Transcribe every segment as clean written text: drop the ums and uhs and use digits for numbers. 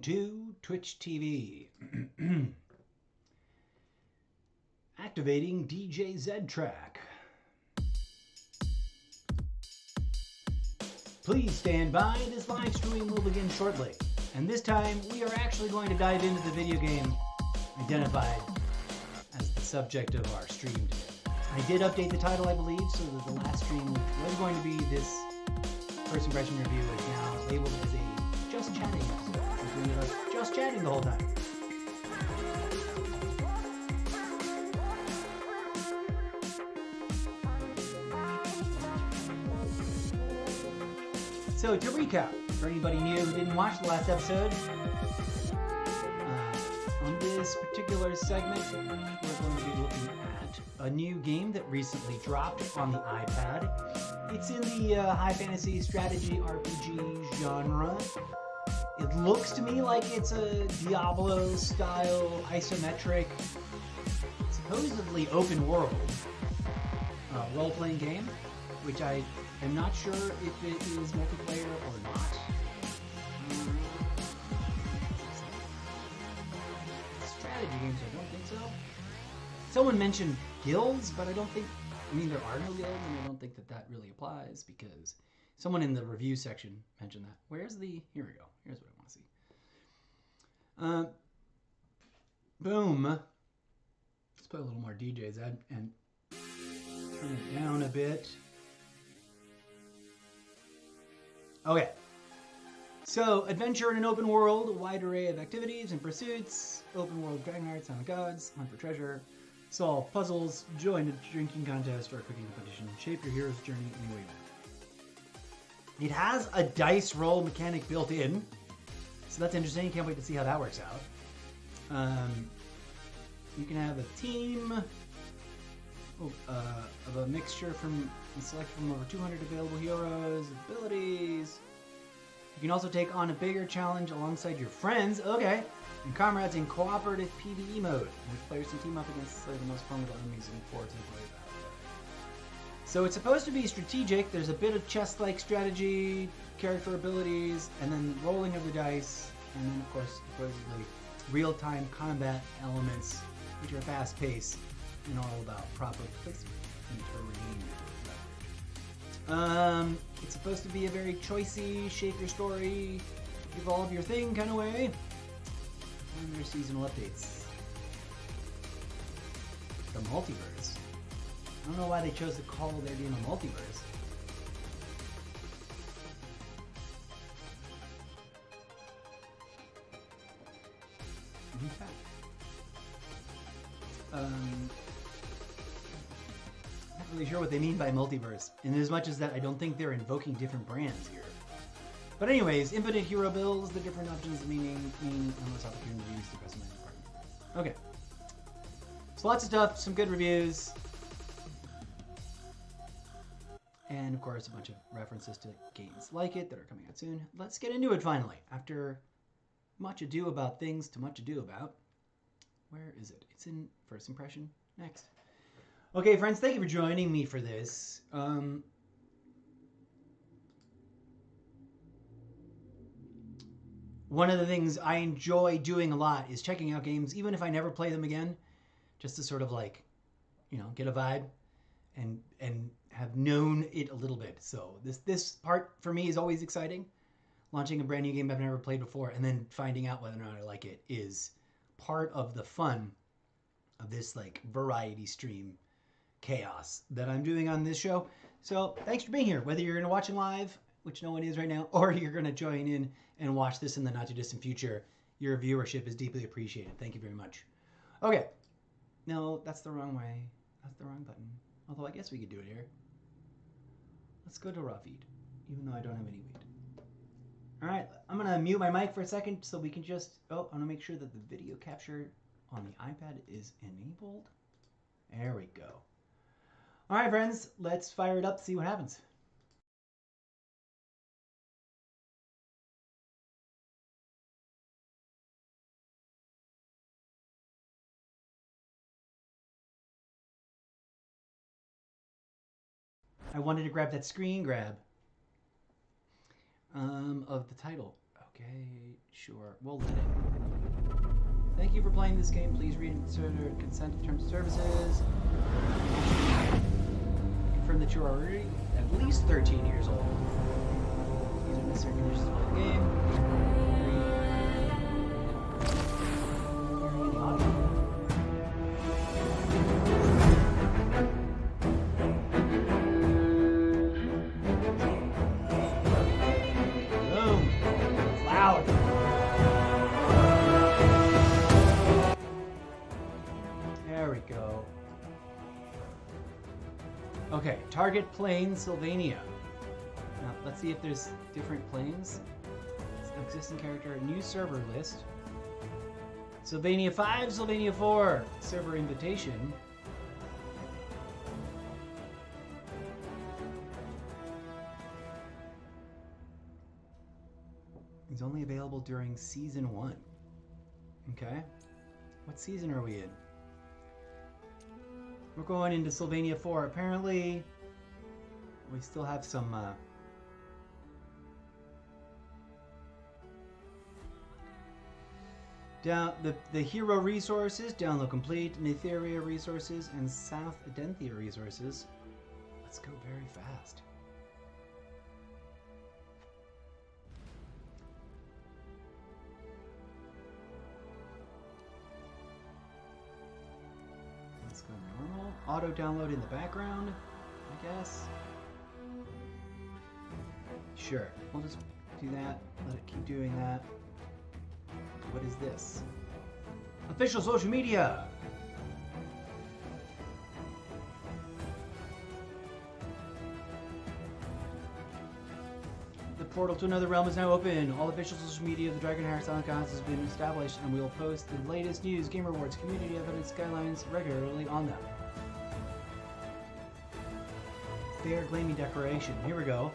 to Twitch TV. Activating DJ Z track. Please stand by, this live stream will begin shortly. And this time, we are actually going to dive into the video game identified as the subject of our stream today. I did update the title, I believe, so that the last stream was going to be this first impression review is now labeled as a just chatting episode. We ended up just chatting the whole time. So to recap, for anybody new who didn't watch the last episode, on this particular segment, we're going to be looking at a new game that recently dropped on the iPad. It's in the high fantasy strategy RPG genre. It looks to me like it's a Diablo-style isometric, supposedly open world role-playing game, which I am not sure if it is multiplayer or not. Strategy games, I don't think so. Someone mentioned guilds, but I don't think, there are no guilds, and I don't think that that really applies because someone in the review section mentioned that. Here we go. Here's what I want to see. Boom. Let's put a little more DJs and turn it down a bit. Okay. So, adventure in an open world, a wide array of activities and pursuits, open world Dragonheir, Sound of Gods, hunt for treasure, solve puzzles, join a drinking contest or a cooking competition, shape your hero's journey any way you want. It has a dice roll mechanic built in, so that's interesting. Can't wait to see how that works out. You can have a team of a mixture select from over 200 available heroes, abilities. You can also take on a bigger challenge alongside your friends, and comrades in cooperative PvE mode, in which players can team up against the most formidable enemies and forts and play battle. So it's supposed to be strategic. There's a bit of chess-like strategy, character abilities, and then rolling of the dice, and then of course, supposedly, real-time combat elements, which are fast-paced and all about proper placement and terrain. It's supposed to be a very choicey, shape your story, evolve your thing kind of way. And there's seasonal updates. The multiverse. I don't know why they chose to call their game a multiverse. Okay. Not really sure what they mean by multiverse, in as much as that I don't think they're invoking different brands here. But anyways, infinite hero builds, the different options mean endless opportunities to customize your partner. Okay. So lots of stuff, some good reviews. And of course, a bunch of references to games like it that are coming out soon. Let's get into it finally. After much ado about things to much ado about. Where is it? It's in first impression. Next. Okay, friends, thank you for joining me for this. One of the things I enjoy doing a lot is checking out games, even if I never play them again, just to sort of get a vibe and have known it a little bit. So this part for me is always exciting. Launching a brand new game I've never played before and then finding out whether or not I like it is part of the fun of this variety stream chaos that I'm doing on this show. So thanks for being here, whether you're going to watch it live, which no one is right now, or you're going to join in and watch this in the not too distant future. Your viewership is deeply appreciated. Thank you very much. Okay. No, that's the wrong way. That's the wrong button. Although I guess we could do it here. Let's go to raw feed, even though I don't have any weed. All right, I'm going to mute my mic for a second so we can just, I want to make sure that the video capture on the iPad is enabled. There we go. All right, friends, let's fire it up, see what happens. I wanted to grab that screen grab of the title. Okay, sure. We'll let it. Thank you for playing this game. Please read and consider consent to terms of services. Confirm that you are already at least 13 years old. These are necessary conditions to play the game. Hearing any audio. Boom! It's loud. There we go. Okay, target plane, Sylvania. Now, let's see if there's different planes. Existing character, new server list. Sylvania 5, Sylvania 4. Server invitation. Is only available during Season 1. Okay. What season are we in? We're going into Sylvania 4. Apparently, we still have some... down the hero resources, download complete, Netheria resources, and South Adenthia resources. Let's go very fast. Let's go normal. Auto download in the background, I guess. Sure, we'll just do that. Let it keep doing that. What is this? Official social media! The portal to another realm is now open. All official social media of the Dragonheir Silent Gods has been established, and we will post the latest news, game rewards, community evidence, guidelines regularly on them. Fair Gaming Declaration. Here we go.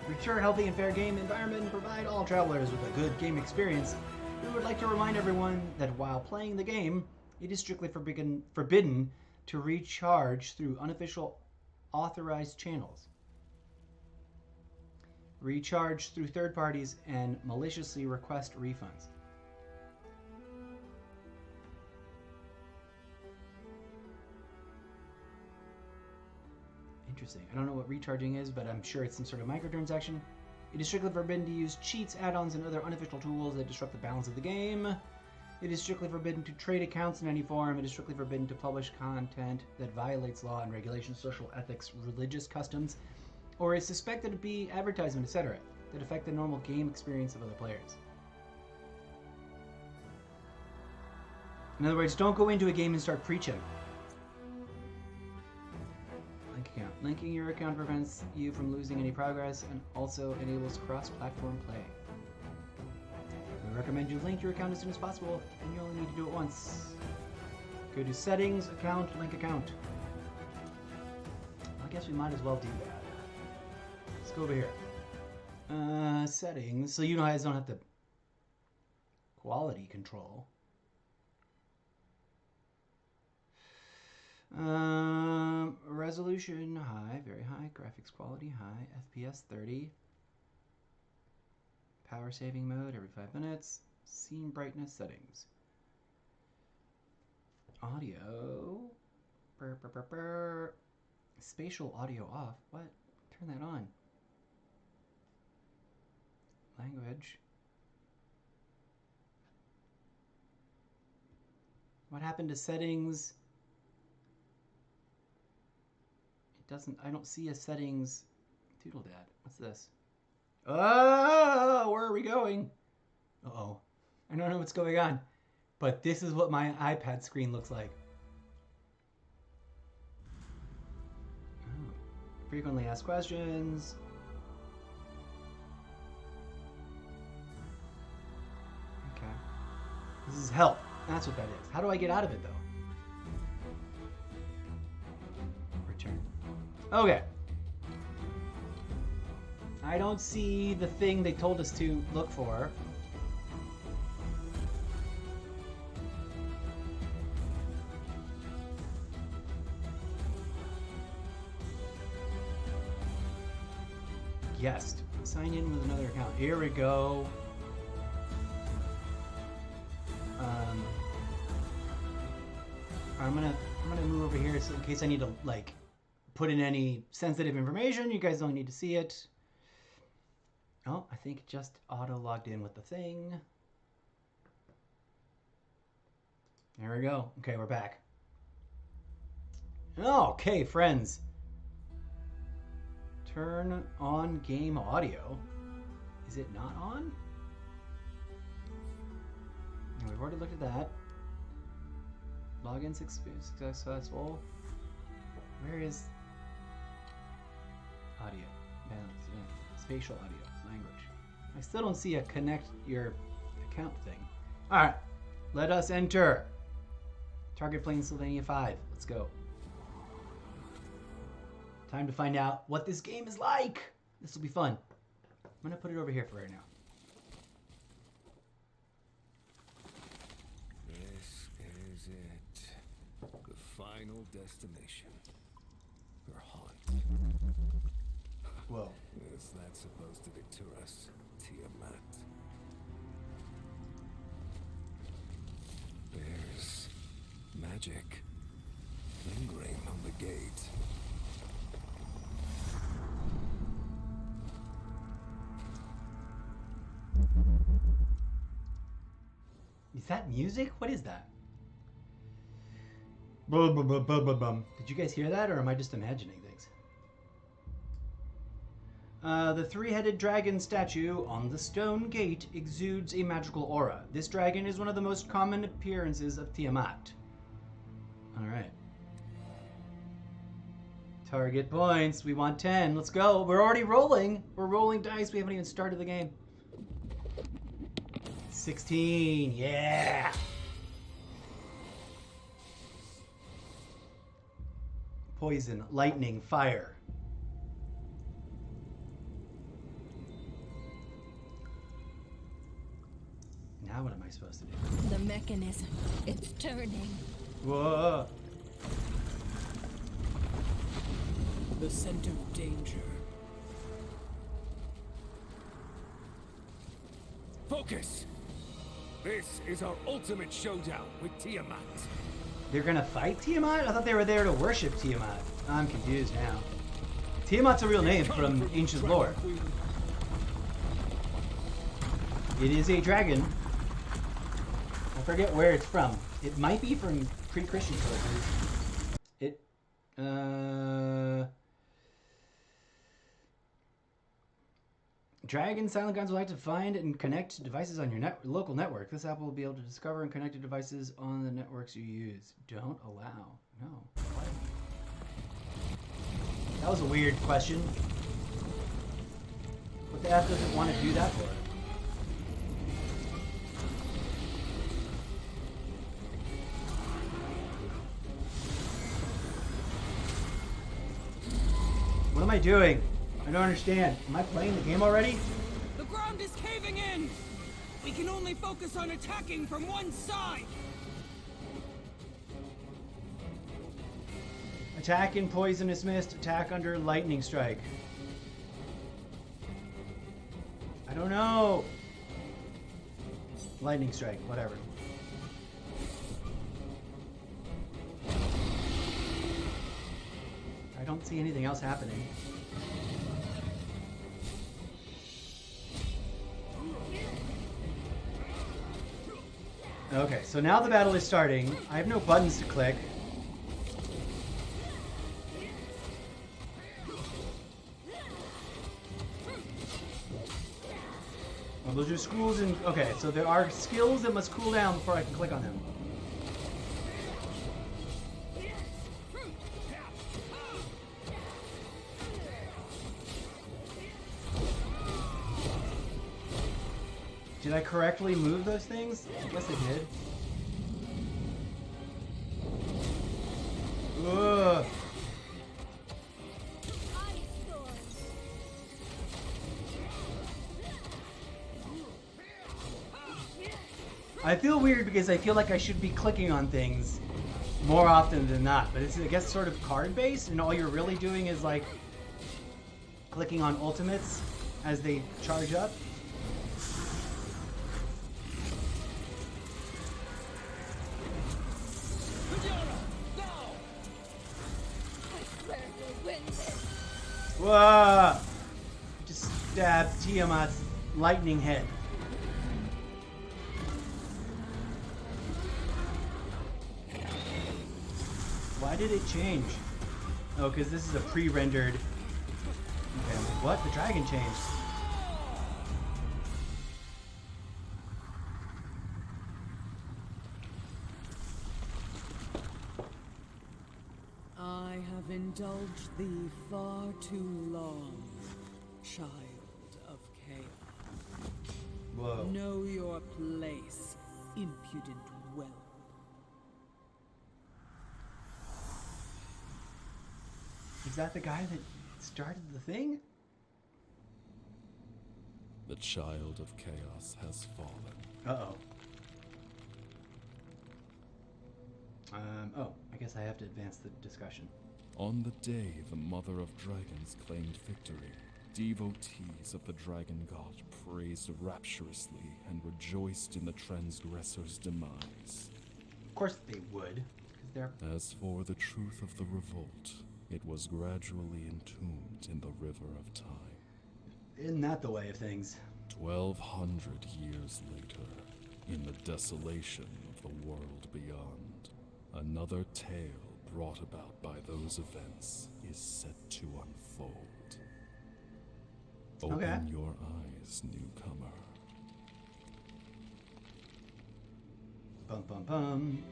Ensure a healthy and fair game environment and provide all travelers with a good game experience. We would like to remind everyone that while playing the game, it is strictly forbidden to recharge through unofficial authorized channels, recharge through third parties, and maliciously request refunds. Interesting. I don't know what recharging is, but I'm sure it's some sort of microtransaction. It is strictly forbidden to use cheats, add-ons, and other unofficial tools that disrupt the balance of the game. It is strictly forbidden to trade accounts in any form. It is strictly forbidden to publish content that violates law and regulations, social ethics, religious customs, or is suspected to be advertisement, etc., that affect the normal game experience of other players. In other words, don't go into a game and start preaching. Account. Linking your account prevents you from losing any progress and also enables cross-platform play. We recommend you link your account as soon as possible, and you only need to do it once. Go to settings, account, link account. I guess we might as well do that. Let's go over here. Settings. So you guys don't have to quality control. Resolution high, very high. Graphics quality high. FPS 30. Power saving mode every 5 minutes. Scene brightness settings. Audio. Spatial audio off. What? Turn that on. Language. What happened to settings? I don't see a settings doodle-dad. What's this? Oh, where are we going? Uh-oh. I don't know what's going on. But this is what my iPad screen looks like. Oh. Frequently asked questions. Okay. This is help. That's what that is. How do I get out of it, though? Return. Okay. I don't see the thing they told us to look for. Guest. Sign in with another account. Here we go. I'm gonna move over here so in case I need to like put in any sensitive information. You guys don't need to see it. Oh, I think it just auto logged in with the thing. There we go. Okay, we're back. Okay, friends. Turn on game audio. Is it not on? No, we've already looked at that. Login successful. Where is audio? Spatial audio. Language. I still don't see a connect your account thing. Alright. Let us enter. Target plane Sylvania 5. Let's go. Time to find out what this game is like. This will be fun. I'm going to put it over here for right now. This is it. The final destination. Your haunt. Whoa. Is that supposed to deter us, Tiamat? There's magic lingering on the gate. Is that music? What is that? Bum, bum, bum, bum, bum. Did you guys hear that, or am I just imagining things? The three-headed dragon statue on the stone gate exudes a magical aura. This dragon is one of the most common appearances of Tiamat. Alright. Target points. We want 10. Let's go. We're already rolling. We're rolling dice. We haven't even started the game. 16. Yeah. Poison, lightning, fire. Now what am I supposed to do? The mechanism. It's turning. Whoa. The scent of danger. Focus! This is our ultimate showdown with Tiamat. They're gonna fight Tiamat? I thought they were there to worship Tiamat. I'm confused now. Tiamat's a real name from ancient lore. It is a dragon. I forget where it's from. It might be from pre-Christian cultures. Dragon silent guns will like to find and connect devices on your local network. This app will be able to discover and connect to devices on the networks you use. Don't allow. No. What? That was a weird question. What the F does it want to do that for? What am I doing? I don't understand. Am I playing the game already? The ground is caving in! We can only focus on attacking from one side! Attack in poisonous mist. Attack under lightning strike. I don't know. Lightning strike. Whatever. I don't see anything else happening. Okay, so now the battle is starting. I have no buttons to click. Well, those are schools and... Okay, so there are skills that must cool down before I can click on them. Did I correctly move those things? I guess I did. Ugh. I feel weird because I feel like I should be clicking on things more often than not, but it's, I guess, sort of card-based, and all you're really doing is like clicking on ultimates as they charge up. Whoa! Just stabbed Tiamat's lightning head. Why did it change? Oh, because this is a pre-rendered... Okay, I'm like, what? The dragon changed. I have indulged thee far too long, child of chaos. Whoa. Know your place, impudent whelp. Is that the guy that started the thing? The child of chaos has fallen. Uh-oh. Oh, I guess I have to advance the discussion. On the day the Mother of Dragons claimed victory, devotees of the dragon god praised rapturously and rejoiced in the transgressor's demise. Of course they would, because they're... As for the truth of the revolt, it was gradually entombed in the river of time. Isn't that the way of things? 1200 years later, in the desolation of the world beyond, another tale brought about by those events is set to unfold. Open your eyes, newcomer. Bum bum bum.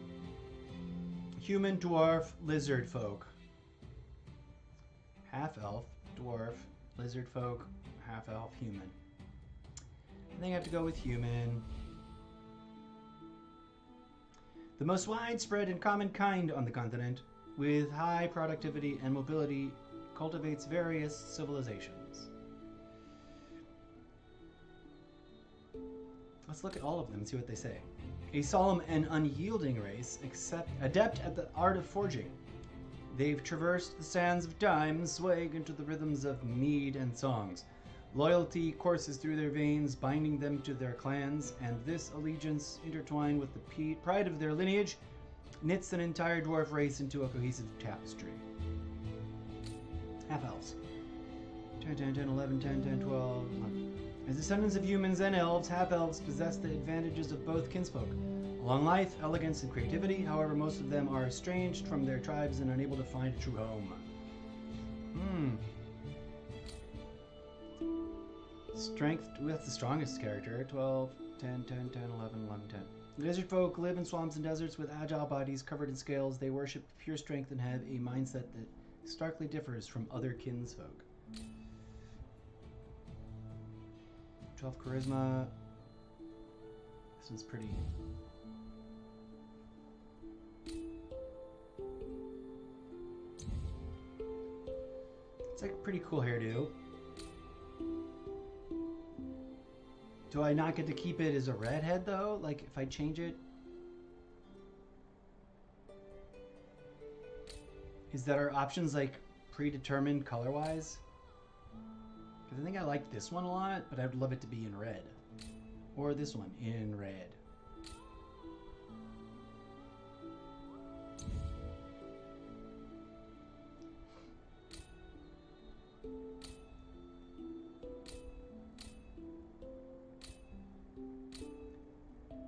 Human, dwarf, lizard folk. Half-elf, dwarf, lizard folk, half-elf, human. I think I have to go with human. The most widespread and common kind on the continent, with high productivity and mobility, cultivates various civilizations. Let's look at all of them and see what they say. A solemn and unyielding race, adept at the art of forging. They've traversed the sands of time, swaying into the rhythms of mead and songs. Loyalty courses through their veins, binding them to their clans, and this allegiance, intertwined with the pride of their lineage, knits an entire dwarf race into a cohesive tapestry. Half-elves. 10, 10, 10, 11, 10, 10, 12, 11. As descendants of humans and elves, half-elves possess the advantages of both kinsfolk. A long life, elegance, and creativity, however, most of them are estranged from their tribes and unable to find a true home. Strength, that's the strongest character. 12, 10, 10, 10, 11, 11, 10. Lizard folk live in swamps and deserts with agile bodies covered in scales. They worship pure strength and have a mindset that starkly differs from other kinsfolk. 12 charisma. This one's pretty... It's like a pretty cool hairdo. Do I not get to keep it as a redhead though? Like if I change it? Is that our options like predetermined color-wise? Because I think I like this one a lot, but I'd love it to be in red. Or this one in red.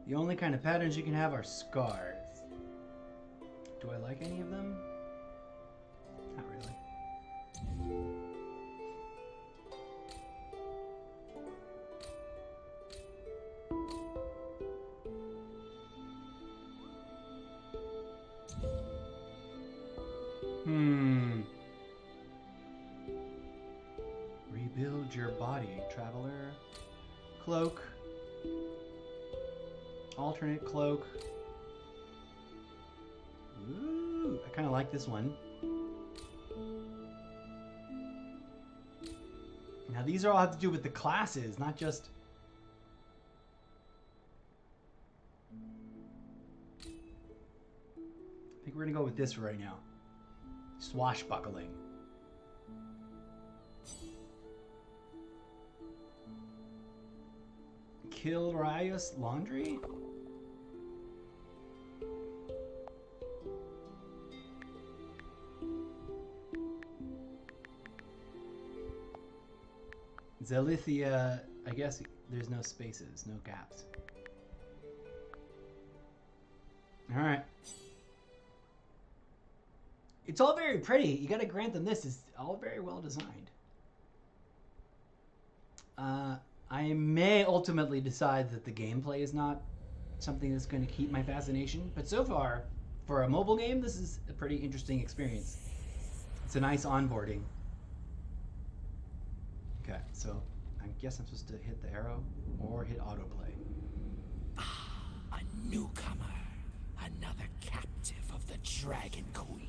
The only kind of patterns you can have are scars. Do I like any of them? Not really. Rebuild your body, traveler. Cloak. Alternate cloak. Ooh, I kind of like this one. Now these all have to do with the classes, not just... I think we're gonna go with this for right now. Swashbuckling. Kilrias Laundry? Zelithia, I guess there's no spaces, no gaps. Alright. It's all very pretty. You gotta grant them this. It's all very well designed. I may ultimately decide that the gameplay is not something that's going to keep my fascination, but so far, for a mobile game, this is a pretty interesting experience. It's a nice onboarding. Okay, so I guess I'm supposed to hit the arrow or hit autoplay. A newcomer, another captive of the Dragon Queen.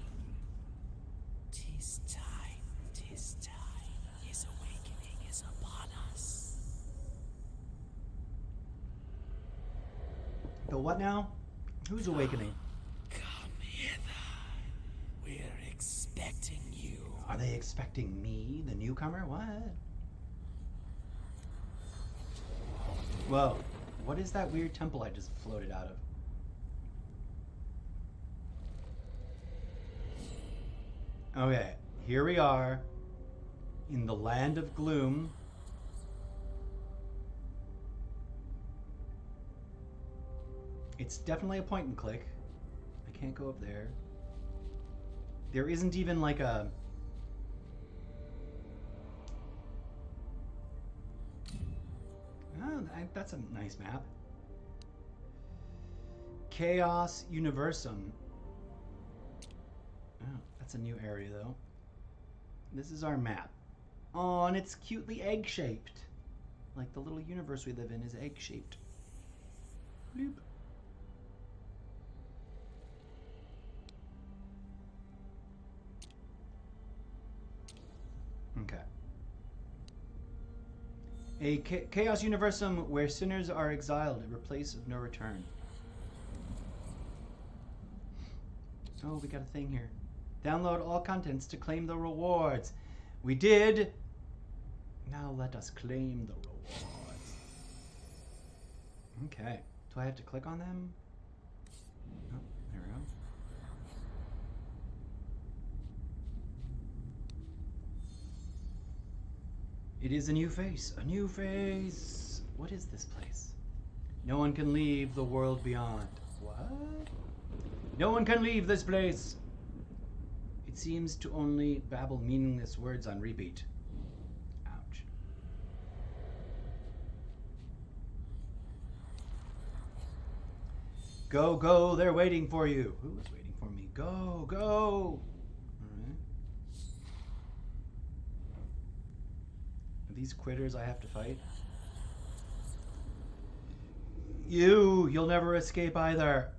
'Tis time, 'tis time. His awakening is upon us. The what now? Who's awakening? Come hither. We're expecting you. Are they expecting me, the newcomer? What? Whoa. What is that weird temple I just floated out of? Okay, here we are in the land of gloom. It's definitely a point and click. I can't go up there. There isn't even like a... Oh, that's a nice map. Chaos Universum. Oh, that's a new area though. This is our map. Oh, and it's cutely egg-shaped. Like the little universe we live in is egg-shaped. Bloop. Okay. A Chaos Universum where sinners are exiled, a place of no return. Oh, we got a thing here. Download all contents to claim the rewards. We did. Now let us claim the rewards. Okay. Do I have to click on them? Oh, there we go. It is a new face. A new face. What is this place? No one can leave the world beyond. What? No one can leave this place. It seems to only babble meaningless words on repeat. Ouch. Go, go, they're waiting for you. Who is waiting for me? Go, go. Alright. Are these quitters I have to fight? You'll never escape either.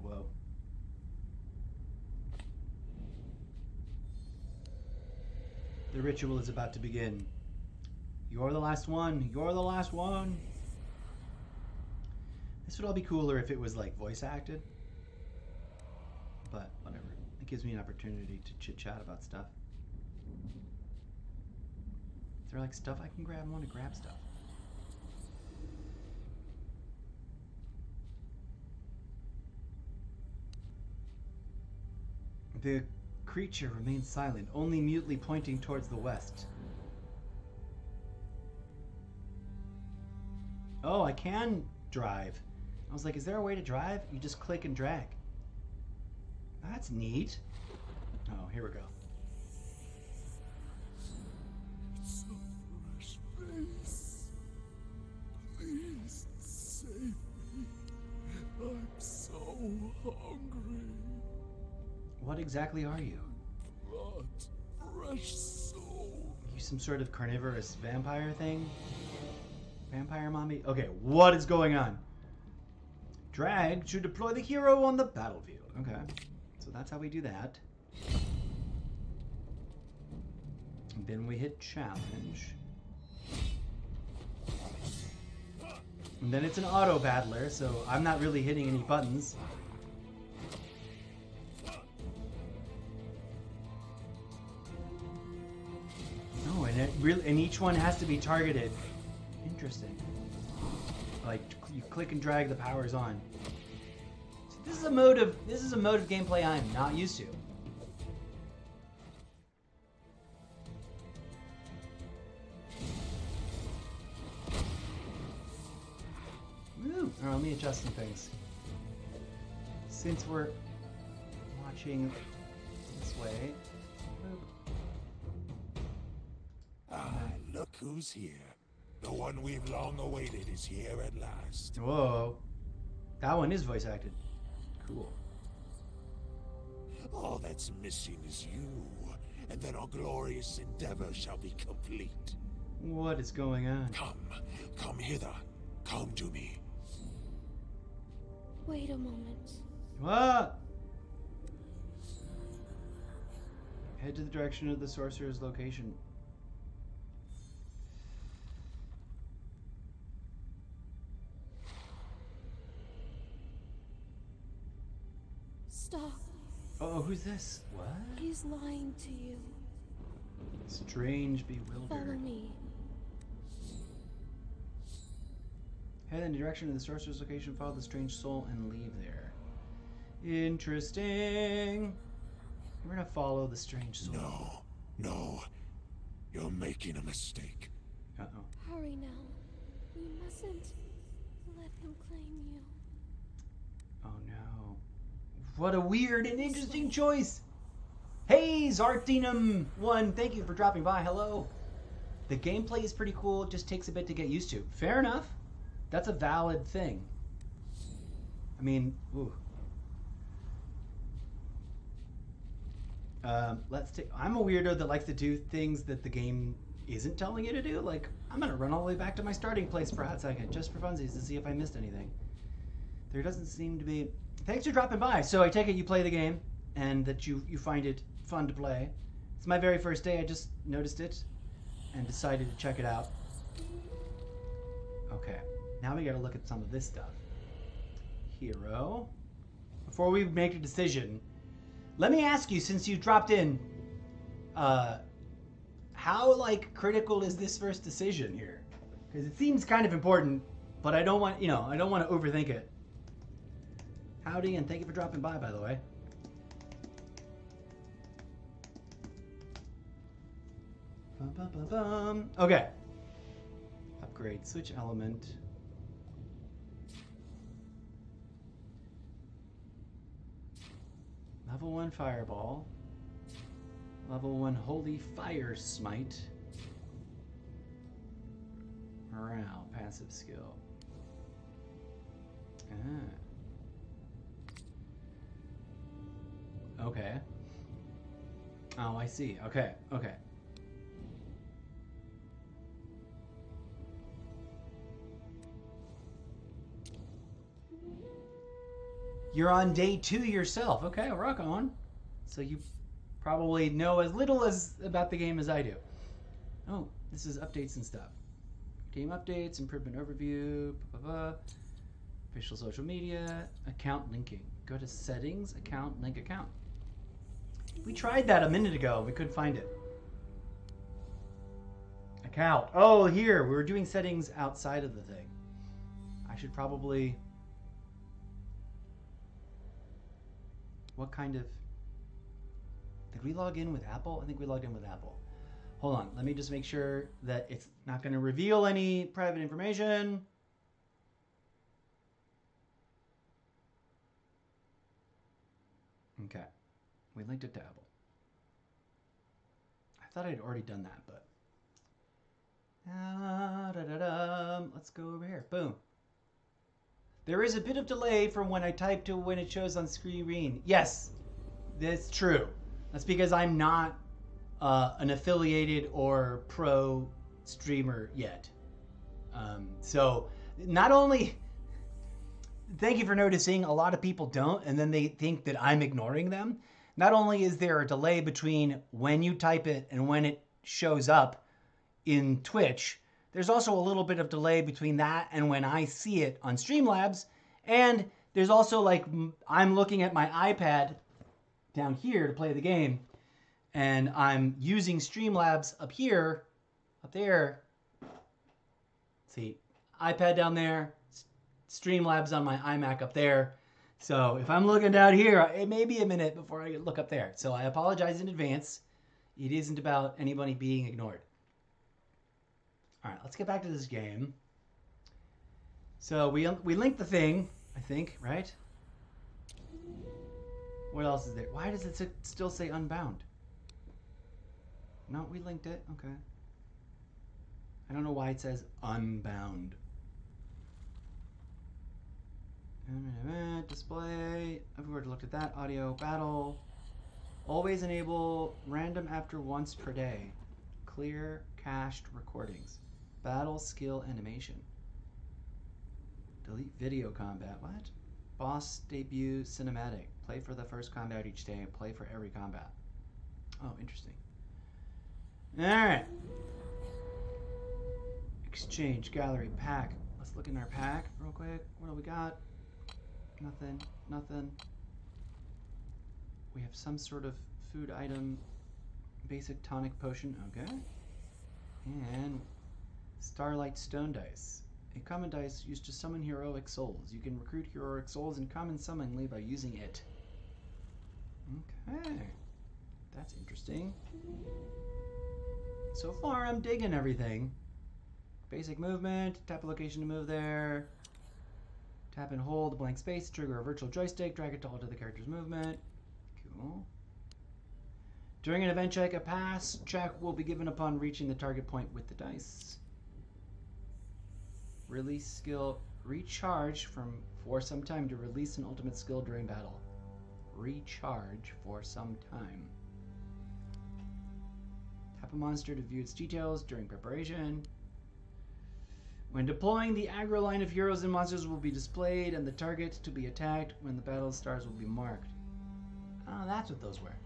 Whoa. The ritual is about to begin. You're the last one. You're the last one. This would all be cooler if it was like voice acted. But whatever. It gives me an opportunity to chit chat about stuff. Is there like stuff I can grab? I want to grab stuff. The creature remains silent, only mutely pointing towards the west. Oh, I can drive. I was like, is there a way to drive? You just click and drag. That's neat. Oh, here we go. It's a fresh face. Please save me. I'm so hungry. What exactly are you? Blood, fresh soul. You some sort of carnivorous vampire thing? Vampire mommy? Okay, what is going on? Drag to deploy the hero on the battlefield. Okay, so that's how we do that. And then we hit challenge. And then it's an auto battler, so I'm not really hitting any buttons. Oh, and each one has to be targeted. Interesting. Like you click and drag the powers on. So this is a mode of gameplay I'm not used to. let me adjust some things. Since we're watching this way. Ah, look who's here. The one we've long awaited is here at last. Whoa. That one is voice acted. Cool. All that's missing is you, and then our glorious endeavor shall be complete. What is going on? Come hither. Come to me. Wait a moment. What? Head to the direction of the sorcerer's location. Stop. Oh, who's this? What? He's lying to you. Strange, Follow bewildered. me. Head in the direction of the sorcerer's location, follow the strange soul, and leave there. Interesting. We're gonna follow the strange soul. No. You're making a mistake. Uh-oh. Hurry now. We mustn't let him claim you. Oh no. What a weird and interesting choice. Hey, Zartinum1, thank you for dropping by. Hello. The gameplay is pretty cool. It just takes a bit to get used to. Fair enough. That's a valid thing. I mean, ooh. I'm a weirdo that likes to do things that the game isn't telling you to do. Like, I'm gonna run all the way back to my starting place for a hot second, just for funsies, to see if I missed anything. There doesn't seem to be... Thanks for dropping by. So I take it you play the game, and that you find it fun to play. It's my very first day. I just noticed it, and decided to check it out. Okay, now we gotta look at some of this stuff. Hero. Before we make a decision, let me ask you, since you dropped in, how, like, critical is this first decision here? Because it seems kind of important, but I don't want, I don't want to overthink it. Howdy, and thank you for dropping by the way. Bum, bum, bum, bum. Okay. Upgrade, switch element. Level 1 Fireball. Level 1 Holy Fire Smite. Morale, passive skill. Okay. Oh, I see. Okay. You're on day 2 yourself. Okay, rock on. So you probably know as little about the game as I do. Oh, this is updates and stuff. Game updates, improvement overview, official social media, account linking. Go to settings, account, link account. We tried that a minute ago. We couldn't find it. Account. Oh, here. We were doing settings outside of the thing. I should probably... What kind of... Did we log in with Apple? I think we logged in with Apple. Hold on. Let me just make sure that it's not going to reveal any private information. Okay. We linked it to Apple. I thought I'd already done that, but... Let's go over here. Boom. There is a bit of delay from when I type to when it shows on screen. Yes, that's true. That's because I'm not an affiliated or pro streamer yet. So not only... Thank you for noticing. A lot of people don't, and then they think that I'm ignoring them. Not only is there a delay between when you type it and when it shows up in Twitch, there's also a little bit of delay between that and when I see it on Streamlabs. And there's also, like, I'm looking at my iPad down here to play the game, and I'm using Streamlabs up here, up there. See, iPad down there, Streamlabs on my iMac up there. So if I'm looking down here, it may be a minute before I look up there. So I apologize in advance. It isn't about anybody being ignored. All right, let's get back to this game. So we linked the thing, I think, right? What else is there? Why does it still say unbound? No, we linked it. Okay. I don't know why it says unbound. Display. I've already looked at that. Audio battle. Always enable random after once per day. Clear cached recordings. Battle skill animation. Delete video combat. What? Boss debut cinematic. Play for the first combat each day. Play for every combat. Oh, interesting. Alright. Exchange, gallery, pack. Let's look in our pack real quick. What do we got? Nothing. Nothing. We have some sort of food item. Basic tonic potion. Okay. And Starlight Stone Dice. A common dice used to summon heroic souls. You can recruit heroic souls in common summonly by using it. Okay. That's interesting. So far, I'm digging everything. Basic movement. Tap a location to move there. Tap and hold the blank space to trigger a virtual joystick. Drag it to alter the character's movement. Cool. During an event check, a pass check will be given upon reaching the target point with the dice. Release skill. Recharge for some time to release an ultimate skill during battle. Recharge for some time. Tap a monster to view its details during preparation. When deploying, the aggro line of heroes and monsters will be displayed, and the target to be attacked when the battle stars will be marked. Oh, that's what those were.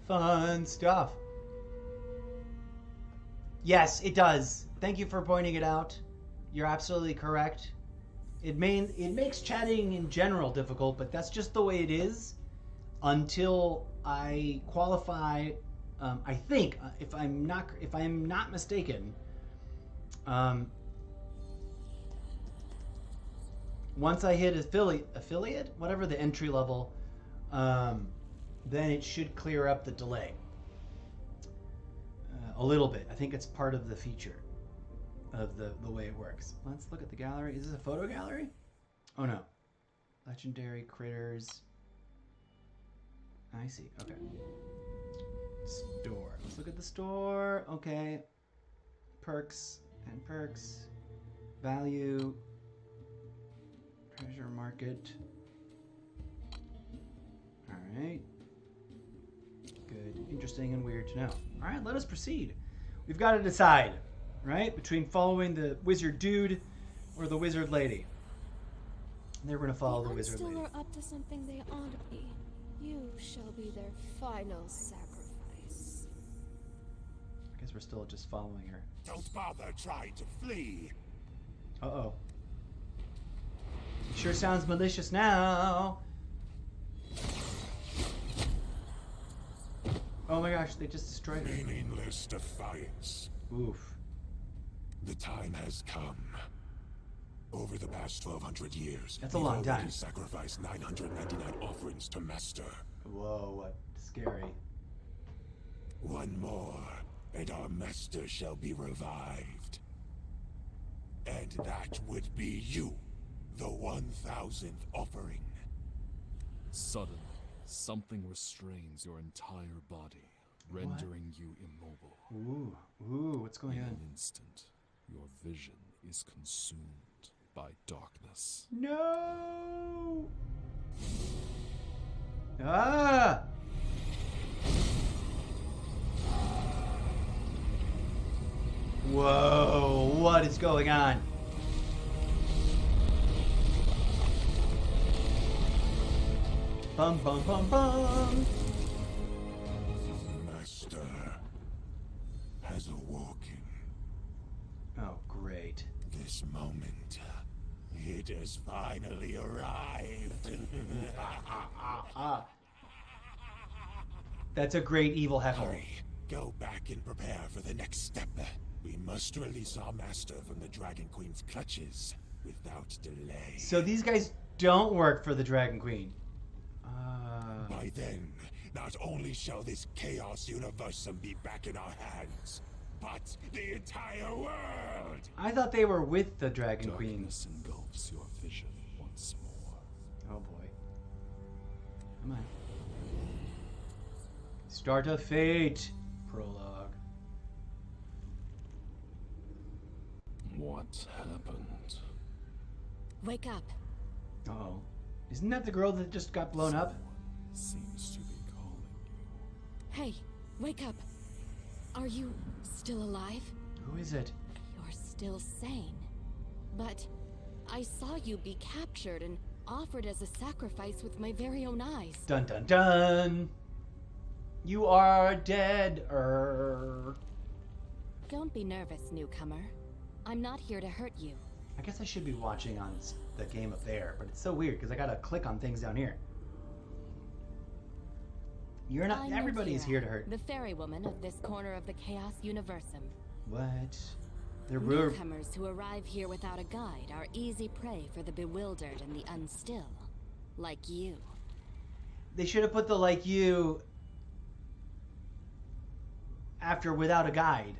Fun stuff. Yes, it does. Thank you for pointing it out. You're absolutely correct. It makes chatting in general difficult, but that's just the way it is until I qualify. I think, if I'm not mistaken, once I hit affiliate, whatever the entry level, then it should clear up the delay a little bit. I think it's part of the feature of the way it works. Let's look at the gallery. Is this a photo gallery? Oh no. Legendary critters. I see. Okay. Store. Let's look at the store. Okay. Perks and perks. Value. Treasure market. Alright. Good. Interesting and weird to know. Alright, let us proceed. We've got to decide, right? Between following the wizard dude or the wizard lady. They're going to follow the wizard lady. The Unstill are up to something they ought to be. You shall be their final sacrifice. I guess we're still just following her. Don't bother trying to flee. Uh-oh. Sure sounds malicious now. Oh my gosh, they just destroyed her. Meaningless defiance. Oof. The time has come. Over the past 1,200 years, That's a long we've time. already sacrificed 999 offerings to Master. Whoa, what scary. One more, and our Master shall be revived. And that would be you, the 1,000th offering. Suddenly, something restrains your entire body, rendering you immobile. Ooh, what's going In on? an instant, your vision is consumed by darkness. No! Ah! Whoa, what is going on? Bum bum bum bum. Master has awoken. Oh, great. This moment, it has finally arrived. That's a great evil heckle. Hurry, go back and prepare for the next step. We must release our Master from the Dragon Queen's clutches without delay. So these guys don't work for the Dragon Queen. By then, not only shall this Chaos Universum be back in our hands, but the entire world! I thought they were with the Dragon Queen. Darkness engulfs your vision once more. Oh boy. Come on. Start of Fate. Prologue. What happened? Wake up. Uh-oh. Isn't that the girl that just got blown up? Seems to be calling you. Hey, wake up. Are you still alive? Who is it? You're still sane. But I saw you be captured and offered as a sacrifice with my very own eyes. Dun dun dun! You are dead. Don't be nervous, newcomer. I'm not here to hurt you. I guess I should be watching on the game up there, but it's so weird because I gotta click on things down here. You're not. I'm Everybody's Akira, here to hurt. the fairy woman of this corner of the Chaos Universum. What? They're Newcomers who arrive here without a guide are easy prey for the bewildered and the unstill, like you. They should have put the like you after without a guide.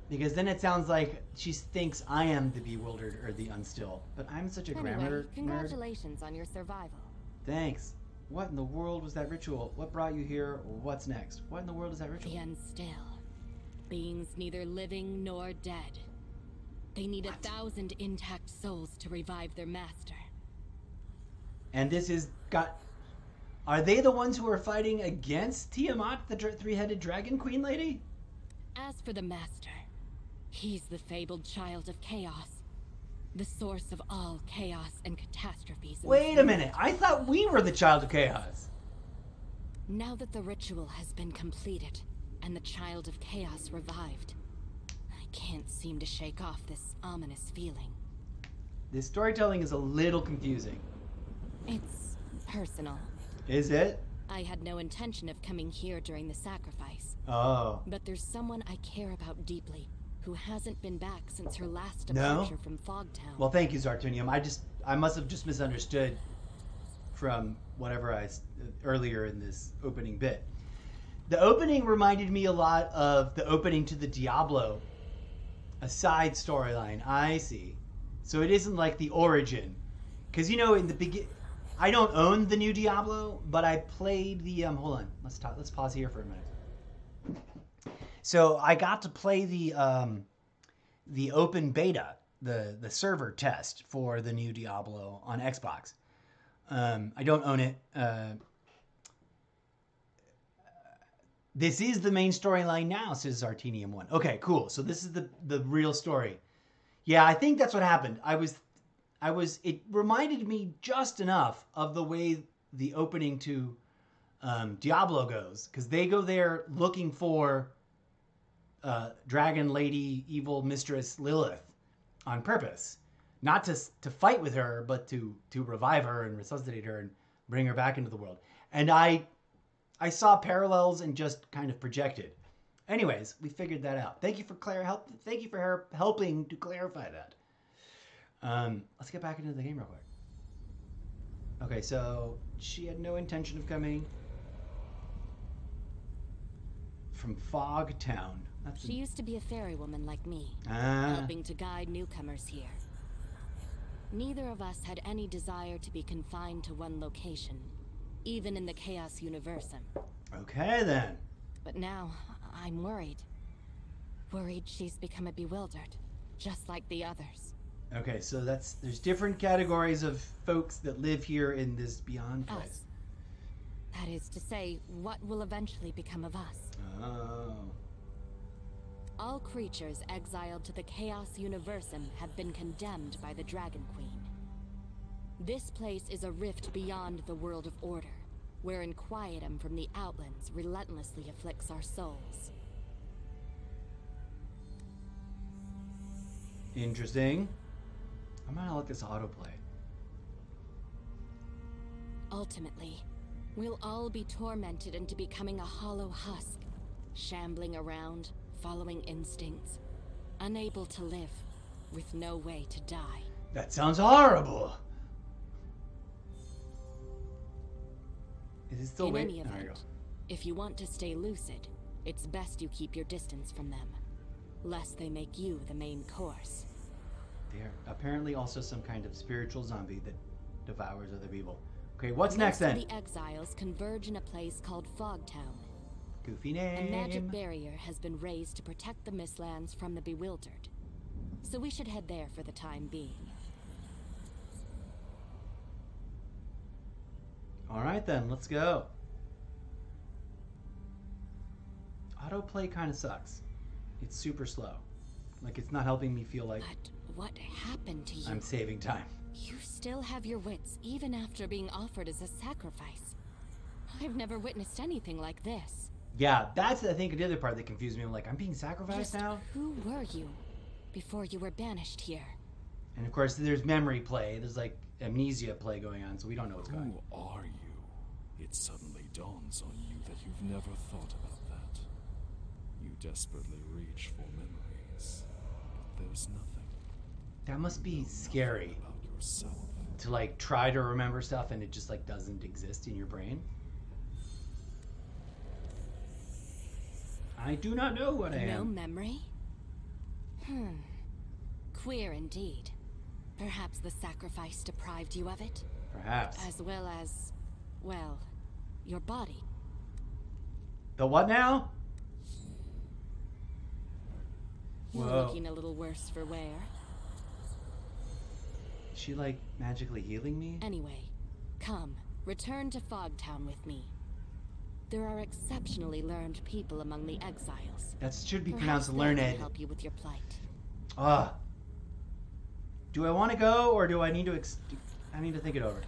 Because then it sounds like she thinks I am the bewildered or the unstill. But I'm such a grammar nerd. Congratulations on your survival. Thanks. What in the world was that ritual? What brought you here? What's next? What in the world is that ritual? The unstill. Beings neither living nor dead. They need 1,000 intact souls to revive their master. And this is got... Are they the ones who are fighting against Tiamat, the three-headed dragon queen lady? As for the master, he's the fabled child of chaos. The source of all chaos and catastrophes. Wait a minute. I thought we were the child of chaos. Now that the ritual has been completed and the child of chaos revived, I can't seem to shake off this ominous feeling. This storytelling is a little confusing. It's personal. Is it? I had no intention of coming here during the sacrifice. Oh. But there's someone I care about deeply who hasn't been back since her last No? departure from Fogtown. Well, thank you, Zartunium. I must have just misunderstood from whatever earlier in this opening bit. The opening reminded me a lot of the opening to the Diablo, a side storyline. I see. So it isn't like the origin, because you know in the begin, I don't own the new Diablo, but I played the hold on. Let's pause here for a minute. So I got to play the open beta, the server test for the new Diablo on Xbox. I don't own it. This is the main storyline now, says Artenium 1. Okay, cool. So this is the real story. Yeah, I think that's what happened. It reminded me just enough of the way the opening to Diablo goes, because they go there looking for Dragon Lady, Evil Mistress Lilith on purpose. Not to fight with her, but to revive her and resuscitate her and bring her back into the world. And I saw parallels and just kind of projected. Anyways, we figured that out. Thank you for Thank you for helping to clarify that. Let's get back into the game real quick. Okay, so she had no intention of from Fogtown. She used to be a fairy woman like me, Ah. helping to guide newcomers here. Neither of us had any desire to be confined to one location, even in the Chaos Universum. Okay, then. But now, I'm worried. Worried she's become a bewildered, just like the others. Okay, so there's different categories of folks that live here in this beyond place. Us. That is to say, what will eventually become of us. Oh. All creatures exiled to the Chaos Universum have been condemned by the Dragon Queen. This place is a rift beyond the world of order, where inquietum from the Outlands relentlessly afflicts our souls. Interesting. I'm gonna let this autoplay. Ultimately, we'll all be tormented into becoming a hollow husk, shambling around, following instincts, unable to live, with no way to die. That sounds horrible. Is it still In waiting? any event, if you want to stay lucid, it's best you keep your distance from them. lest they make you the main course. They're apparently also some kind of spiritual zombie that devours other people. Okay, what's next Most then? of the exiles converge in a place called Fogtown. Goofy A name. magic barrier has been raised to protect the Mistlands from the bewildered. So we should head there for the time being. Alright then, let's go. Autoplay kind of sucks. It's super slow. Like, it's not helping me feel like But what happened to you? I'm saving time. You still have your wits even after being offered as a sacrifice. I've never witnessed anything like this. Yeah, that's, I think, the other part that confused me. I'm like, I'm being sacrificed Just now? who were you before you were banished here? And of course, there's memory play. There's like amnesia play going on, so we don't know what's going Who are you? It suddenly dawns on you that you've never thought about that. You desperately reach for memories, but there's nothing. That must be scary About yourself. to like try to remember stuff and it just like doesn't exist in your brain. I do not know what I No am. memory? Queer indeed. Perhaps the sacrifice deprived you of it? Perhaps. As well as, well, your body. The what now? You're Whoa. looking a little worse for wear. Is she like magically healing me? Anyway, come, return to Fogtown with me. There are exceptionally learned people among the exiles. That should be Perhaps pronounced they learned. can help you with your plight. Ah. Do I want to go or do I need to I need to think it over.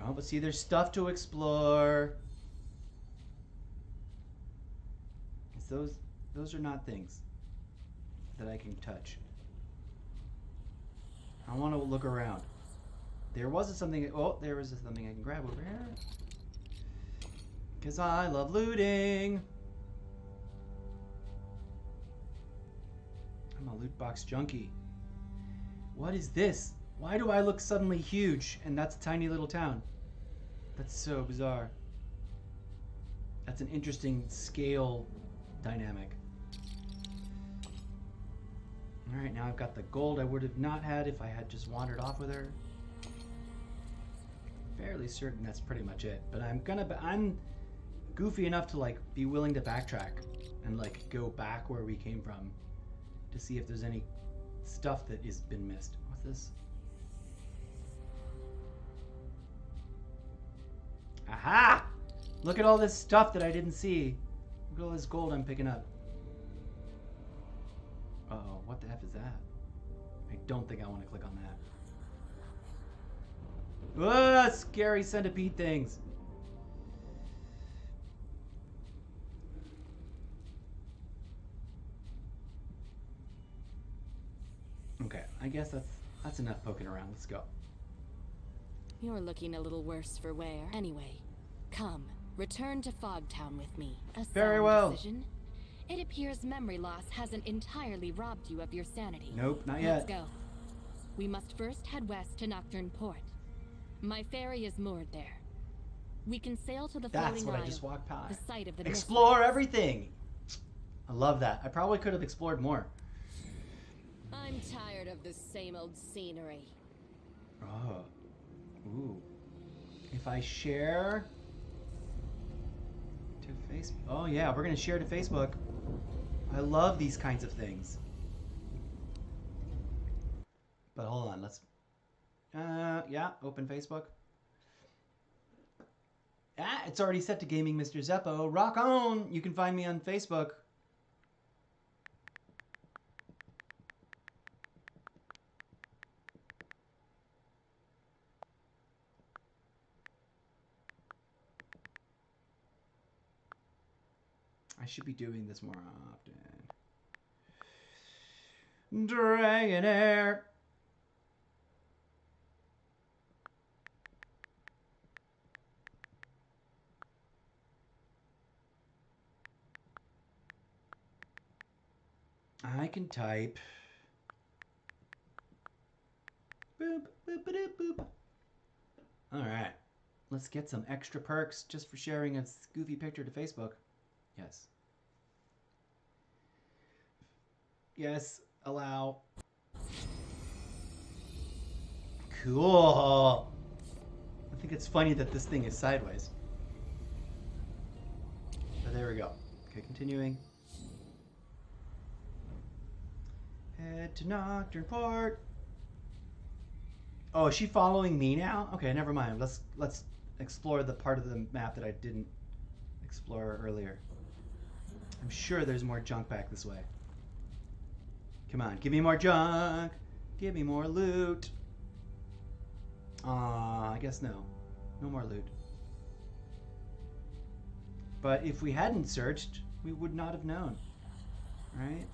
Oh, but see, there's stuff to explore. Those are not things that I can touch. I want to look around. There was something. Oh, there was something I can grab over here. Because I love looting. I'm a loot box junkie. What is this? Why do I look suddenly huge and that's a tiny little town? That's so bizarre. That's an interesting scale dynamic. Alright, now I've got the gold I would have not had if I had just wandered off with her. Fairly certain that's pretty much it. But I'm goofy enough to like be willing to backtrack and like go back where we came from to see if there's any stuff that has been missed. What's this? Aha! Look at all this stuff that I didn't see. Look at all this gold I'm picking up. Uh-oh, what the F is that? I don't think I want to click on that. Ah, scary centipede things. Okay, I guess that's enough poking around. Let's go. You're looking a little worse for wear. Anyway, come, return to Fogtown with me. A Very sound well. decision. It appears memory loss hasn't entirely robbed you of your sanity. Nope, not Let's yet. go. We must first head west to Nocturne Port. My ferry is moored there. We can sail to the That's floating what I isle, just walked by. the site of the Explore everything. I love that. I probably could have explored more. I'm tired of the same old scenery. Oh. Ooh. If I share to Facebook. Oh yeah, we're gonna share to Facebook. I love these kinds of things. But hold on, let's yeah, open Facebook. Ah, it's already set to Gaming Mr. Zeppo. Rock on! You can find me on Facebook. I should be doing this more often. Dragonheir. I can type. Boop, boop, boop, boop. All right. Let's get some extra perks just for sharing a goofy picture to Facebook. Yes. Yes, allow. Cool. I think it's funny that this thing is sideways. But there we go. Okay, continuing. Head to Nocturne Port. Oh, is she following me now? Okay, never mind. Let's explore the part of the map that I didn't explore earlier. I'm sure there's more junk back this way. Come on, give me more junk. Give me more loot. I guess no. No more loot. But if we hadn't searched, we would not have known. Right?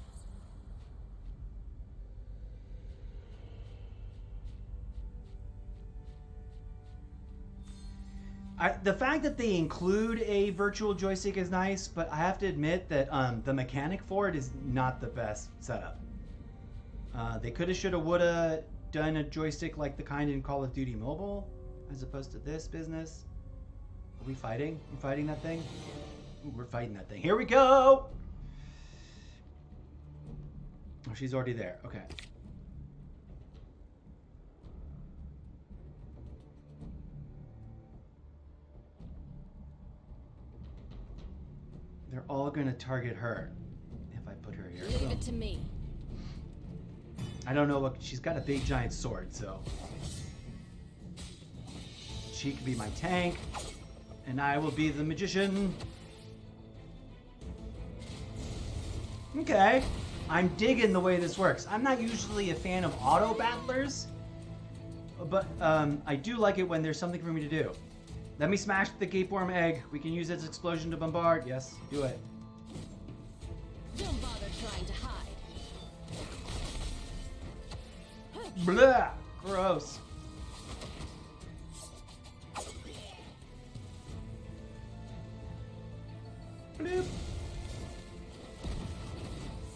The fact that they include a virtual joystick is nice, but I have to admit that the mechanic for it is not the best setup. They coulda, shoulda, woulda done a joystick like the kind in Call of Duty Mobile, as opposed to this business. Are we fighting? We're fighting that thing? Ooh, we're fighting that thing. Here we go! Oh, she's already there. Okay. They're all going to target her if I put her here. Leave it to me. I don't know what... She's got a big giant sword, so... She could be my tank, and I will be the magician. Okay. I'm digging the way this works. I'm not usually a fan of auto battlers, but I do like it when there's something for me to do. Let me smash the gapeworm egg. We can use its explosion to bombard. Yes, do it. Don't bother trying to hide. Blah! Gross. Bloop.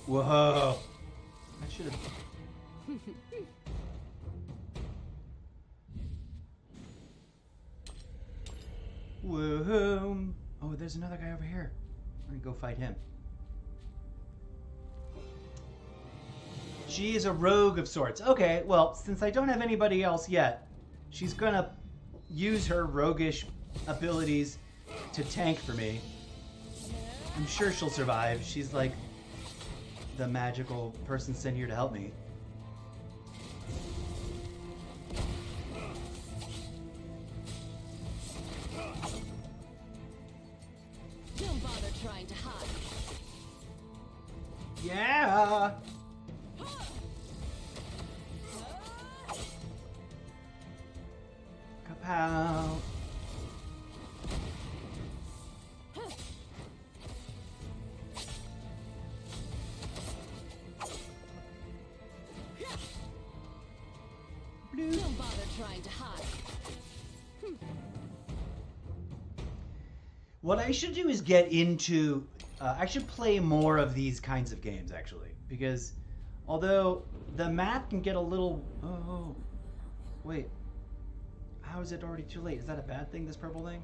Whoa. That should have... Whoa. Oh, there's another guy over here. We're gonna go fight him. She is a rogue of sorts. Okay, well, since I don't have anybody else yet, she's gonna use her roguish abilities to tank for me. I'm sure she'll survive. She's like the magical person sent here to help me. Don't bother trying to hide. Yeah! Kapow! Don't bother trying to hide. What I should do is get into... I should play more of these kinds of games, actually. Because although the map can get a little... Oh, wait. How is it already too late? Is that a bad thing, this purple thing?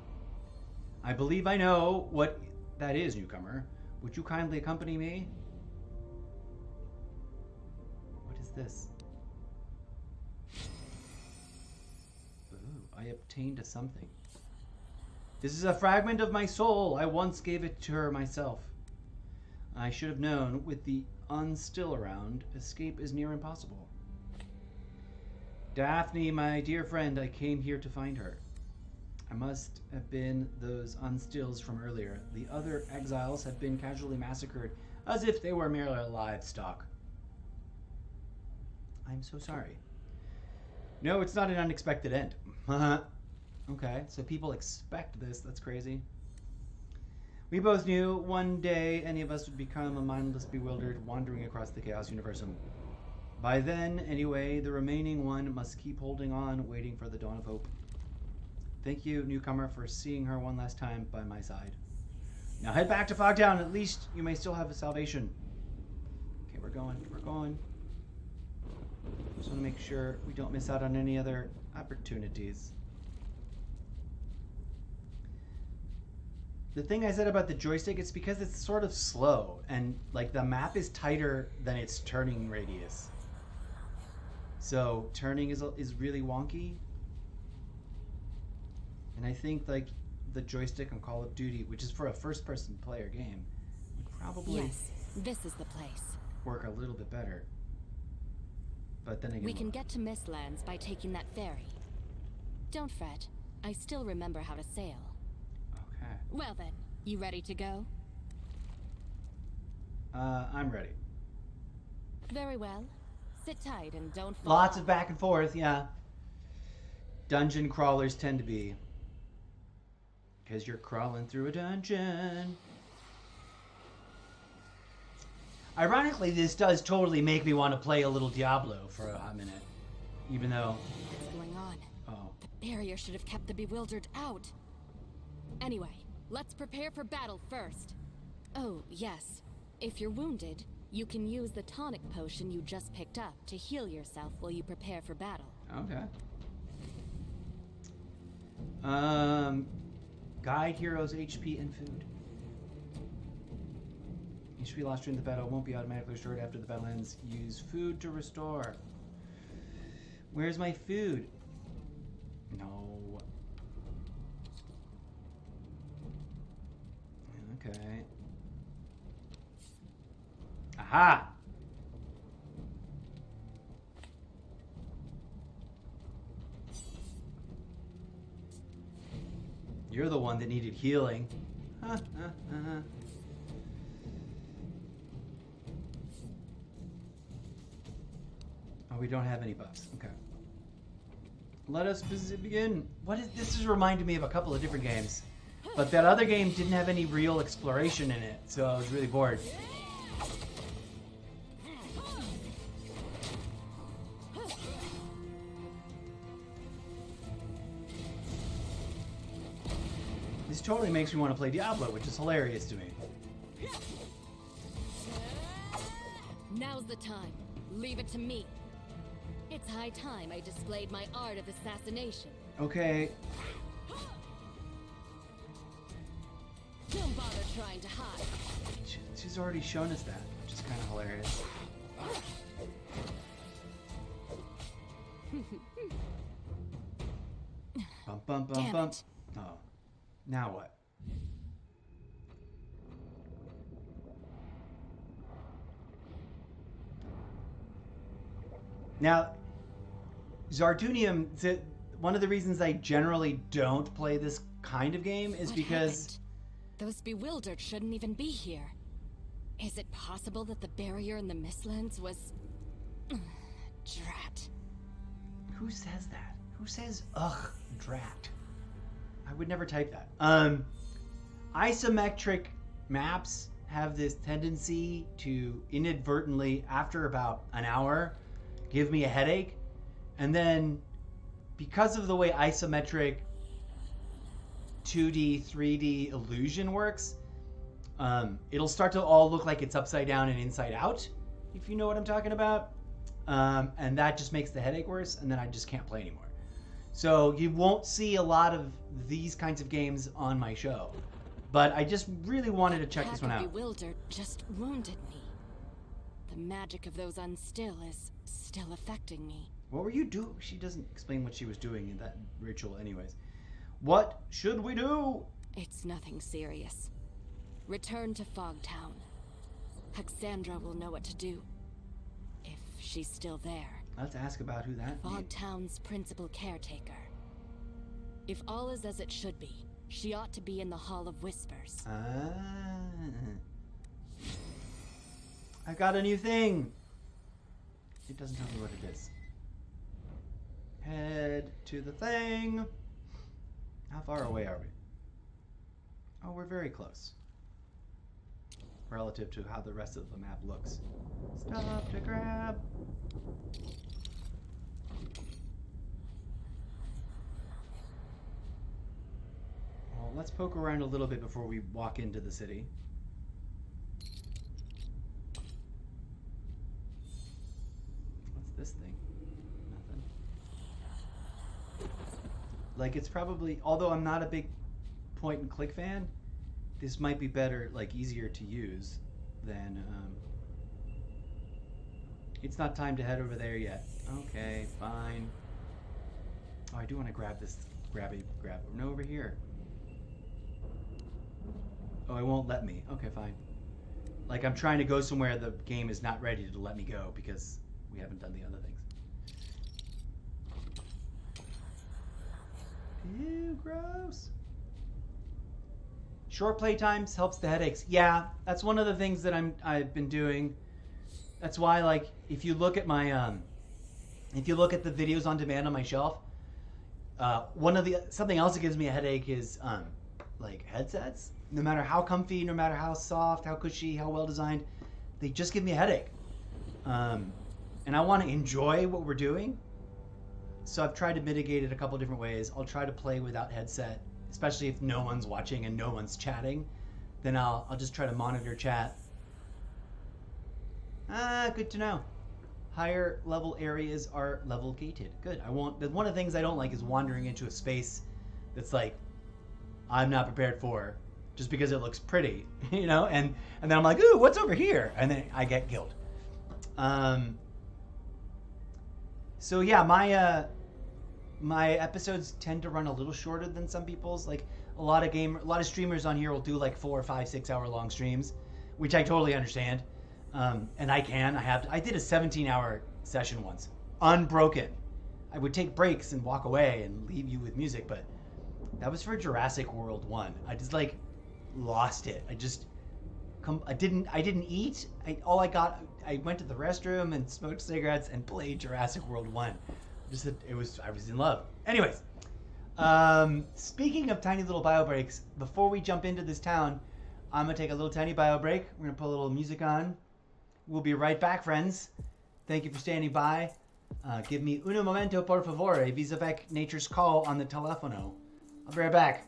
I believe I know what that is, newcomer. Would you kindly accompany me? What is this? Ooh, I obtained a something. This is a fragment of my soul. I once gave it to her myself. I should have known, with the unstill around, escape is near impossible. Daphne, my dear friend, I came here to find her. I must have been those unstills from earlier. The other exiles have been casually massacred, as if they were merely livestock. I'm so sorry. No, it's not an unexpected end. Okay, so people expect this. That's crazy. We both knew one day any of us would become a mindless, bewildered, wandering across the Chaos Universum. By then, anyway, the remaining one must keep holding on, waiting for the dawn of hope. Thank you, newcomer, for seeing her one last time by my side. Now head back to Fogtown. At least you may still have a salvation. Okay, we're going. We're going. Just want to make sure we don't miss out on any other opportunities. The thing I said about the joystick, it's because it's sort of slow, and like the map is tighter than its turning radius. So turning is really wonky. And I think like the joystick on Call of Duty, which is for a first-person player game, would probably Yes, this is the place. work a little bit better. But then again, We can get to Mistlands by taking that ferry. Don't fret. I still remember how to sail. Okay. Well then, you ready to go? I'm ready. Very well. Sit tight and don't fall Lots off. of back and forth, yeah. Dungeon crawlers tend to be. Because you're crawling through a dungeon. Ironically, this does totally make me want to play a little Diablo for a hot minute. Even though... What's going on? Oh. The barrier should have kept the bewildered out. Anyway, let's prepare for battle first. Oh, yes. If you're wounded, you can use the tonic potion you just picked up to heal yourself while you prepare for battle. Okay. Guide heroes HP and food. HP lost during the battle won't be automatically restored after the battle ends. Use food to restore. Where's my food? No. Okay. Aha! You're the one that needed healing. Oh, we don't have any buffs. Okay. Let us begin. What is this? Is reminding me of a couple of different games, but that other game didn't have any real exploration in it, so I was really bored. This totally makes me want to play Diablo, which is hilarious to me. Now's the time. Leave it to me. It's high time I displayed my art of assassination. Okay. Don't bother trying to hide. She's already shown us that, which is kind of hilarious. Bump, bump, bump, Damn bump. it. Oh. Now what? Now, Zartunium, one of the reasons I generally don't play this kind of game is What because... happened? Those bewildered shouldn't even be here. Is it possible that the barrier in the Mistlands was... Drat. Who says that? Who says, ugh, drat? I would never type that. Isometric maps have this tendency to inadvertently, after about an hour, give me a headache. And then, because of the way isometric 2D, 3D illusion works, it'll start to all look like it's upside down and inside out, if you know what I'm talking about. And that just makes the headache worse, and then I just can't play anymore. So you won't see a lot of these kinds of games on my show. But I just really wanted to check this one out. Bewildered just wounded me. The magic of those unstill is still affecting me. What were you doing? She doesn't explain what she was doing in that ritual anyways. What should we do? It's nothing serious. Return to Fogtown. Haxandra will know what to do. If she's still there. Let's ask about who that is. Fogtown's principal caretaker. If all is as it should be, she ought to be in the Hall of Whispers. I've got a new thing. It doesn't tell me what it is. Head to the thing. How far away are we? Oh, we're very close. Relative to how the rest of the map looks. Stop to grab. Well, let's poke around a little bit before we walk into the city. What's this thing? Nothing. Like, it's probably, although I'm not a big point and click fan, this might be better, like easier to use than. It's not time to head over there yet. Okay, fine. Oh, I do want to grab this. Grab. No, over here. Oh, it won't let me. Okay, fine. Like I'm trying to go somewhere the game is not ready to let me go because we haven't done the other things. Ew, gross. Short play times helps the headaches. Yeah, that's one of the things that I've been doing. That's why, like, if you look at my if you look at the videos on demand on my shelf, something else that gives me a headache is like headsets. No matter how comfy, no matter how soft, how cushy, how well designed, they just give me a headache. And I want to enjoy what we're doing. So I've tried to mitigate it a couple different ways. I'll try to play without headset, especially if no one's watching and no one's chatting. Then I'll just try to monitor chat. Good to know. Higher level areas are level gated. Good. I won't. One of the things I don't like is wandering into a space that's like I'm not prepared for, just because it looks pretty, you know. And then I'm like, ooh, what's over here? And then I get killed. So yeah, my episodes tend to run a little shorter than some people's. Like a lot of streamers on here will do like 4 or 5, 6 hour long streams, which I totally understand. And I did a 17-hour session once, unbroken. I would take breaks and walk away and leave you with music, but that was for Jurassic World 1. I just like lost it. I didn't eat. I went to the restroom and smoked cigarettes and played Jurassic World 1. I was in love. Anyways, speaking of tiny little bio breaks, before we jump into this town, I'm gonna take a little tiny bio break. We're gonna put a little music on. We'll be right back, friends. Thank you for standing by. Give me uno momento, por favore. Vis avec nature's call on the telefono. I'll be right back.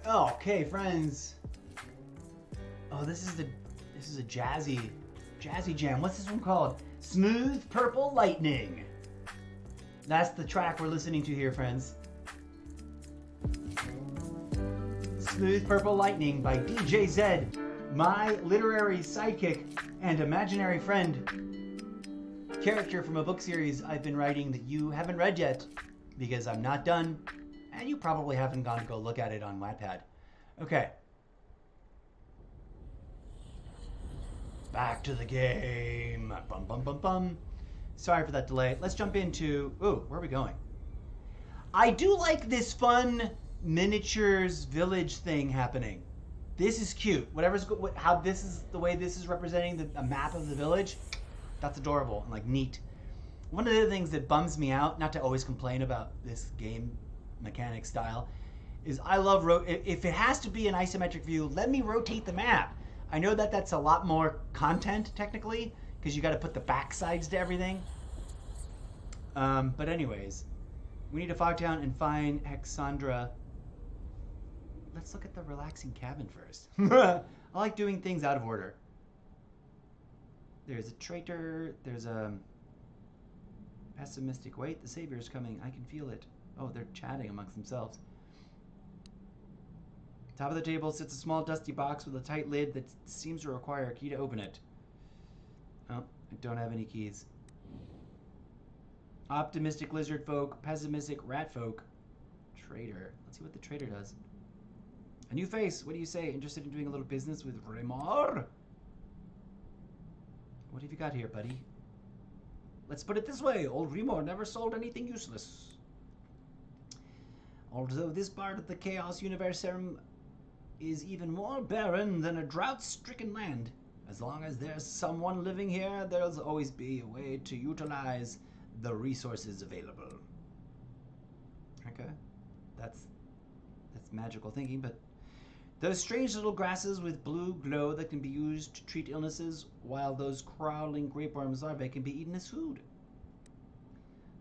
Okay, friends. Oh, this is a jazzy jam. What's this one called? Smooth Purple Lightning. That's the track we're listening to here, friends. Smooth Purple Lightning by DJ Zed, my literary sidekick and imaginary friend. Character from a book series I've been writing that you haven't read yet because I'm not done, and you probably haven't gone to go look at it on Wattpad. Okay. Back to the game. Bum, bum, bum, bum. Sorry for that delay. Let's jump into... Ooh, where are we going? I do like this fun miniatures village thing happening. This is cute. How this is the way this is representing a map of the village. That's adorable and like neat. One of the things that bums me out, not to always complain about this game mechanic style, is I love if it has to be an isometric view, let me rotate the map. I know that that's a lot more content technically because you got to put the back sides to everything. But anyways, we need to fog town and find Hexandra. Let's look at the relaxing cabin first. I like doing things out of order. There's a traitor. There's a pessimistic. Wait, the savior's coming. I can feel it. Oh, they're chatting amongst themselves. Top of the table sits a small dusty box with a tight lid that seems to require a key to open it. Oh, I don't have any keys. Optimistic lizard folk, pessimistic rat folk, trader. Let's see what the trader does. A new face. What do you say? Interested in doing a little business with Remor? What have you got here, buddy? Let's put it this way. Old Remor never sold anything useless. Although this part of the Chaos Universum is even more barren than a drought-stricken land. As long as there's someone living here, there'll always be a way to utilize the resources available. Okay. That's magical thinking, but those strange little grasses with blue glow that can be used to treat illnesses, while those crawling grapeworms larvae can be eaten as food.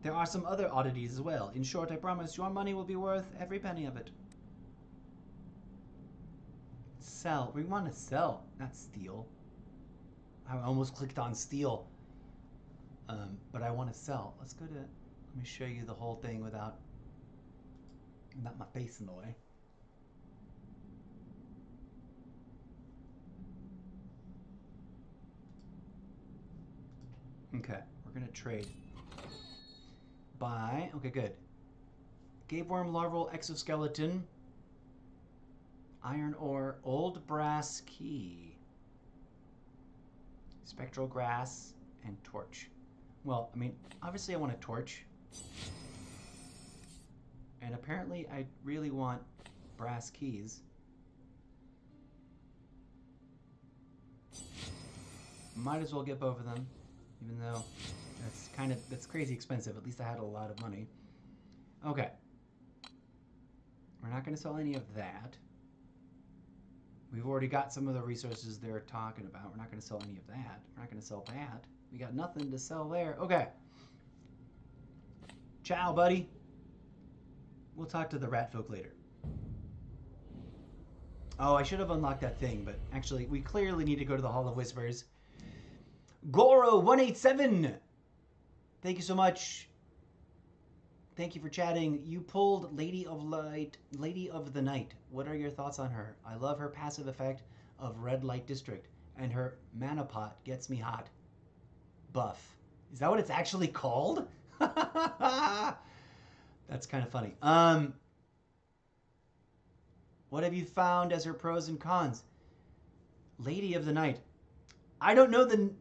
There are some other oddities as well. In short, I promise your money will be worth every penny of it. Sell. We want to sell, not steal. I almost clicked on steal. But I want to sell. Let's go to... Let me show you the whole thing without... Not my face in the way. Okay, we're going to trade. Buy. Okay, good. Gapeworm larval exoskeleton. Iron ore. Old brass key. Spectral grass and torch. Well, I mean, obviously I want a torch. And apparently I really want brass keys. Might as well get both of them. Even though that's crazy expensive. At least I had a lot of money. Okay. We're not going to sell any of that. We've already got some of the resources they're talking about. We're not going to sell any of that. We're not going to sell that. We got nothing to sell there. Okay. Ciao, buddy. We'll talk to the rat folk later. Oh, I should have unlocked that thing, but actually, we clearly need to go to the Hall of Whispers. Goro187! Thank you so much. Thank you for chatting. You pulled Lady of Light, Lady of the Night. What are your thoughts on her? I love her passive effect of Red Light District, and her mana pot gets me hot. Buff. Is that what it's actually called? That's kind of funny. What have you found as her pros and cons? Lady of the Night. I don't know the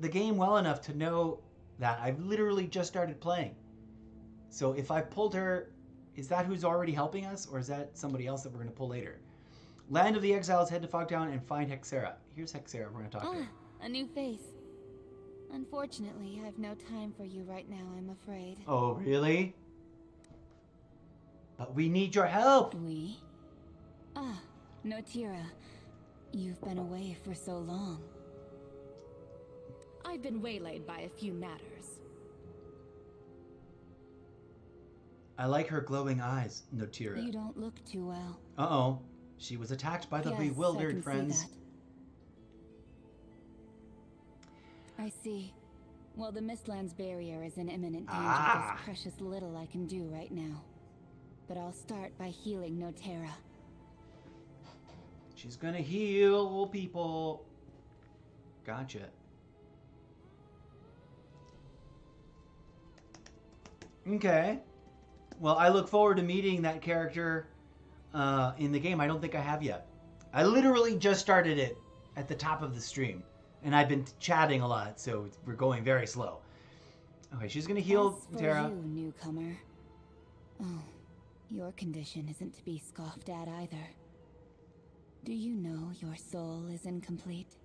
game well enough to know that. I've literally just started playing. So if I pulled her, is that who's already helping us, or is that somebody else that we're going to pull later? Land of the Exiles, head to Fogtown and find Hexera. Here's Hexera. We're going to talk to her. A new face. Unfortunately, I've no time for you right now, I'm afraid. Oh, really? But we need your help. We? Ah, Notira. You've been away for so long. I've been waylaid by a few matters. I like her glowing eyes, Notira. You don't look too well. Uh-oh. She was attacked by the bewildered friends. I see. Well, the Mistlands barrier is in imminent danger. There's precious little I can do right now. But I'll start by healing Notera. She's gonna heal people. Gotcha. Okay. Well, I look forward to meeting that character in the game. I don't think I have yet. I literally just started it at the top of the stream. And I've been chatting a lot, so we're going very slow. Okay, she's gonna heal Tara. You, newcomer. Oh, your condition isn't to be scoffed at either. Do you know your soul is incomplete?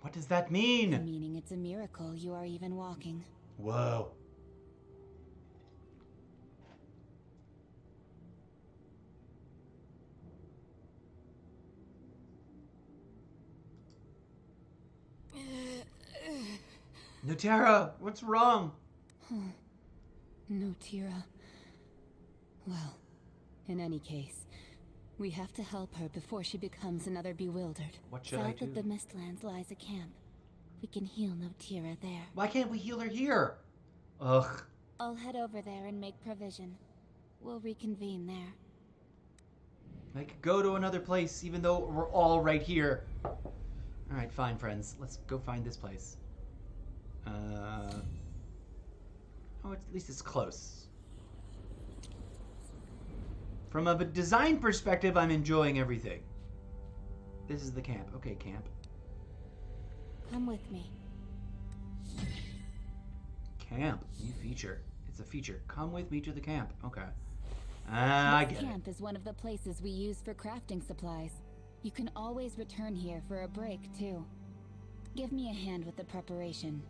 What does that mean? Meaning it's a miracle you are even walking. Whoa. Notera, what's wrong? Notira. Well, in any case, we have to help her before she becomes another bewildered. What should I do? South of the Mistlands lies a camp. We can heal Notira there. Why can't we heal her here? Ugh. I'll head over there and make provision. We'll reconvene there. I could go to another place even though we're all right here. Alright, fine, friends. Let's go find this place. Oh, at least it's close. From a design perspective, I'm enjoying everything. This is the camp. Okay, camp. Come with me. Camp. New feature. It's a feature. Come with me to the camp. Okay. I This get it. camp is one of the places we use for crafting supplies. You can always return here for a break, too. Give me a hand with the preparation.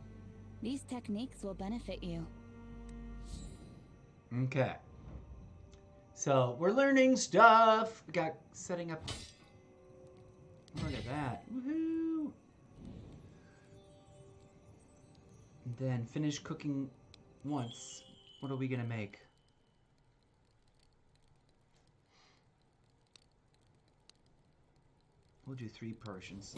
These techniques will benefit you. Okay. So, we're learning stuff. We got setting up. Look at that. Woohoo! And then finish cooking once. What are we going to make? We'll do 3 portions.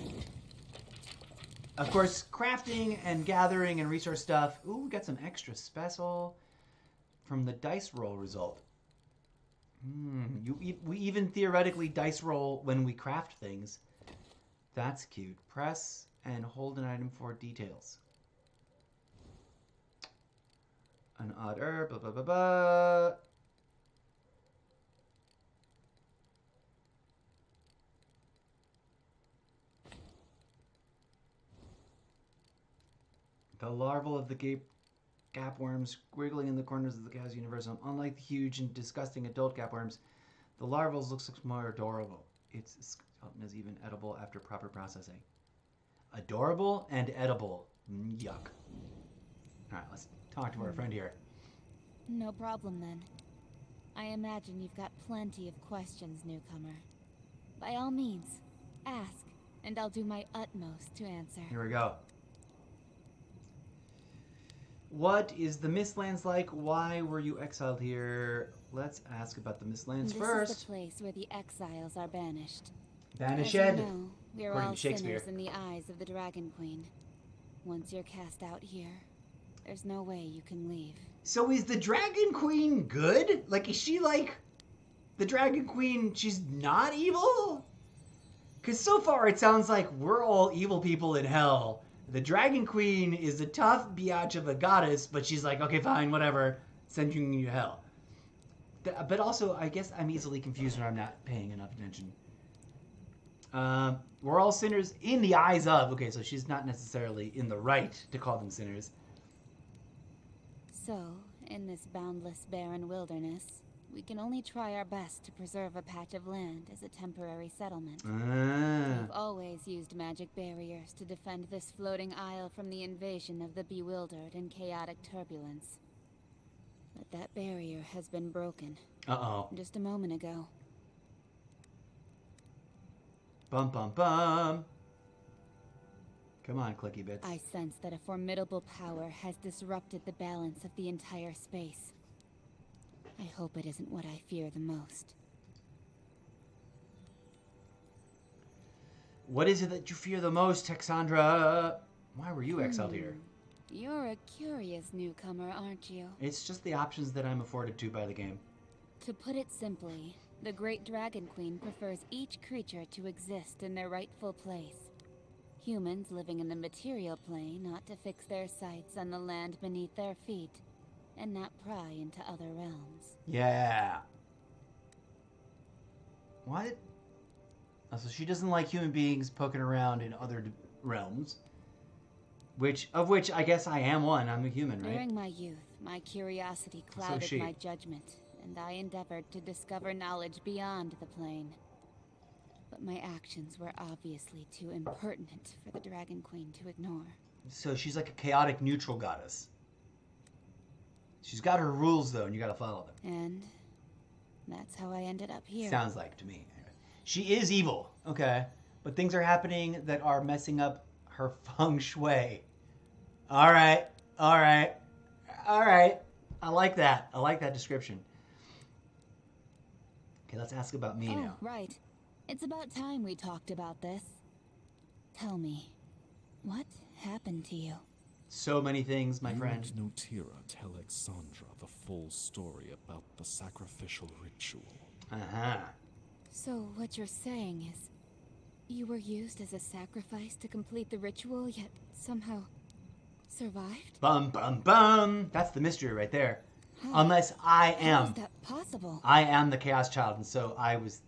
Of course, crafting and gathering and resource stuff. Ooh, we got some extra special from the dice roll result. We even theoretically dice roll when we craft things. That's cute. Press and hold an item for details. An odd herb, blah, blah, blah, blah. The larval of the gapworms squiggling in the corners of the chaos universum. Unlike the huge and disgusting adult gapworms, the larvals looks more adorable. Its skeleton is even edible after proper processing. Adorable and edible. Yuck. Alright, let's talk to our friend here. No problem, then. I imagine you've got plenty of questions, newcomer. By all means, ask, and I'll do my utmost to answer. Here we go. What is the Mistlands like? Why were you exiled here? Let's ask about the Mistlands first. This is the place where the exiles are banished. Banished. As you know, we're According all to Shakespeare. sinners in the eyes of the Dragon Queen. Once you're cast out here, there's no way you can leave. So is the Dragon Queen good? Like, is she like the Dragon Queen? She's not evil? Because so far it sounds like we're all evil people in hell. The Dragon Queen is a tough biatch of a goddess, but she's like, okay, fine, whatever, sending you to hell. But also, I guess I'm easily confused when I'm not paying enough attention. We're all sinners in the eyes of. Okay, so she's not necessarily in the right to call them sinners. So, in this boundless, barren wilderness, we can only try our best to preserve a patch of land as a temporary settlement. We've always used magic barriers to defend this floating isle from the invasion of the bewildered and chaotic turbulence. But that barrier has been broken. Uh-oh. Just a moment ago. Bum, bum, bum. Come on, clicky bits. I sense that a formidable power has disrupted the balance of the entire space. I hope it isn't what I fear the most. What is it that you fear the most, Texandra? Why were you exiled here? You're a curious newcomer, aren't you? It's just the options that I'm afforded to by the game. To put it simply, the Great Dragon Queen prefers each creature to exist in their rightful place. Humans living in the material plane ought to fix their sights on the land beneath their feet, and not pry into other realms. Yeah. What? Oh, so she doesn't like human beings poking around in other realms. Of which I guess I am one. I'm a human, right? During my youth, my curiosity clouded my judgment, and I endeavored to discover knowledge beyond the plane. But my actions were obviously too impertinent for the Dragon Queen to ignore. So she's like a chaotic neutral goddess. She's got her rules, though, and you gotta follow them. And that's how I ended up here. Sounds like to me. She is evil, okay? But things are happening that are messing up her feng shui. All right. I like that. I like that description. Okay, let's ask about me now. Right. It's about time we talked about this. Tell me, what happened to you? So many things, my You friend. and Notira tell Exandra the full story about the sacrificial ritual. Uh-huh. So what you're saying is, You were used as a sacrifice to complete the ritual, yet somehow survived? Bum, bum, bum. That's the mystery right there. Unless I How is am. that possible? I am the Chaos Child, and so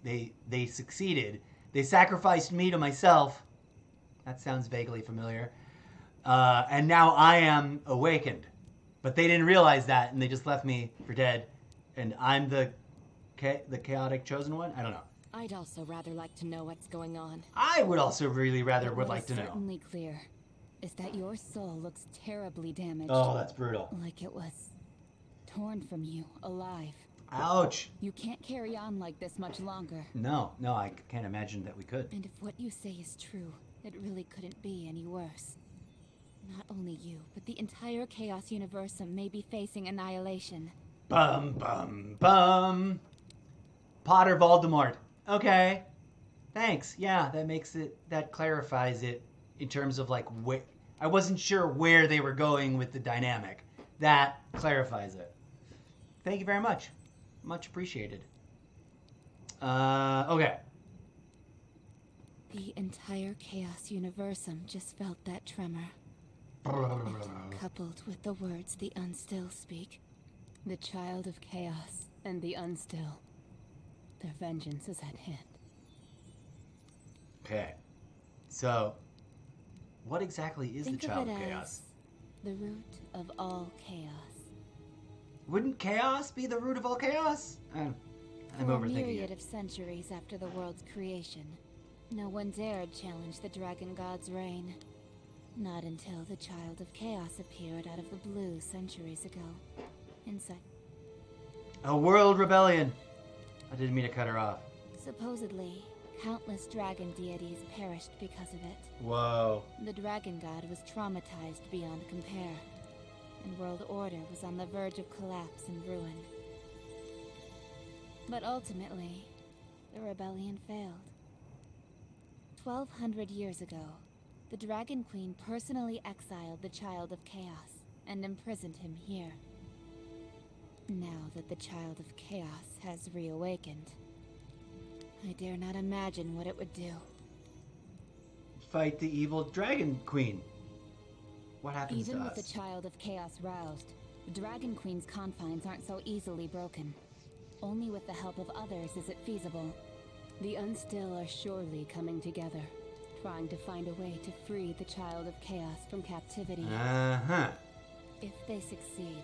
they succeeded. They sacrificed me to myself. That sounds vaguely familiar. And now I am awakened. But they didn't realize that, and they just left me for dead. And I'm the chaotic chosen one? I don't know. I'd also rather like to know what's going on. I would also really rather But would what like is to know. certainly clear is that your soul looks terribly damaged. Oh, that's brutal. Like it was torn from you, alive. Ouch. You can't carry on like this much longer. No, I can't imagine that we could. And if what you say is true, it really couldn't be any worse. Not only you, but the entire Chaos Universum may be facing annihilation. Bum, bum, bum. Potter Voldemort. Okay. Thanks. Yeah, that clarifies it in terms of like I wasn't sure where they were going with the dynamic. That clarifies it. Thank you very much. Much appreciated. Okay. The entire Chaos Universum just felt that tremor. Coupled with the words the Unstill speak. The Child of Chaos and the Unstill. Their vengeance is at hand. Okay. So, what exactly is Think the Child of of it Chaos? as the root of all chaos. Wouldn't chaos be the root of all chaos? I'm For a overthinking myriad it. of centuries after the world's creation, no one dared challenge the Dragon God's reign. Not until the Child of Chaos appeared out of the blue centuries ago. Inside. A world rebellion. I didn't mean to cut her off. Supposedly, countless dragon deities perished because of it. Whoa. The Dragon God was traumatized beyond compare, and world order was on the verge of collapse and ruin. But ultimately, the rebellion failed. 1,200 years ago, the Dragon Queen personally exiled the Child of Chaos and imprisoned him here. Now that the Child of Chaos has reawakened, I dare not imagine what it would do. Fight the evil Dragon Queen. What happens Even to with us? the Child of Chaos roused, the Dragon Queen's confines aren't so easily broken. Only with the help of others is it feasible. The Unstill are surely coming together, trying to find a way to free the Child of Chaos from captivity. Uh-huh. If they succeed,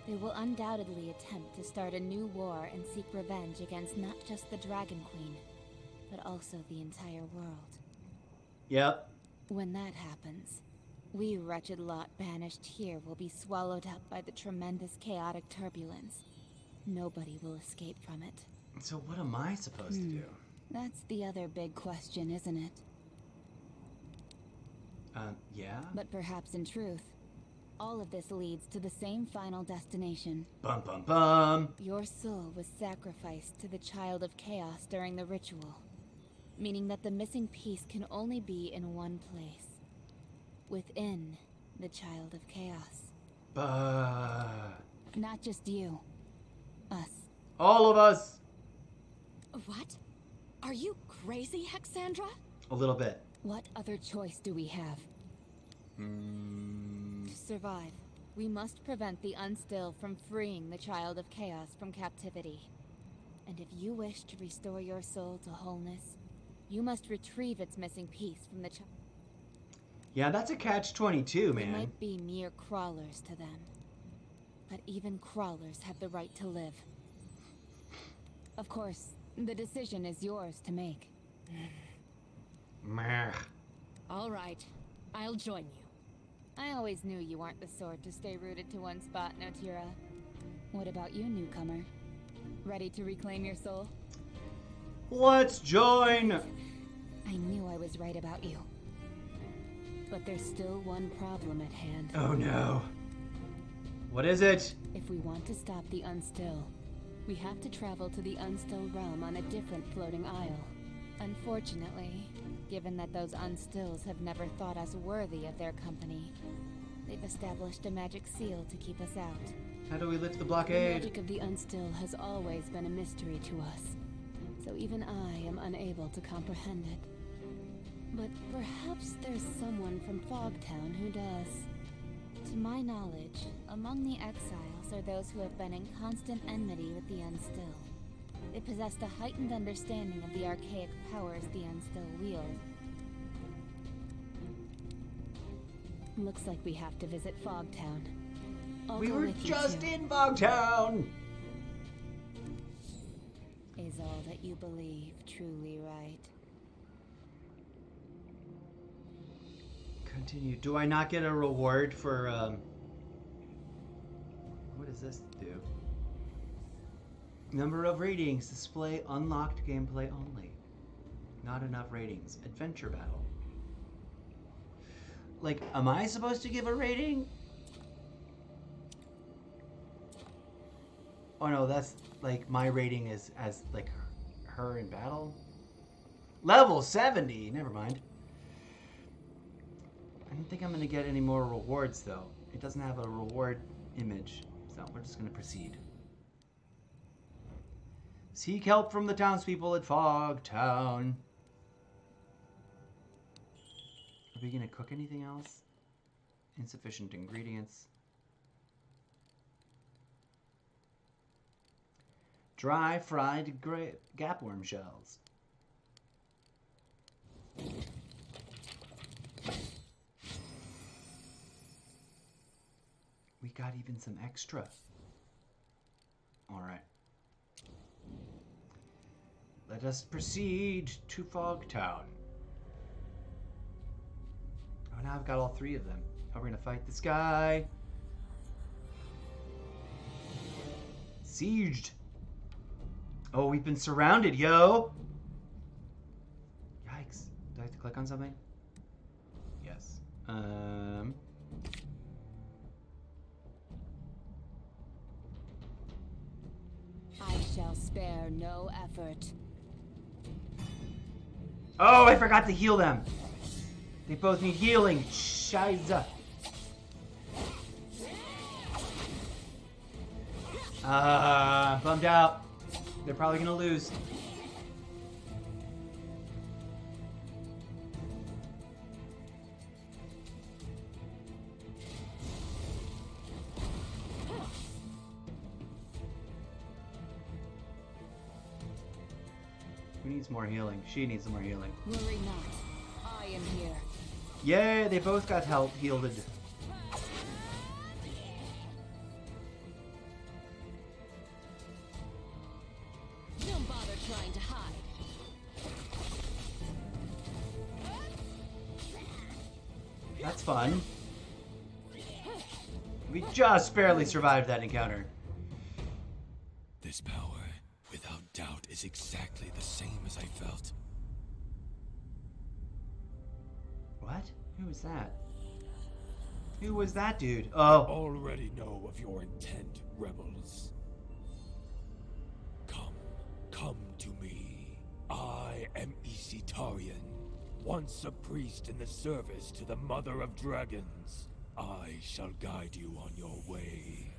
they will undoubtedly attempt to start a new war and seek revenge against not just the Dragon Queen, but also the entire world. Yep. When that happens, we wretched lot banished here will be swallowed up by the tremendous chaotic turbulence. Nobody will escape from it. So what am I supposed to do? That's the other big question, isn't it? Yeah? But perhaps in truth, all of this leads to the same final destination. Bum, bum, bum. Your soul was sacrificed to the Child of Chaos during the ritual, meaning that the missing piece can only be in one place. Within the Child of Chaos. Not just you. Us. All of us. What? Are you crazy, Hexandra? A little bit. What other choice do we have? To survive, we must prevent the Unstill from freeing the Child of Chaos from captivity. And if you wish to restore your soul to wholeness, you must retrieve its missing piece from the child. Yeah, that's a catch-22, We man. might be mere crawlers to them, but even crawlers have the right to live. Of course, the decision is yours to make. Meh. All right, I'll join you. I always knew you weren't the sort to stay rooted to one spot, Notira. What about you, newcomer? Ready to reclaim your soul? Let's join! I knew I was right about you. But there's still one problem at hand. Oh no. What is it? If we want to stop the Unstill, we have to travel to the Unstill realm on a different floating isle. Unfortunately, given that those Unstills have never thought us worthy of their company, they've established a magic seal to keep us out. How do we lift the The blockade? magic of the Unstill has always been a mystery to us, so even I am unable to comprehend it. But perhaps there's someone from Fogtown who does. To my knowledge, among the exiles are those who have been in constant enmity with the Unstill. They possessed a heightened understanding of the archaic powers the Unstill wield. Looks like we have to visit Fogtown. We were just in Fogtown! Is all that you believe truly right? Continue. Do I not get a reward for, what does this do? Number of ratings. Display unlocked gameplay only. Not enough ratings. Adventure battle. Like, am I supposed to give a rating? Oh no, that's like my rating is as like her in battle. Level 70. Never mind. I don't think I'm gonna get any more rewards though. It doesn't have a reward image, so we're just gonna proceed. Seek help from the townspeople at Fogtown. Are we gonna cook anything else? Insufficient ingredients. Dry fried gapworm shells. We got even some extra. Alright. Let us proceed to Fogtown. Oh, now I've got all three of them. Oh, we're gonna fight this guy. Sieged. Oh, we've been surrounded, yo! Yikes. Do I have to click on something? Yes. I shall spare no effort. Oh, I forgot to heal them. They both need healing. Scheiße. Bummed out. They're probably gonna lose. Who needs more healing? She needs more healing. Worry not. I am here. Yay, they both got healed. Don't bother trying to hide. That's fun. We just barely survived that encounter. This power, without doubt, is exactly the same as I felt. What? Who was that? Who was that dude? Oh. Already know of your intent, rebels. Come to me. I am Isitarian, once a priest in the service to the Mother of Dragons. I shall guide you on your way.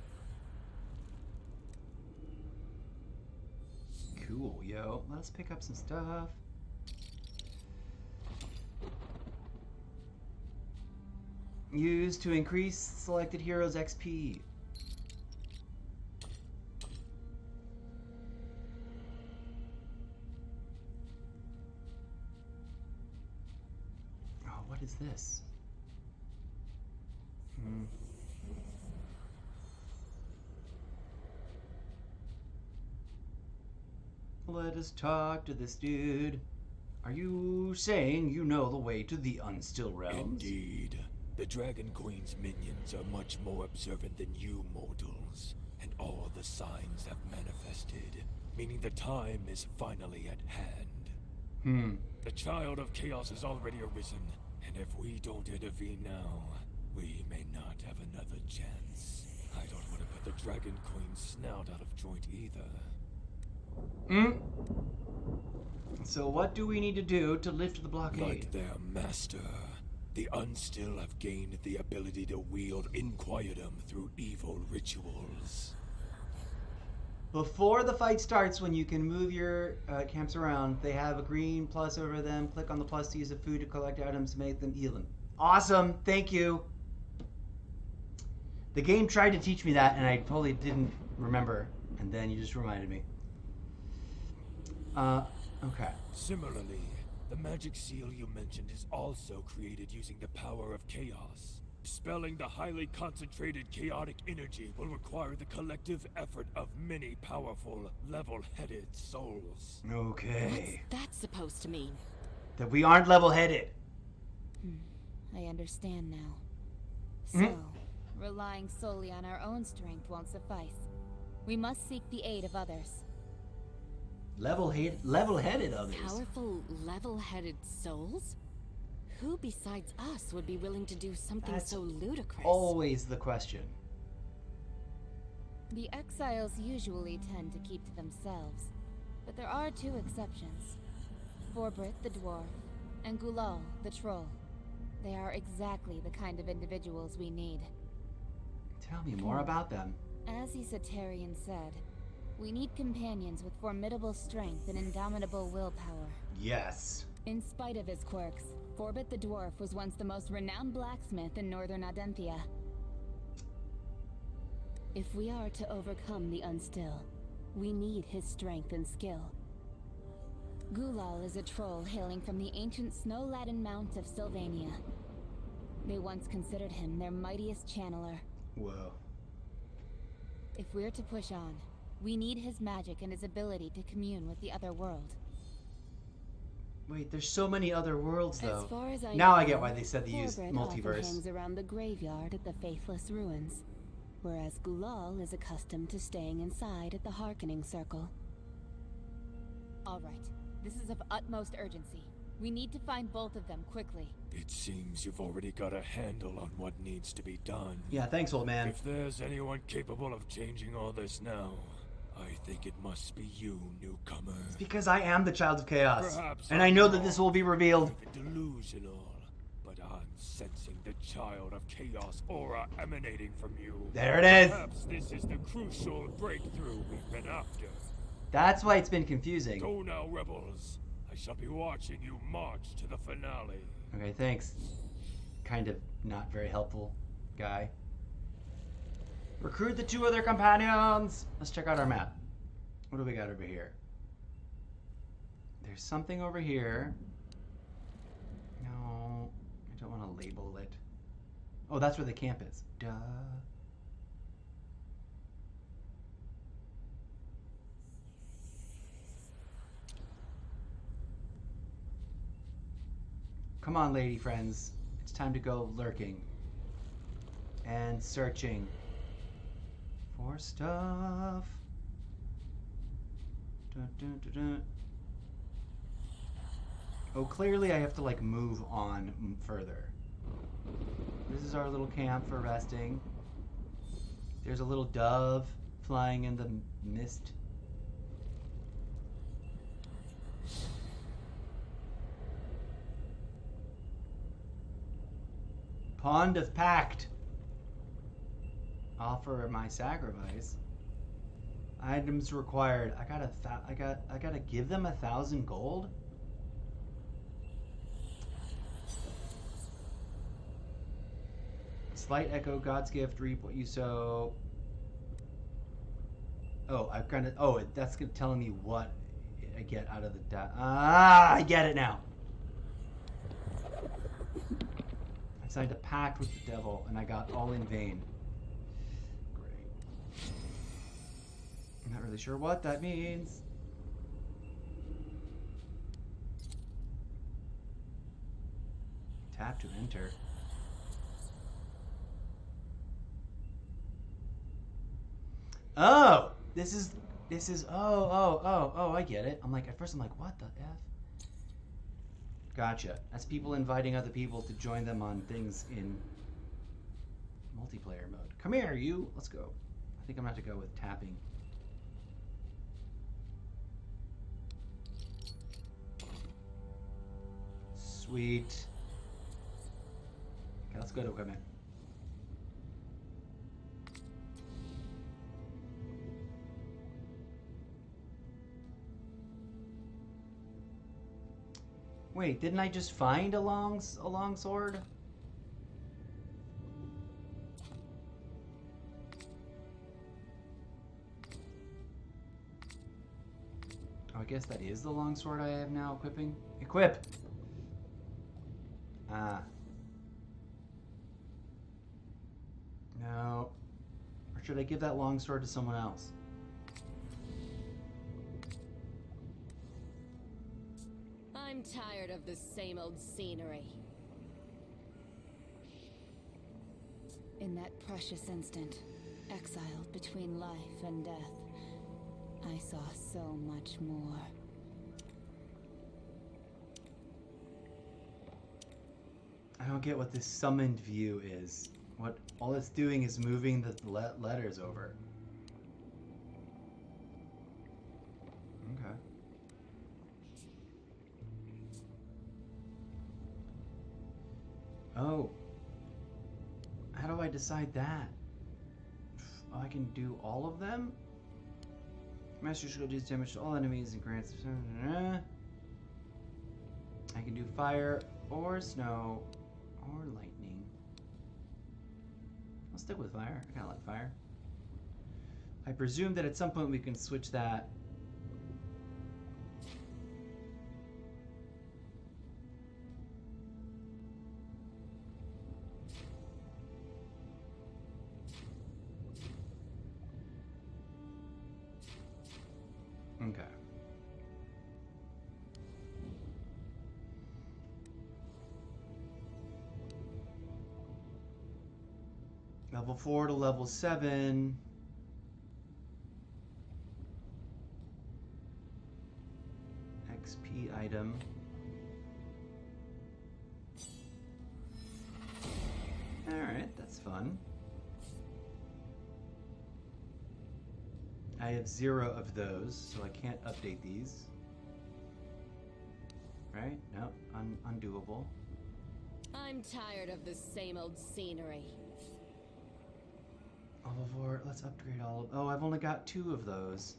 Cool, yo. Let's pick up some stuff. Used to increase selected heroes' XP. Oh, what is this? Let us talk to this dude. Are you saying you know the way to the Unstill Realms? Indeed. The Dragon Queen's minions are much more observant than you mortals, and all the signs have manifested, meaning the time is finally at hand. The Child of Chaos has already arisen, and if we don't intervene now, we may not have another chance. I don't want to put the Dragon Queen's snout out of joint either. So what do we need to do to lift the blockade? Like their master, the Unstill have gained the ability to wield Inquietum through evil rituals. Before the fight starts, when you can move your camps around, they have a green plus over them. Click on the plus to use the food to collect items to make them even. Awesome. Thank you. The game tried to teach me that, and I totally didn't remember. And then you just reminded me. Okay. Similarly, the magic seal you mentioned is also created using the power of chaos. Dispelling the highly concentrated chaotic energy will require the collective effort of many powerful, level-headed souls. Okay. What's that supposed to mean? That we aren't level-headed. I understand now. So, relying solely on our own strength won't suffice. We must seek the aid of others. Level-headed others. Powerful, level-headed souls? Who besides us would be willing to do something That's so ludicrous? Always the question. The exiles usually tend to keep to themselves, but there are two exceptions. Forbrit the dwarf, and Gulal the troll. They are exactly the kind of individuals we need. Tell me more about them. As Esoterian said, we need companions with formidable strength and indomitable willpower. Yes. In spite of his quirks, Forbit the dwarf was once the most renowned blacksmith in northern Adenthia. If we are to overcome the Unstill, we need his strength and skill. Gulal is a troll hailing from the ancient snow-laden mount of Sylvania. They once considered him their mightiest channeler. Whoa. If we're to push on, we need his magic and his ability to commune with the other world. Wait, there's so many other worlds, though. As far as I now know, I get why they said they used Forbrit often multiverse. hangs around the graveyard at the Faithless Ruins, whereas Gulal is accustomed to staying inside at the Harkening Circle. All right, this is of utmost urgency. We need to find both of them quickly. It seems you've already got a handle on what needs to be done. Yeah, thanks, old man. If there's anyone capable of changing all this now, I think it must be you, newcomer. It's because I am the Child of Chaos. Perhaps And I know that this will be revealed. Delusional, but I'm sensing the Child of Chaos aura emanating from you. There it is. Perhaps this is the crucial breakthrough we've been after. That's why it's been confusing. Go now, rebels. I shall be watching you march to the finale. Okay, thanks. Kind of not very helpful guy. Recruit the two other companions. Let's check out our map. What do we got over here? There's something over here. No, I don't want to label it. Oh, that's where the camp is. Duh. Come on, lady friends. It's time to go lurking and searching for stuff. Dun, dun, dun, dun. Oh, clearly I have to like move on further. This is our little camp for resting. There's a little dove flying in the mist. Pond of Pact. Offer my sacrifice. Items required. I gotta give them 1,000 gold. Slight echo, God's gift, reap what you sow. Oh, that's telling me what I get out of the I get it now. I signed a pact with the devil, and I got all in vain. Great. I'm not really sure what that means. Tap to enter. Oh, this is, I get it. At first I'm like, what the F? Gotcha. That's people inviting other people to join them on things in multiplayer mode. Come here, you. Let's go. I think I'm going to have to go with tapping. Sweet. Okay, let's go to equipment. Wait, didn't I just find a long sword? Oh, I guess that is the longsword I have now equipping. Equip! Ah. No. Or should I give that longsword to someone else? I'm tired of the same old scenery. In that precious instant, exiled between life and death, I saw so much more. I don't get what this summoned view is. What all it's doing is moving the letters over. Okay. Oh. How do I decide that? Oh, I can do all of them? Master Shield deals damage to all enemies and grants... I can do fire or snow or lightning. I'll stick with fire. I kind of like fire. I presume that at some point we can switch that. Okay. Level 4 to level 7. XP item. Alright, that's fun. I have 0 of those, so I can't update these. Right? No, undoable. I'm tired of the same old scenery. Level 4, let's upgrade all of... Oh, I've only got 2 of those.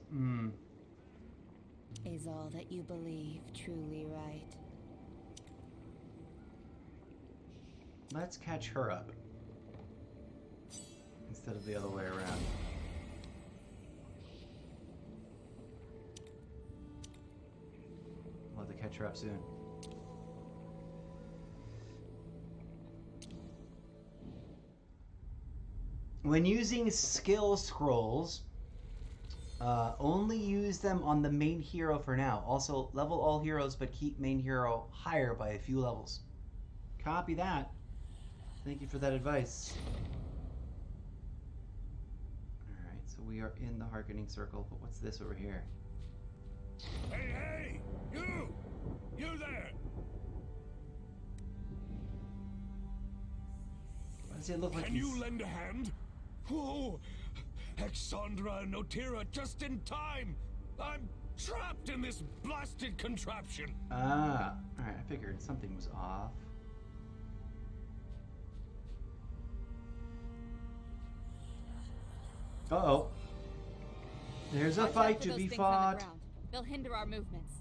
Is all that you believe truly right? Let's catch her up. Instead of the other way around. We'll have to catch her up soon. When using skill scrolls, only use them on the main hero for now. Also, level all heroes, but keep main hero higher by a few levels. Copy that. Thank you for that advice. Alright, so we are in the Hearkening Circle, but what's this over here? Hey, hey! You! You there! Why does it look like Can he's... you lend a hand? Whoa! Exandra and Notira just in time! I'm trapped in this blasted contraption! Ah, alright, I figured something was off. Uh-oh. There's a Watch out fight for to those be things on the fought. ground. They'll hinder our movements.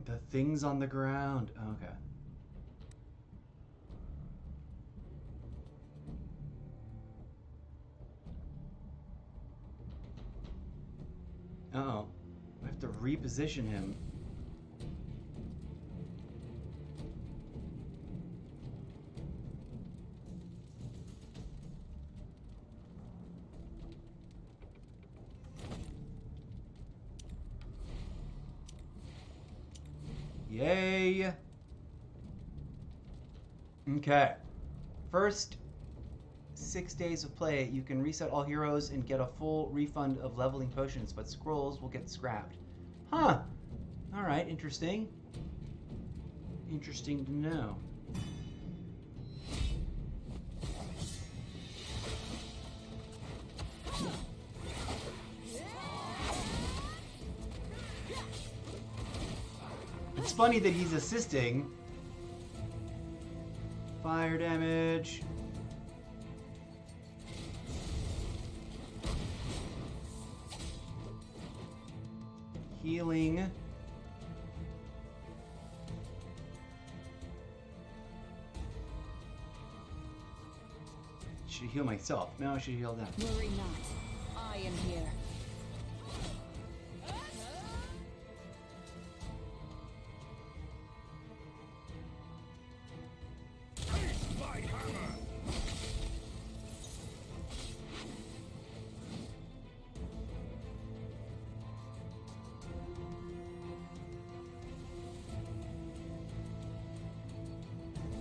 The things on the ground. Okay. Uh-oh. I have to reposition him. Yay! Okay. First 6 days of play, you can reset all heroes and get a full refund of leveling potions, but scrolls will get scrapped. Huh. Alright, interesting. Interesting to know. It's funny that he's assisting. Fire damage. Healing. should heal myself. No, I should heal them. Worry not. I am here. My hammer!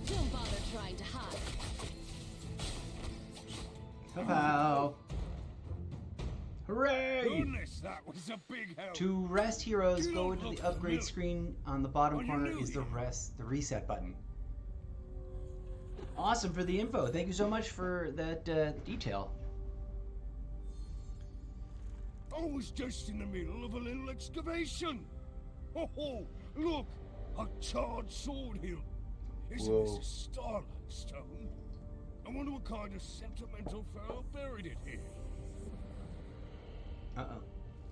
Don't bother trying to hide. Pow! Hooray! Goodness, that was a big help. To rest heroes, You go don't into look the upgrade familiar. screen on the bottom Are you corner new is the here? reset button. Awesome for the info. Thank you so much for that detail. I was just in the middle of a little excavation. Oh, look, a charred sword hilt. Isn't Whoa. this a starlight stone? I wonder what kind of sentimental fellow buried it here. Uh-oh.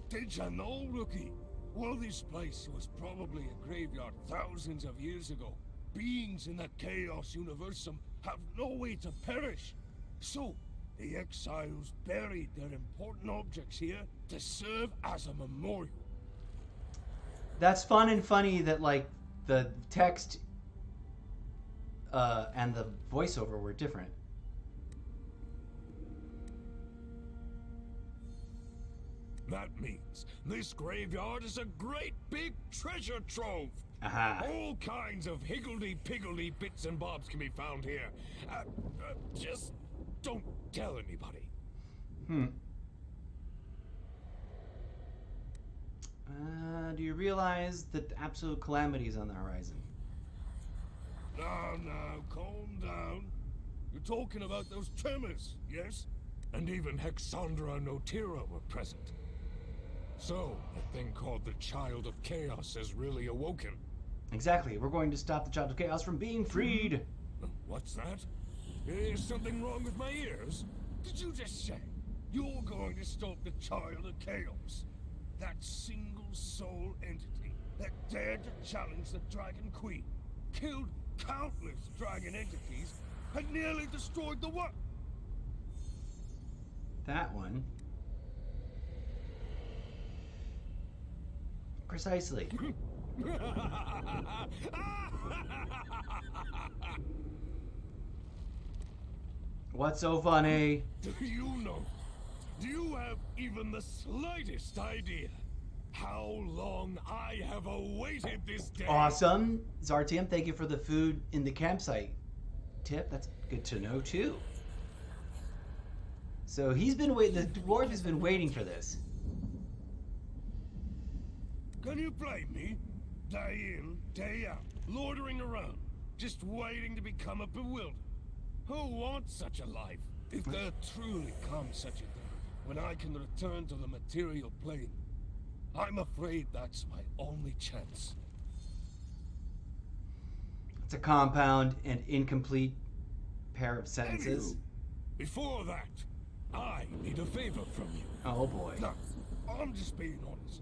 Did you know, rookie? Well, this place was probably a graveyard thousands of years ago. Beings in the Chaos Universum have no way to perish. So, the exiles buried their important objects here to serve as a memorial. That's fun and funny that, like, the text and the voiceover were different. That means this graveyard is a great big treasure trove. Aha. All kinds of higgledy-piggledy bits and bobs can be found here. Just don't tell anybody. Do you realize that absolute calamity is on the horizon? Now, calm down. You're talking about those tremors, yes? And even Hexandra and Notira were present. So, the thing called the Child of Chaos has really awoken. Exactly. We're going to stop the Child of Chaos from being freed. What's that? Is something wrong with my ears? Did you just say you're going to stop the Child of Chaos? That single soul entity that dared to challenge the Dragon Queen, killed countless dragon entities, and nearly destroyed the world. That one. Precisely. What's so funny? Do you know? Do you have even the slightest idea how long I have awaited this day? Awesome. Zartium, thank you for the food in the campsite tip. That's good to know, too. So he's been waiting, the dwarf has been waiting for this. Can you blame me? Day in, day out, loitering around, just waiting to become a bewildered. Who wants such a life? If there truly comes such a day, when I can return to the material plane, I'm afraid that's my only chance. It's a compound and incomplete pair of sentences. Anywho, before that, I need a favor from you. Oh boy. No, I'm just being honest.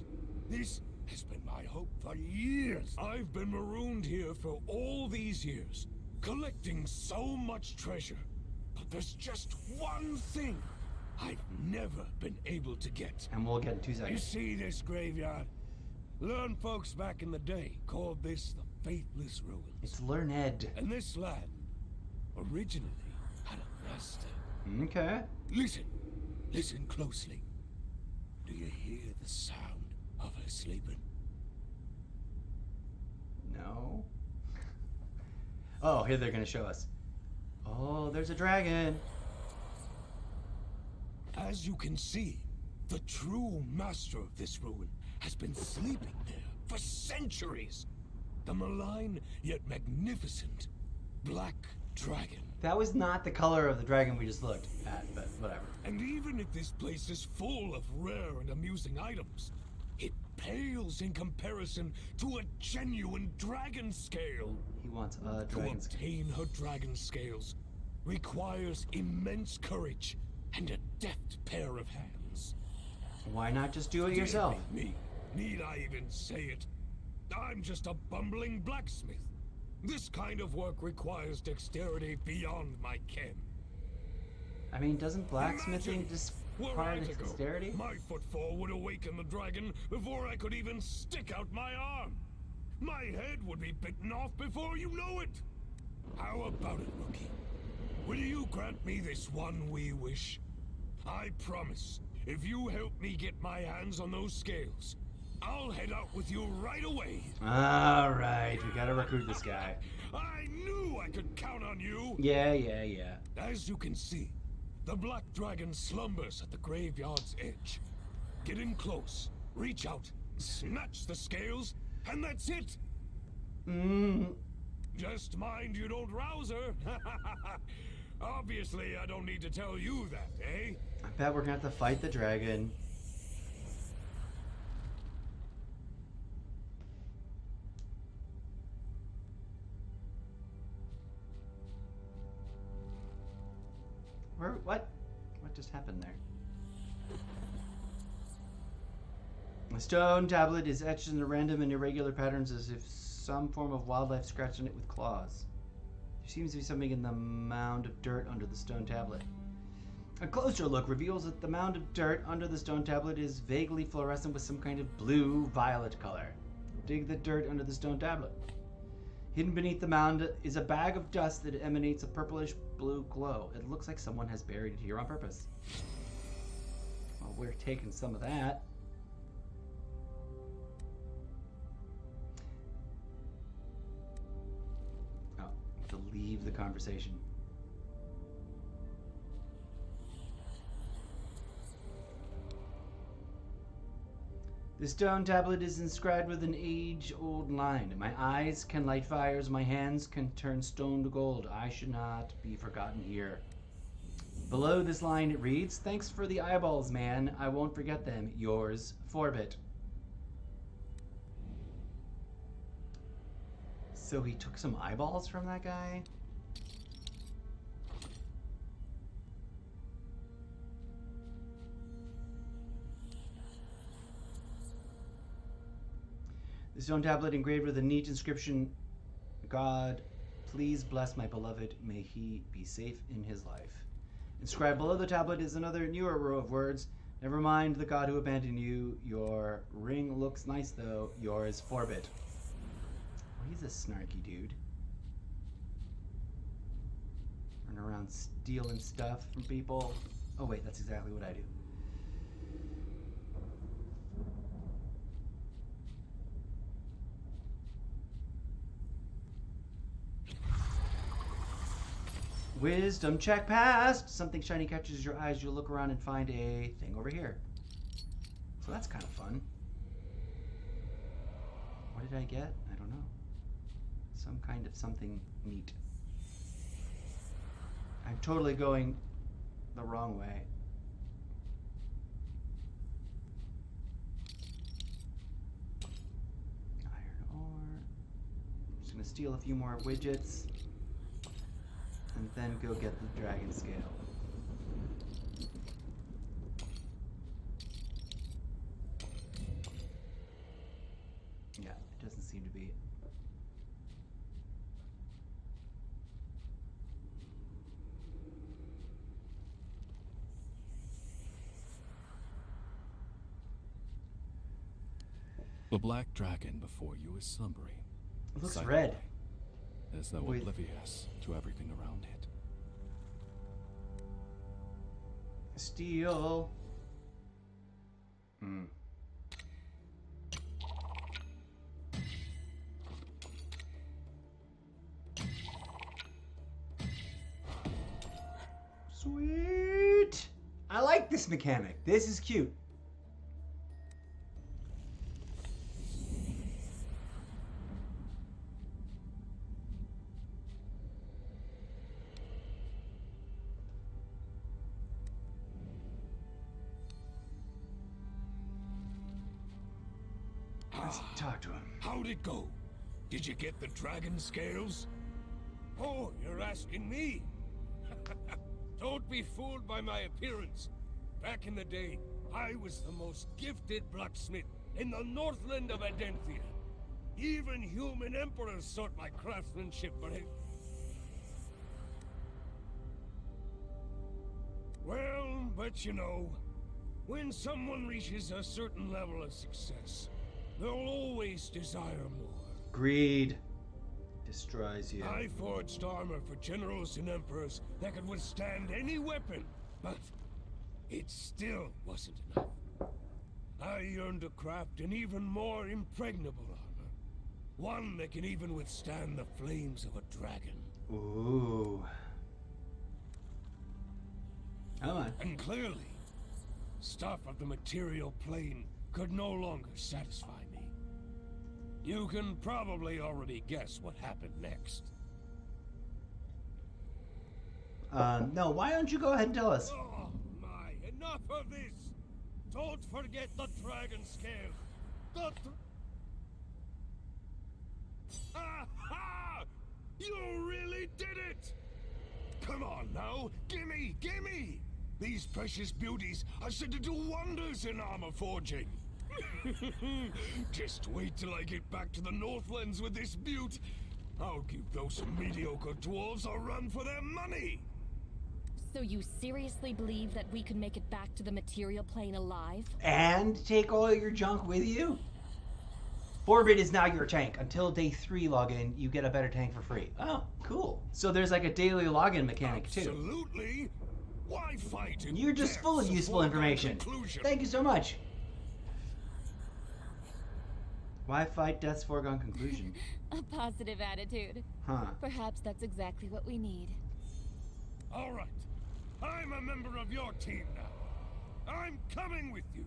This has been my hope for years. I've been marooned here for all these years, collecting so much treasure. But there's just one thing I've never been able to get. And we'll get in 2 You seconds. see this graveyard? Learned folks back in the day called this the Faithless Ruins. It's learned. And this land originally had a master. Okay. Listen closely. Do you hear the sound of her sleeping? No. Oh, here they're gonna show us. Oh, there's a dragon. As you can see, the true master of this ruin has been sleeping there for centuries. The malign yet magnificent Black Dragon. That was not the color of the dragon we just looked at, but whatever. And even if this place is full of rare and amusing items, it pales in comparison to a genuine dragon scale. He wants a To dragon. obtain her dragon scales requires immense courage and a deft pair of hands. Why not just do it Dear yourself? Me, need I even say it? I'm just a bumbling blacksmith. This kind of work requires dexterity beyond my ken. I mean, doesn't blacksmithing Imagine, require were I the to go, dexterity? my footfall would awaken the dragon before I could even stick out my arm. My head would be bitten off before you know it. How about it, rookie? Will you grant me this one wee wish? I promise, if you help me get my hands on those scales, I'll head out with you right away. All right, we gotta recruit this guy. I knew I could count on you. Yeah. As you can see, the black dragon slumbers at the graveyard's edge. Get in close, reach out, snatch the scales, and that's it. Just mind you don't rouse her. Obviously, I don't need to tell you that, eh? I bet we're gonna have to fight the dragon. What? What just happened there? The stone tablet is etched in random and irregular patterns as if some form of wildlife scratched on it with claws. There seems to be something in the mound of dirt under the stone tablet. A closer look reveals that the mound of dirt under the stone tablet is vaguely fluorescent with some kind of blue-violet color. Dig the dirt under the stone tablet. Hidden beneath the mound is a bag of dust that emanates a purplish blue glow. It looks like someone has buried it here on purpose. Well, we're taking some of that. Oh, to leave the conversation. The stone tablet is inscribed with an age-old line. My eyes can light fires, my hands can turn stone to gold. I should not be forgotten here. Below this line it reads, "Thanks for the eyeballs, man. I won't forget them. Yours, Forbit." So he took some eyeballs from that guy? The stone tablet engraved with a neat inscription, "God, please bless my beloved. May he be safe in his life." Inscribed below the tablet is another newer row of words. "Never mind the God who abandoned you. Your ring looks nice though. Yours, Forbit." Oh, he's a snarky dude. Running around stealing stuff from people. Oh wait, that's exactly what I do. Wisdom check passed. Something shiny catches your eyes. You look around and find a thing over here. So that's kind of fun. What did I get? I don't know. Some kind of something neat. I'm totally going the wrong way. Iron ore. I'm just gonna steal a few more widgets. And then go get the dragon scale. Yeah, it doesn't seem to be. The black dragon before you is slumbering. It looks silently, red. as though With- oblivious to everything around it. Steal. Sweet. I like this mechanic. This is cute. Let's talk to him. How'd it go? Did you get the dragon scales? Oh, you're asking me? Don't be fooled by my appearance. Back in the day, I was the most gifted blacksmith in the Northland of Adenthia. Even human emperors sought my craftsmanship, but Well, but you know, when someone reaches a certain level of success, they'll always desire more. Greed destroys you. I forged armor for generals and emperors that could withstand any weapon, but it still wasn't enough. I yearned to craft an even more impregnable armor. One that can even withstand the flames of a dragon. Ooh. Come on. And clearly, stuff of the material plane could no longer satisfy me. You can probably already guess what happened next. No, why don't you go ahead and tell us? Oh my, enough of this! Don't forget the dragon scale! Aha! You really did it! Come on now, gimme, gimme! These precious beauties are said to do wonders in armor forging. Just wait till I get back to the Northlands with this beaut. I'll give those mediocre dwarves a run for their money. So you seriously believe that we could make it back to the material plane alive? And take all your junk with you? Forbid is now your tank. Until day 3 login, you get a better tank for free. Oh, cool. So there's like a daily login mechanic too. Absolutely. Why fight in You're just full of depths useful foregone information. conclusion? Thank you so much. Why fight death's foregone conclusion? A positive attitude. Huh. Perhaps that's exactly what we need. All right. I'm a member of your team now. I'm coming with you.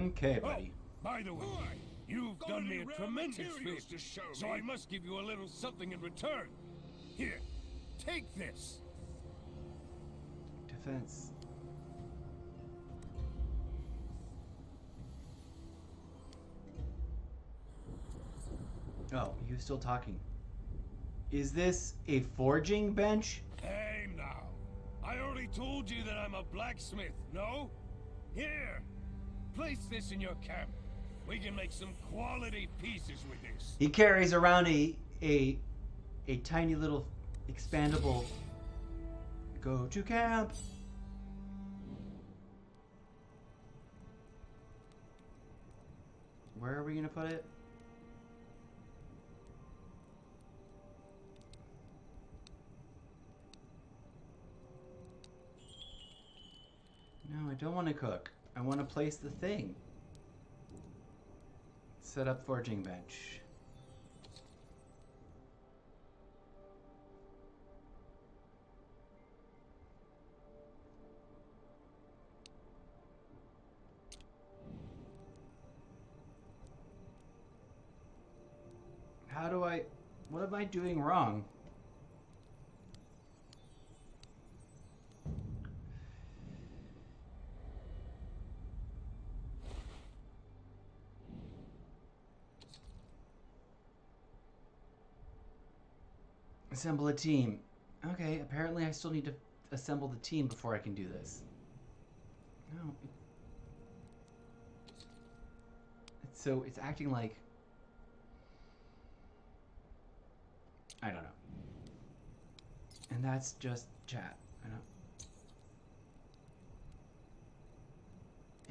Okay, Oh, buddy. by the way, you've Got done me any a rare tremendous materials favor, to show so me? I must give you a little something in return. Here, take this. Defense. Oh, you still talking. Is this a forging bench? Hey now, I already told you that I'm a blacksmith, no? Here, place this in your camp. We can make some quality pieces with this. He carries around a tiny little expandable go to camp. Where are we gonna put it? No, I don't want to cook. I want to place the thing. Set up forging bench. How do I... What am I doing wrong? Assemble a team. Okay, apparently I still need to assemble the team before I can do this. No. So it's acting like... I don't know. And that's just chat. I don't...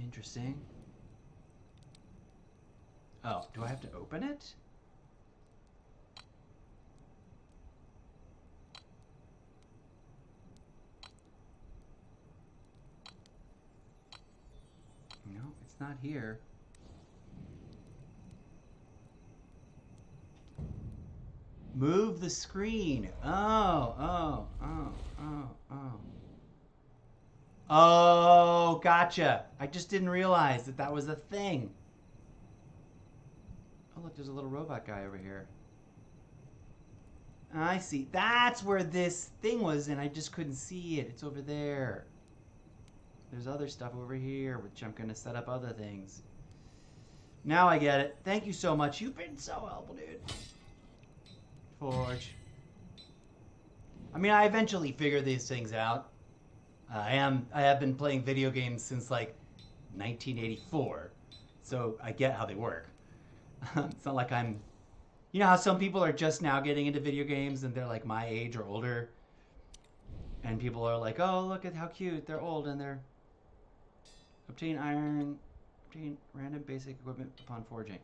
Interesting. Oh, do I have to open it? No, it's not here. Move the screen. Oh. Oh, gotcha. I just didn't realize that that was a thing. Oh, look, there's a little robot guy over here. I see. That's where this thing was, and I just couldn't see it. It's over there. There's other stuff over here, which I'm going to set up other things. Now I get it. Thank you so much. You've been so helpful, dude. Forge. I mean, I eventually figure these things out. I have been playing video games since like 1984, so I get how they work. It's not like I'm... You know how some people are just now getting into video games and they're like my age or older? And people are like, oh, look at how cute. They're old and they're... Obtain iron. Obtain random basic equipment upon forging.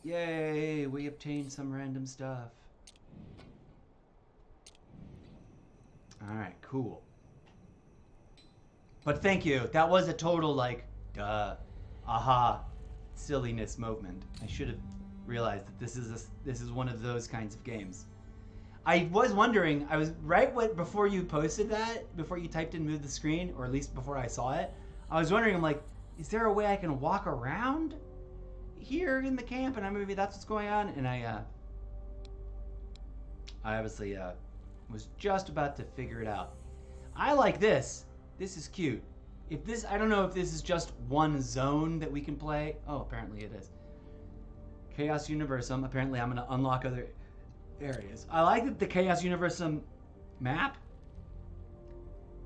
Yay, we obtained some random stuff. Alright, cool. But thank you. That was a total, like, duh, aha, silliness moment. I should have realized that this is one of those kinds of games. I was wondering, I was before you posted that, before you typed in move the screen, or at least before I saw it, I was wondering, I'm like, is there a way I can walk around here in the camp? And maybe that's what's going on. And I obviously was just about to figure it out. I like this. This is cute. If this, I don't know if this is just one zone that we can play. Oh, apparently it is. Chaos Universum. Apparently I'm going to unlock other areas. I like that the Chaos Universum map,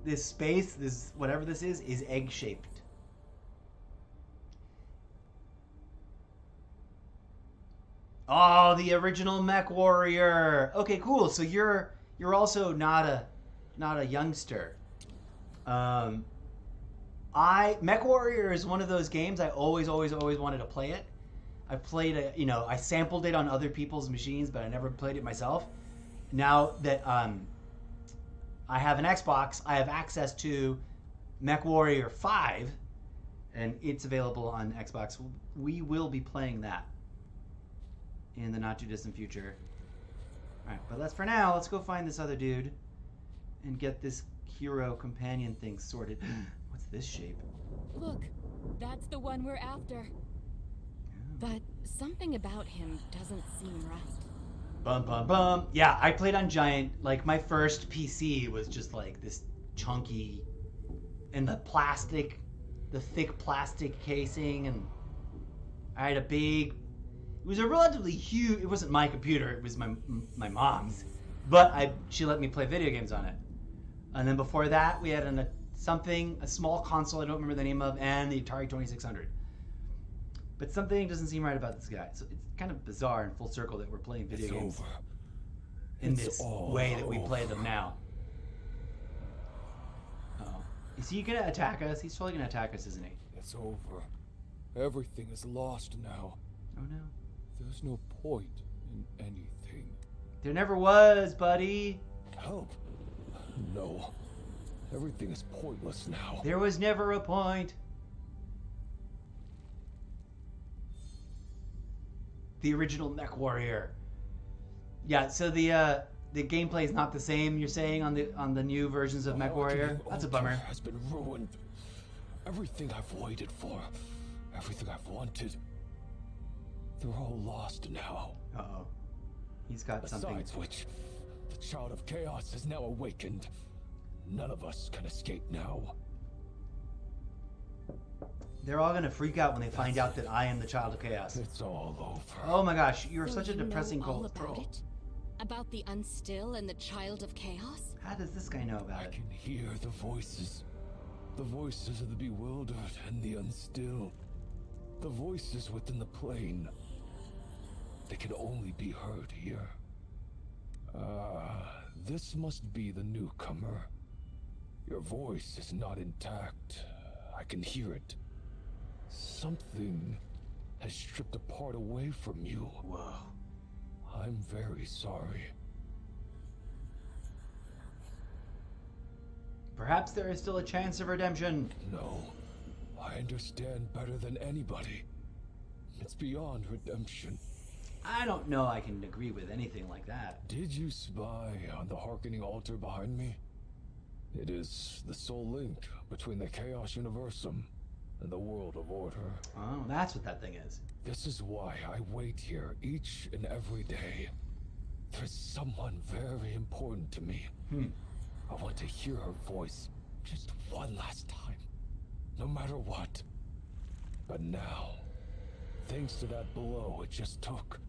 this space, this whatever this is egg-shaped. Oh, the original Mech Warrior. Okay, cool. So you're also not a youngster. Mech Warrior is one of those games I always wanted to play it. I played it, I sampled it on other people's machines, but I never played it myself. Now that I have an Xbox, I have access to Mech Warrior 5, and it's available on Xbox. We will be playing that in the not too distant future. Alright, but for now, let's go find this other dude and get this hero companion thing sorted. What's this shape? Look, that's the one we're after. But something about him doesn't seem right. Bum bum bum. Yeah, I played on Giant. Like, my first PC was just like this chunky, and the thick plastic casing, and I had a big... It was a relatively huge... It wasn't my computer, it was my mom's. But she let me play video games on it. And then before that, we had a small console I don't remember the name of, and the Atari 2600. But something doesn't seem right about this guy. So it's kind of bizarre in full circle that we're playing video games in this way that we play them now. Uh-oh. Is he going to attack us? He's totally going to attack us, isn't he? It's over. Everything is lost now. Oh no. There's no point in anything. There never was, buddy. Help? No. Everything is pointless now. There was never a point. The original Mech Warrior. Yeah, so the gameplay is not the same, you're saying, on the new versions of Mech Warrior? That's a bummer. Has been ruined. Everything I've waited for, everything I've wanted, they're all lost now. Uh-oh. He's got something. Besides which, the child of chaos has now awakened. None of us can escape now. They're all gonna freak out when they find out that I am the child of chaos. It's all over. Oh my gosh, you're So such a you know depressing all cold about troll. it? About the Unstill and the Child of Chaos? How does this guy know about I it? can hear the voices. The voices of the bewildered and the unstill. The voices within the plane. They can only be heard here. This must be the newcomer. Your voice is not intact. I can hear it. Something has stripped a part away from you. Whoa. I'm very sorry. Perhaps there is still a chance of redemption. No, I understand better than anybody. It's beyond redemption. I don't know I can agree with anything like that. Did you spy on the Harkening Altar behind me? It is the sole link between the Chaos Universum and the world of order. Oh, that's what that thing is. This is why I wait here each and every day. There's someone very important to me. I want to hear her voice just one last time, no matter what. But now, thanks to that blow it just took,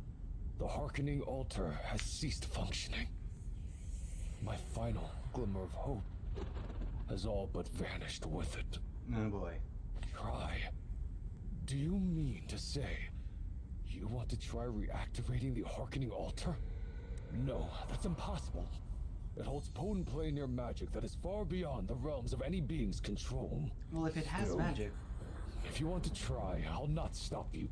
the Harkening Altar has ceased functioning. My final glimmer of hope has all but vanished with it. Oh boy. Try Do you mean to say you want to try reactivating the Harkening Altar? No, that's impossible. It holds potent planar magic that is far beyond the realms of any being's control. Well, if it has magic. If you want to try, I'll not stop you.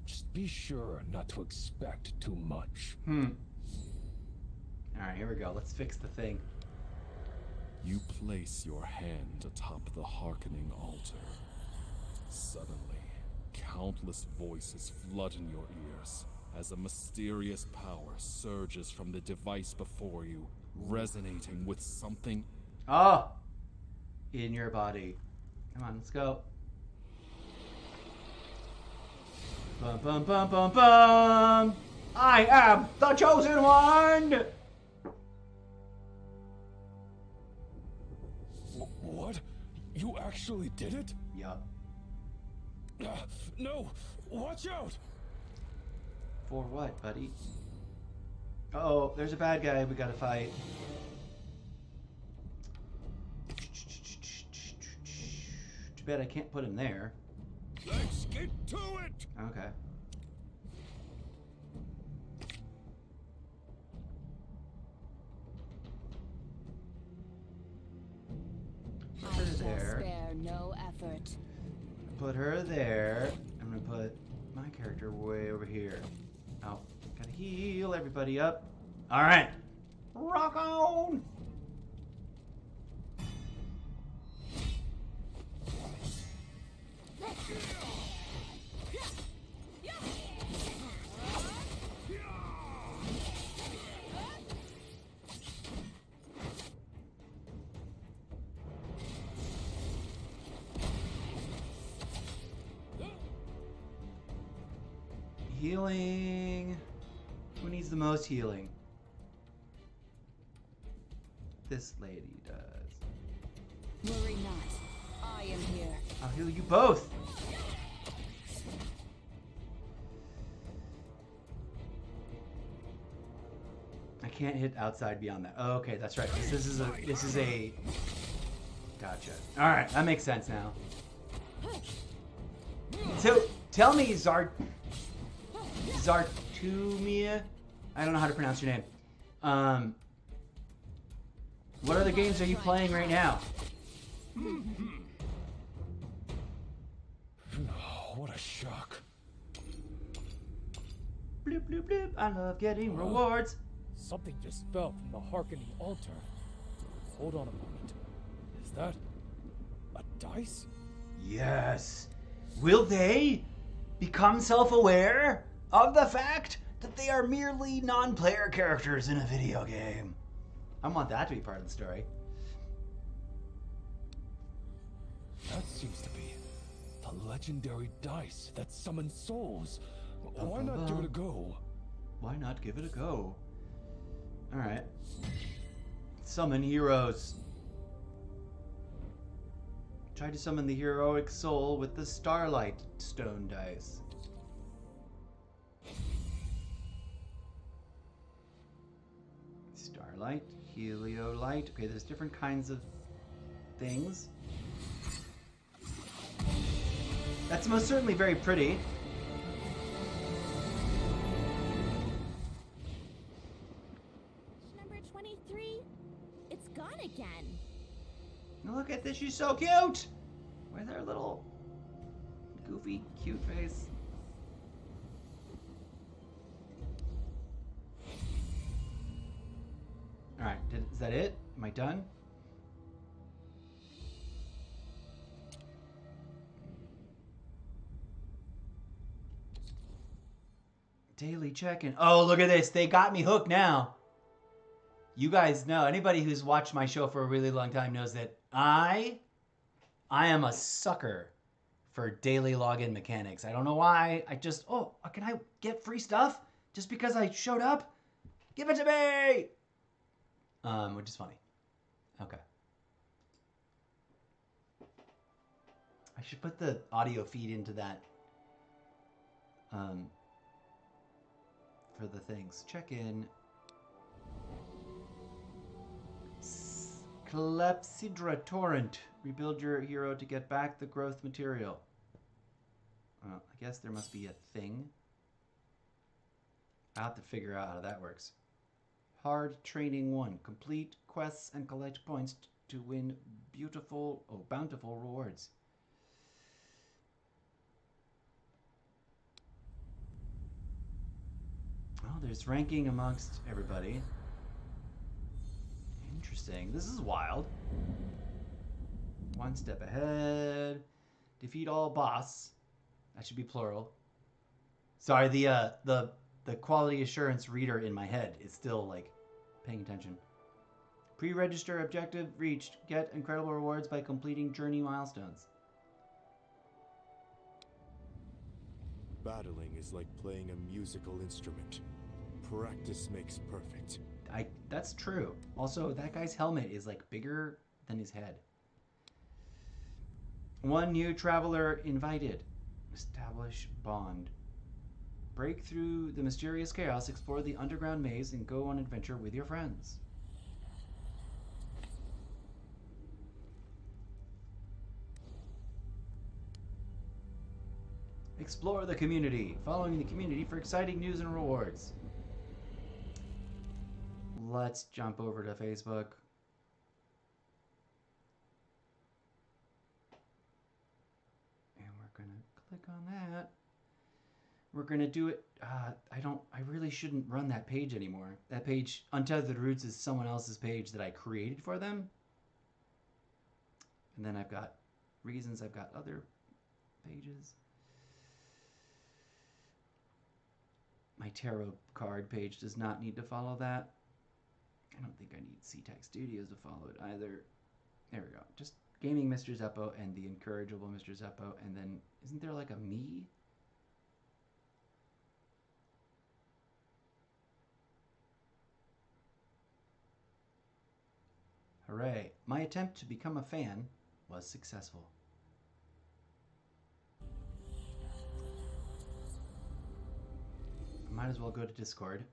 Just be sure not to expect too much. Alright, here we go. Let's fix the thing. You place your hand atop the Harkening Altar. Suddenly, countless voices flood in your ears as a mysterious power surges from the device before you, resonating with something. Oh! In your body. Come on, let's go. Bum bum bum bum bum! I am the chosen one! What? You actually did it? Yup. No! Watch out! For what, buddy? Uh-oh, there's a bad guy we gotta fight. Too bad I can't put him there. Let's get to it! Okay. Put her there. Spare no effort. Put her there. I'm gonna put my character way over here. Oh, gotta heal everybody up. All right, rock on. Healing. Who needs the most healing? This lady does. Worry not. I am here. I'll heal you both. I can't hit outside beyond that. Oh, okay, that's right. This is a. Gotcha. All right, that makes sense now. So tell me, Zartumia, I don't know how to pronounce your name. What other games are you playing right now? What a shock. Bloop, bloop, bloop. I love getting rewards. Something just fell from the Harkening Altar. Hold on a moment. Is that a dice? Yes. Will they become self-aware of the fact that they are merely non-player characters in a video game? I want that to be part of the story. That seems to be the legendary dice that summons souls. Why not give it a go? Why not give it a go? Alright. Summon heroes. Try to summon the heroic soul with the Starlight Stone dice. Starlight, Heliolite. Okay, there's different kinds of things. That's most certainly very pretty. Number 23. It's gone again. Look at this, she's so cute! With her little goofy, cute face. Alright, is that it? Am I done? Daily check-in. Oh, look at this. They got me hooked now. You guys know, anybody who's watched my show for a really long time knows that I am a sucker for daily login mechanics. I don't know why. I just, can I get free stuff just because I showed up? Give it to me! Which is funny. Okay. I should put the audio feed into that. For the things. Check in. Clepsydra Torrent. Rebuild your hero to get back the growth material. Well, I guess there must be a thing. I'll have to figure out how that works. Hard Training 1. Complete quests and collect points to win bountiful rewards. Well, there's ranking amongst everybody. Interesting. This is wild. One step ahead. Defeat all boss. That should be plural. Sorry, the quality assurance reader in my head is still like paying attention. Pre-register objective reached. Get incredible rewards by completing journey milestones. Battling is like playing a musical instrument. Practice makes perfect. That's true. Also, that guy's helmet is like bigger than his head. One new traveler invited. Establish bond. Break through the mysterious chaos, explore the underground maze, and go on adventure with your friends. Explore the community. Following the community for exciting news and rewards. Let's jump over to Facebook. And we're going to click on that. We're going to do it. I really shouldn't run that page anymore. That page, Untethered Roots, is someone else's page that I created for them. And then I've got reasons, I've got other pages. My tarot card page does not need to follow that. I don't think I need C-Tech Studios to follow it either. There we go. Just Gaming Mr. Zeppo and the Incorrigible Mr. Zeppo. And then, isn't there like a me? Hooray. My attempt to become a fan was successful. I might as well go to Discord.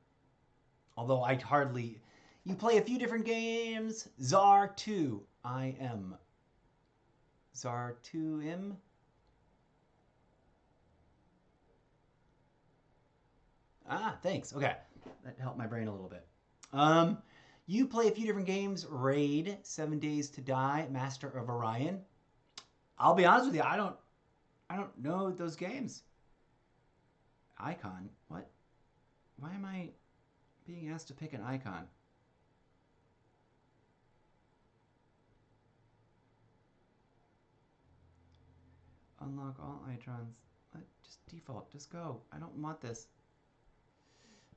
Although I'd hardly... You play a few different games. Zar2. I am. Zar2M? Ah, thanks. Okay. That helped my brain a little bit. You play a few different games. Raid, 7 Days to Die, Master of Orion. I'll be honest with you, I don't know those games. Icon. What? Why am I being asked to pick an icon? Unlock all icons. Just default. Just go. I don't want this.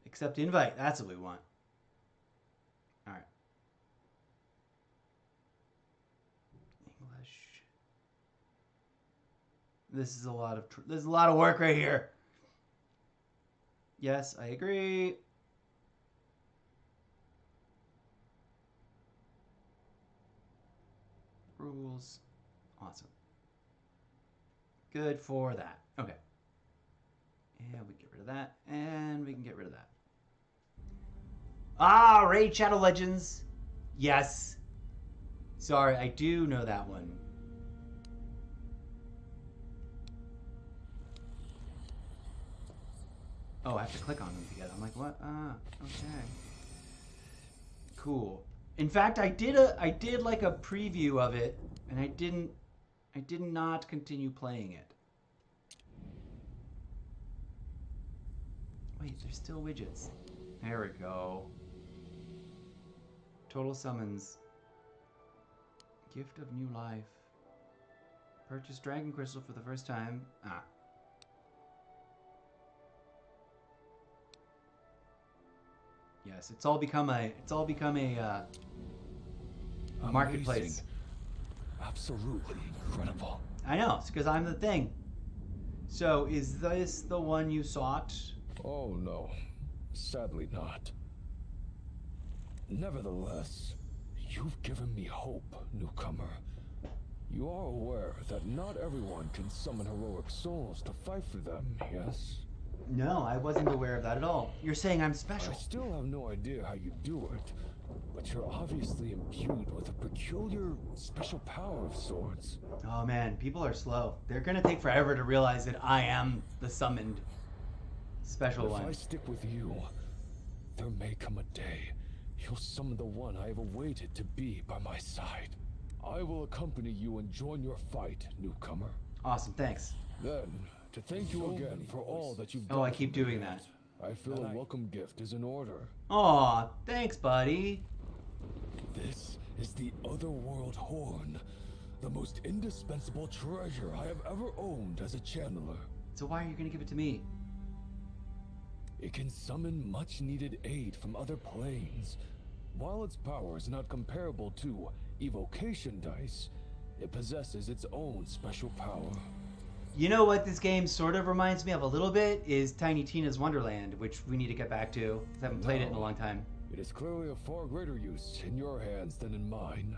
Accept invite. That's what we want. All right. English. This is a lot of there's a lot of work right here. Yes, I agree. Rules. Awesome. Good for that. Okay. And we get rid of that. And we can get rid of that. Ah, Raid Shadow Legends. Yes. Sorry, I do know that one. Oh, I have to click on them to get. I'm like, what? Okay. Cool. In fact, I did like a preview of it, and I did not continue playing it. Wait, there's still widgets. There we go. Total summons. Gift of new life. Purchase Dragon Crystal for the first time. Ah. Yes, it's all become a marketplace. Absolutely incredible. I know, it's because I'm the thing. So, is this the one you sought? Oh no, sadly not. Nevertheless, you've given me hope, newcomer. You are aware that not everyone can summon heroic souls to fight for them, yes? No, I wasn't aware of that at all. You're saying I'm special. I still have no idea how you do it, but you're obviously imbued with a peculiar special power of sorts. Oh man, people are slow. They're gonna take forever to realize that I am the summoned special If I one. stick with you, there may come a day you'll summon the one I have awaited to be by my side. I will accompany you and join your fight, newcomer. Awesome, thanks. Then, to thank you again for all that you've done. Oh, I keep for me, doing that. I feel a welcome gift is in order. Aw, thanks, buddy. This is the Otherworld Horn, the most indispensable treasure I have ever owned as a channeler. So why are you gonna give it to me? It can summon much needed aid from other planes. While its power is not comparable to evocation dice, it possesses its own special power. You know what this game sort of reminds me of a little bit is Tiny Tina's Wonderland, which we need to get back to. I haven't played it in a long time. It is clearly of far greater use in your hands than in mine.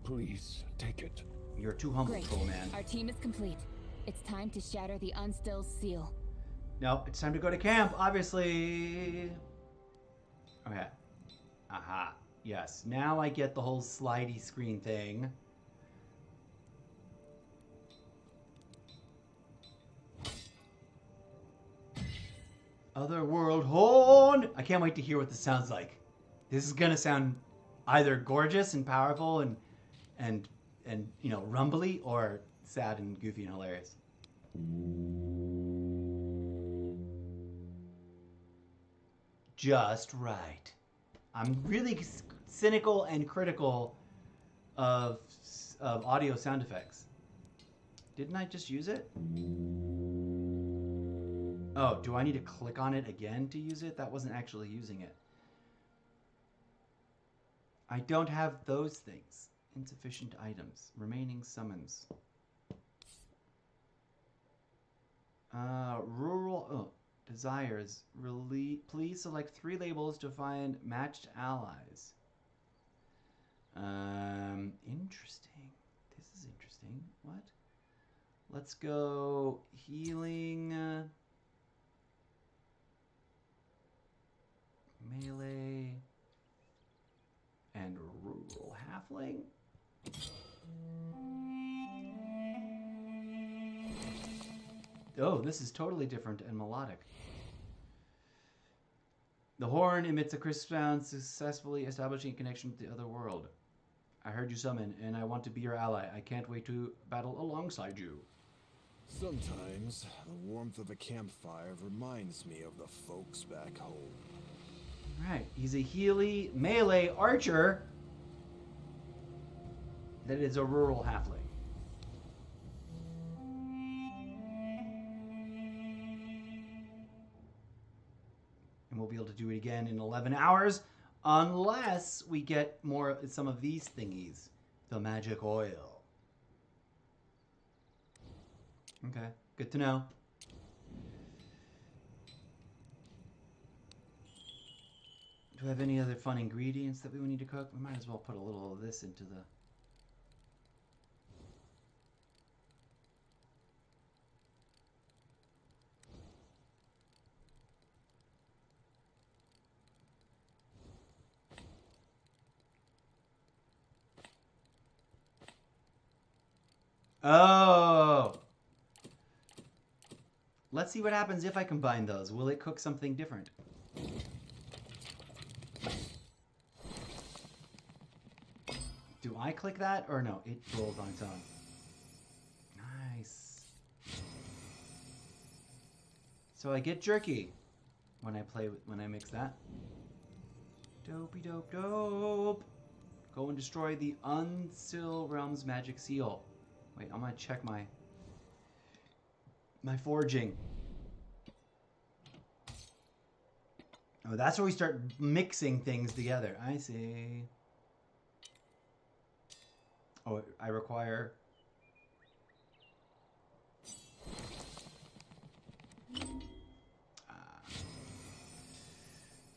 Please, take it. You're too humble, Great. Troll Man. Our team is complete. It's time to shatter the Unstill seal. No, it's time to go to camp, obviously. Okay. Aha. Yes. Now I get the whole slidey screen thing. Otherworld Horn! I can't wait to hear what this sounds like. This is gonna sound either gorgeous and powerful and you know, rumbly, or sad and goofy and hilarious. Just right. I'm really cynical and critical of audio sound effects. Didn't I just use it? Oh, do I need to click on it again to use it? That wasn't actually using it. I don't have those things. Insufficient items. Remaining summons. Rural desires. Please select 3 labels to find matched allies. Interesting. This is interesting. What? Let's go healing. Melee. And rural halfling. Oh, this is totally different and melodic. The horn emits a crisp sound, successfully establishing a connection with the other world. I heard you summon, and I want to be your ally. I can't wait to battle alongside you. Sometimes, the warmth of a campfire reminds me of the folks back home. Right, he's a Healy melee archer that is a rural halfling. And we'll be able to do it again in 11 hours, unless we get some of these thingies. The magic oil. Okay, good to know. Do we have any other fun ingredients that we need to cook? We might as well put a little of this into the... Oh! Let's see what happens if I combine those. Will it cook something different? Do I click that or no? It rolls on its own. Nice. So I get jerky when I mix that. Dopey dope dope. Go and destroy the Unstill Realm's magic seal. Wait, I'm gonna check my forging. Oh, that's where we start mixing things together. I see. Oh, I require...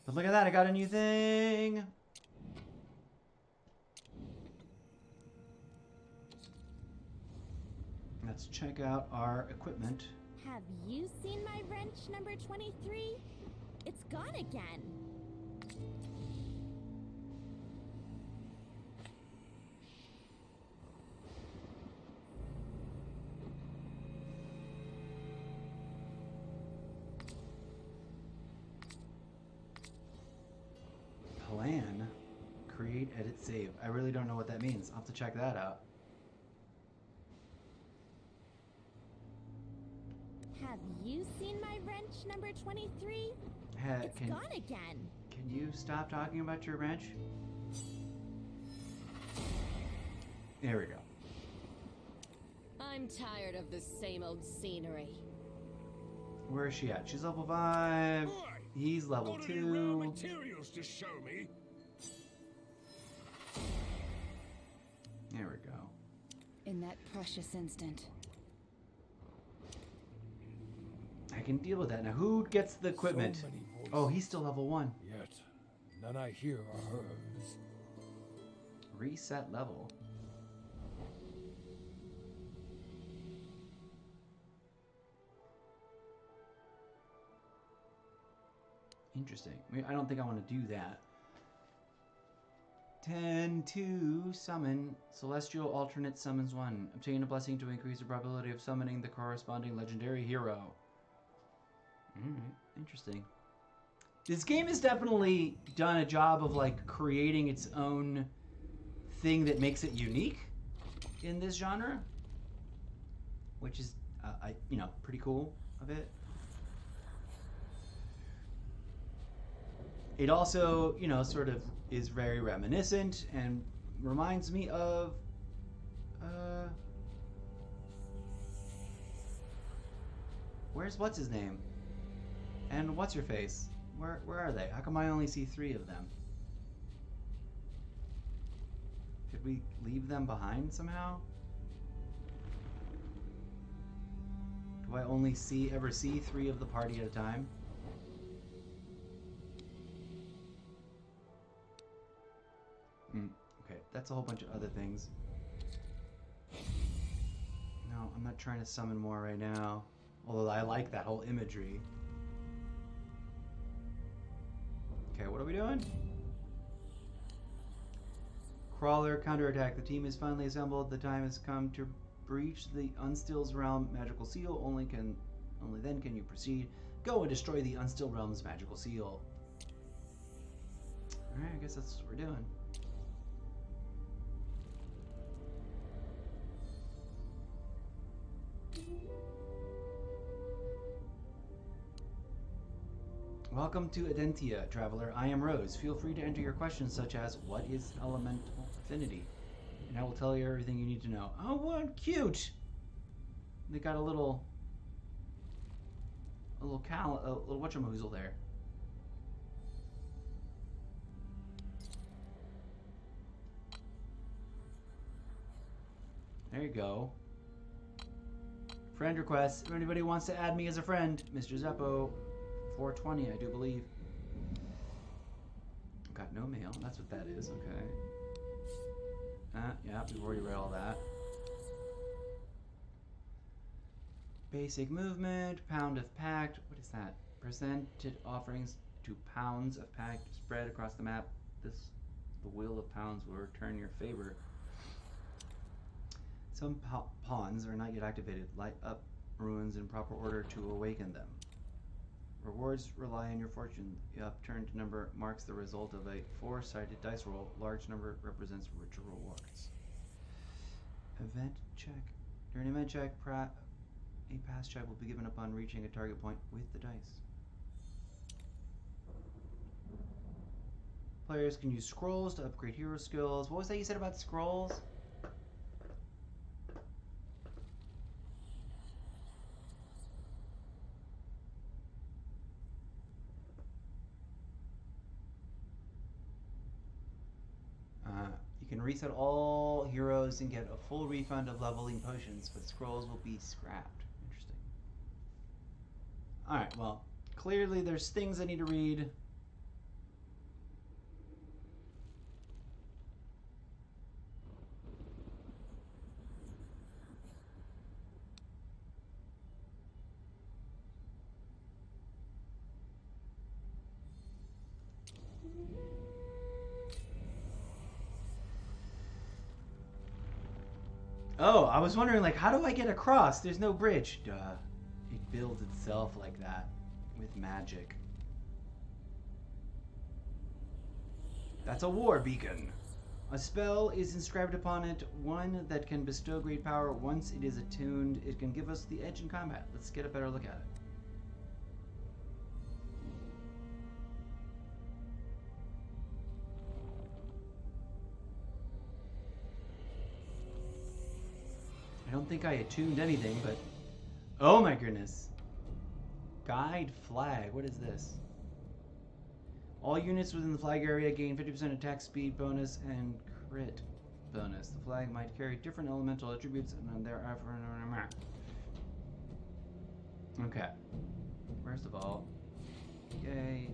But look at that, I got a new thing! Let's check out our equipment. Have you seen my wrench number 23? It's gone again. hit save. I really don't know what that means. I'll have to check that out. Have you seen my wrench number 23? It's gone again. Can you stop talking about your wrench? There we go. I'm tired of the same old scenery. Where is she at? She's level 5. Boy, He's level got any raw 2. materials to show me? There we go. In that precious instant. I can deal with that. Now, who gets the equipment? So many voices, Oh, he's still level 1. Yet, none I hear are hers. Reset level. Interesting. I don't think I want to do that. 10 to summon. Celestial alternate summons 1. Obtain a blessing to increase the probability of summoning the corresponding legendary hero. Interesting. This game has definitely done a job of like creating its own thing that makes it unique in this genre, which is, pretty cool of it. It also, sort of is very reminiscent and reminds me of, where's what's his name? And what's your face? Where are they? How come I only see 3 of them? Could we leave them behind somehow? Do I only ever see 3 of the party at a time? Okay, that's a whole bunch of other things. No, I'm not trying to summon more right now. Although I like that whole imagery. Okay, what are we doing? Crawler counterattack. The team is finally assembled. The time has come to breach the Unstill's Realm magical seal. Only then can you proceed. Go and destroy the Unstill Realm's magical seal. Alright, I guess that's what we're doing. Welcome to Adentia, traveler. I am Rose. Feel free to enter your questions such as, what is elemental affinity? And I will tell you everything you need to know. Oh, what cute! They got a little whatchamahoozle there. There you go. Friend request. If anybody wants to add me as a friend, Mr. Zeppo. 420, I do believe. Got no mail. That's what that is. Okay. Yeah, we've already read all that. Basic movement. Pound of pact. What is that? Presented offerings to pounds of pact spread across the map. The wheel of pounds will return your favor. Some pawns are not yet activated. Light up ruins in proper order to awaken them. Rewards rely on your fortune. The upturned number marks the result of a 4-sided dice roll. Large number represents richer rewards. Event check. During an event check, a pass check will be given upon reaching a target point with the dice. Players can use scrolls to upgrade hero skills. What was that you said about scrolls? You can reset all heroes and get a full refund of leveling potions, but scrolls will be scrapped. Interesting. Alright, well, clearly there's things I need to read. Oh, I was wondering, like, how do I get across? There's no bridge. Duh. It builds itself like that with magic. That's a war beacon. A spell is inscribed upon it, one that can bestow great power. Once it is attuned, it can give us the edge in combat. Let's get a better look at it. I don't think I attuned anything, but... Oh my goodness. Guide flag. What is this? All units within the flag area gain 50% attack speed bonus and crit bonus. The flag might carry different elemental attributes and thereafter... Okay. First of all, yay,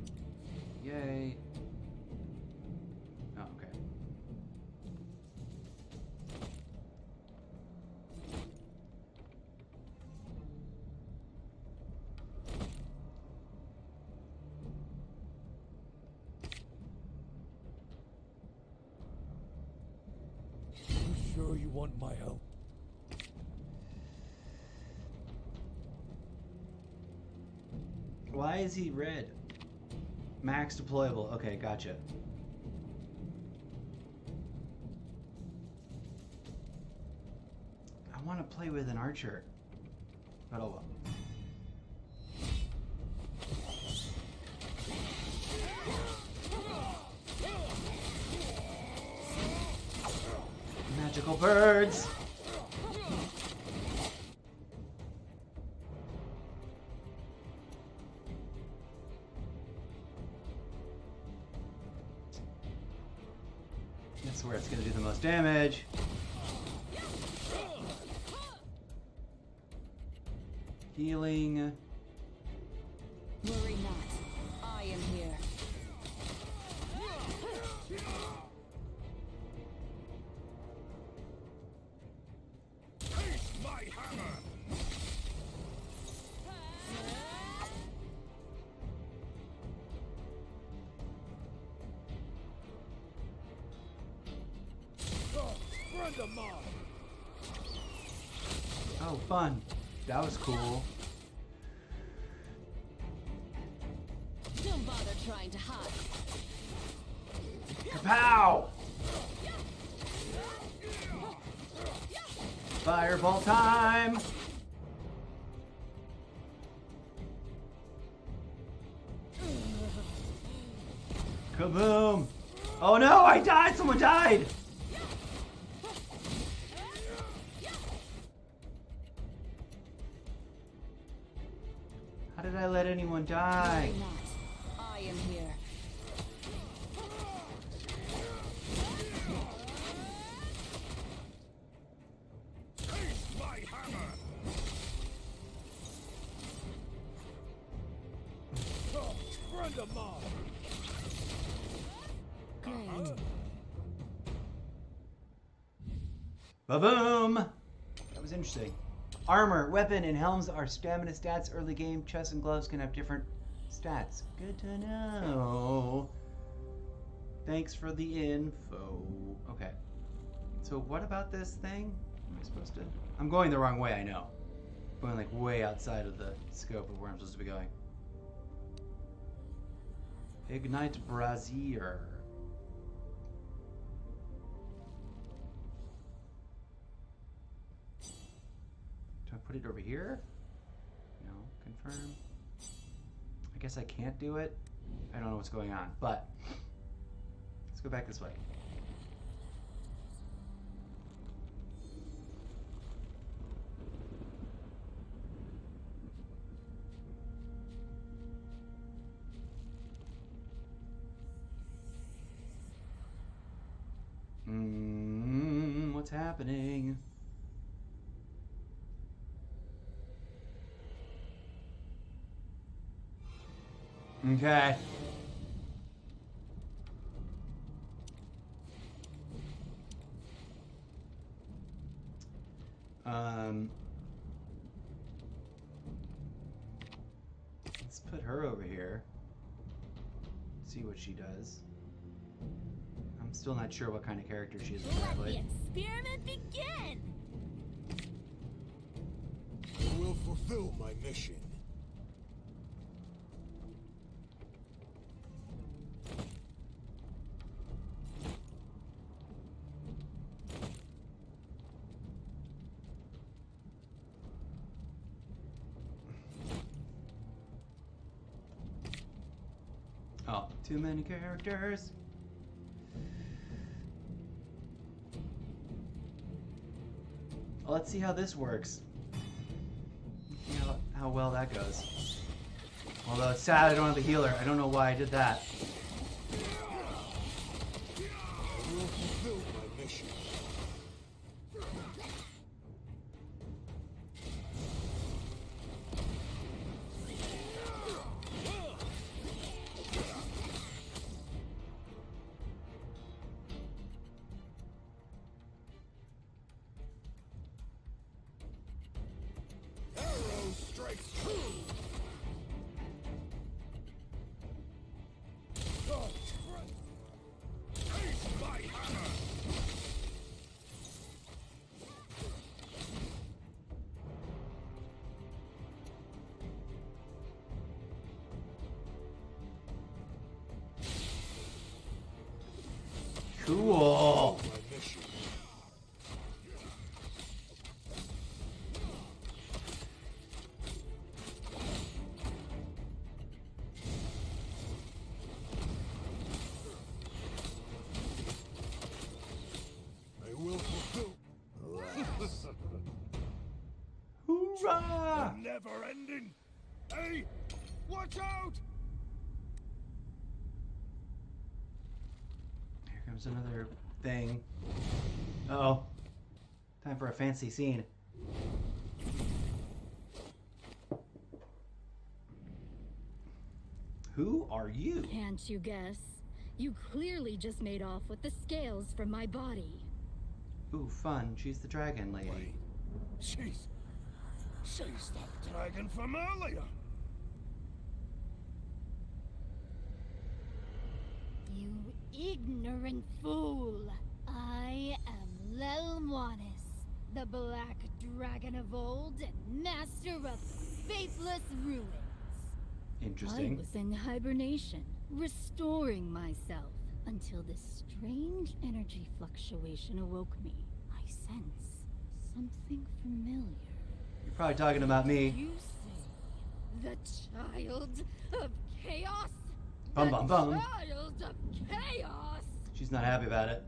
yay. Oh, okay. Sure you want my help? Why is he red? Max deployable. Okay, gotcha. I want to play with an archer. But oh well. Magical birds! That's where it's going to do the most damage. Healing. Worry not. I am here. Taste my hammer! Friend of mine! Oh, fun. That was cool. Don't bother trying to hide. Kapow! Fireball time! Kaboom! Oh no, I died! Someone died! How did I let anyone die? Worry not. I am here. Taste my hammer! Friend of mine! Great. Ba-boom! That was interesting. Armor, weapon, and helms are stamina stats. Early game, chests and gloves can have different stats. Good to know. Thanks for the info. Okay. So what about this thing? Am I supposed to... I'm going the wrong way, I know. Going like way outside of the scope of where I'm supposed to be going. Ignite Brazier. Do I put it over here? No. Confirm. I guess I can't do it. I don't know what's going on, but let's go back this way. What's happening? Okay. Let's put her over here. See what she does. I'm still not sure what kind of character she is Let the exactly. experiment begin! I will fulfill my mission. Too many characters. Well, let's see how this works. See how well that goes. Although it's sad I don't have a healer. I don't know why I did that. I will fulfill my mission. Arrow strikes true. Face my hammer. Cool. My mission. I will fulfill. Hoorah! Never ending. Hey, watch out! Here comes another thing. Uh-oh. Time for a fancy scene. Who are you? Can't you guess? You clearly just made off with the scales from my body. Ooh, fun. She's the dragon lady. Wait, she's that dragon from earlier. You ignorant fool. I am Lelwanis, the black dragon of old and master of the faithless ruins. Interesting. I was in hibernation, restoring myself, until this strange energy fluctuation awoke me. I sense something familiar. You're probably talking about me. You say the child of chaos? Bum bum bum. Child of chaos! She's not happy about it.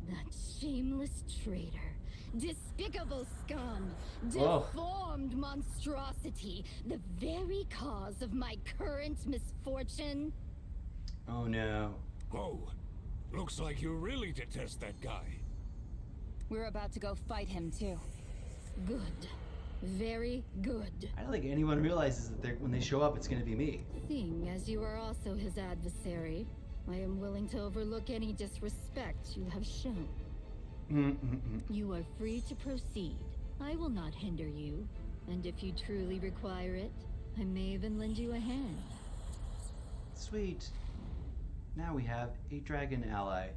That shameless traitor, despicable scum, Whoa. deformed monstrosity, the very cause of my current misfortune. Oh no. Whoa, looks like you really detest that guy. We're about to go fight him too. Good. Very good. I don't think anyone realizes that when they show up, it's going to be me. Seeing as you are also his adversary, I am willing to overlook any disrespect you have shown. You are free to proceed. I will not hinder you, and if you truly require it, I may even lend you a hand. Sweet. Now we have a dragon ally.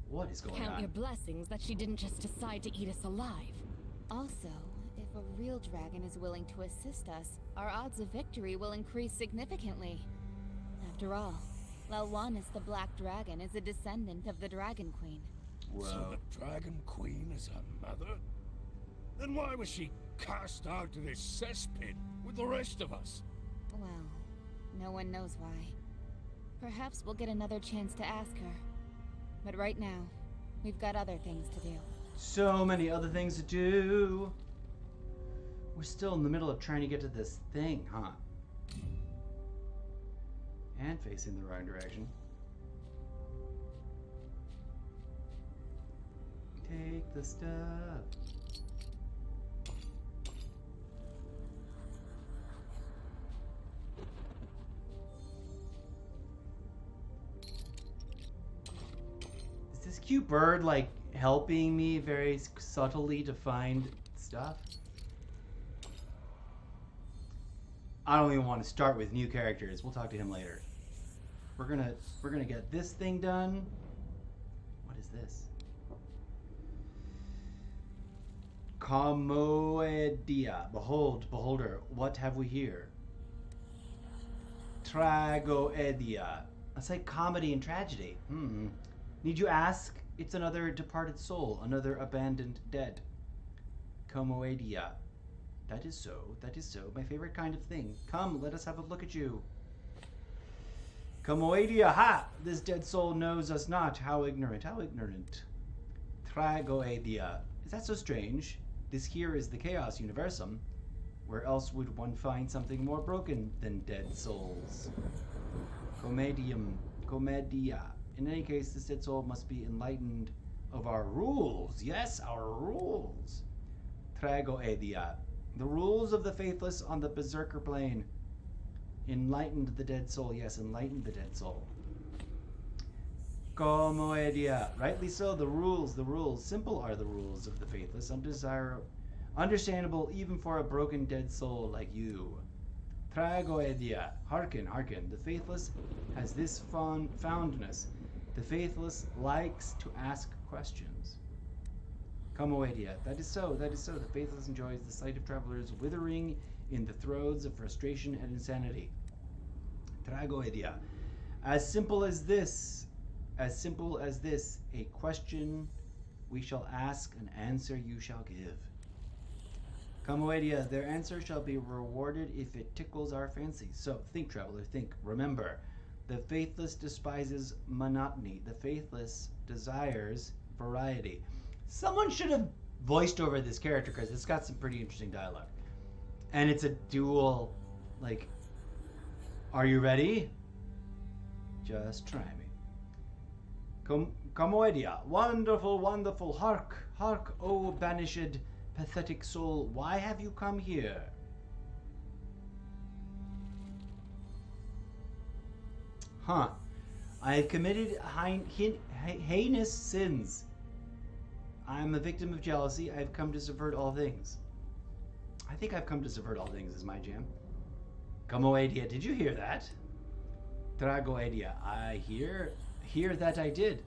What is going Count on? your blessings that she didn't just decide to eat us alive. Also, if a real dragon is willing to assist us, our odds of victory will increase significantly. After all, Lelwanis the Black Dragon is a descendant of the Dragon Queen. Whoa. So the Dragon Queen is her mother? Then why was she cast out to this cesspit with the rest of us? Well, no one knows why. Perhaps we'll get another chance to ask her. But right now, we've got other things to do. So many other things to do. We're still in the middle of trying to get to this thing, huh? And facing the wrong direction. Take the stuff. Is this cute bird like helping me very subtly to find stuff? I don't even want to start with new characters. We'll talk to him later. We're gonna get this thing done. What is this? Comoedia. Behold, beholder, what have we here? Tragoedia. That's like comedy and tragedy. Need you ask? It's another departed soul, another abandoned dead. Comoedia. That is so, that is so. My favorite kind of thing. Come, let us have a look at you. Comoedia, ha! This dead soul knows us not. How ignorant, how ignorant. Dragoedia. Is that so strange? This here is the Chaos Universum. Where else would one find something more broken than dead souls? Comedia. In any case, this dead soul must be enlightened of our rules. Yes, our rules. Tragoedia. The rules of the faithless on the Berserker plane. Enlightened the dead soul. Yes, enlightened the dead soul. Comoedia. Rightly so, the rules. Simple are the rules of the faithless. Understandable even for a broken dead soul like you. Tragoedia. Hearken. The faithless has this fondness. The faithless likes to ask questions. Comoedia. That is so. The faithless enjoys the sight of travelers withering in the throes of frustration and insanity. Tragoedia. As simple as this, a question we shall ask, an answer you shall give. Comoedia, their answer shall be rewarded if it tickles our fancy. So, think, traveler, think. Remember, the faithless despises monotony. The faithless desires variety. Someone should have voiced over this character because it's got some pretty interesting dialogue. And it's a dual, like, are you ready? Just try me. Comoedia, wonderful, hark, O banished, pathetic soul, why have you come here? I have committed heinous sins. I am a victim of jealousy. I have come to subvert all things. I think I've come to subvert all things is my jam. Comoedia, did you hear that? Dragoedia, I hear that I did.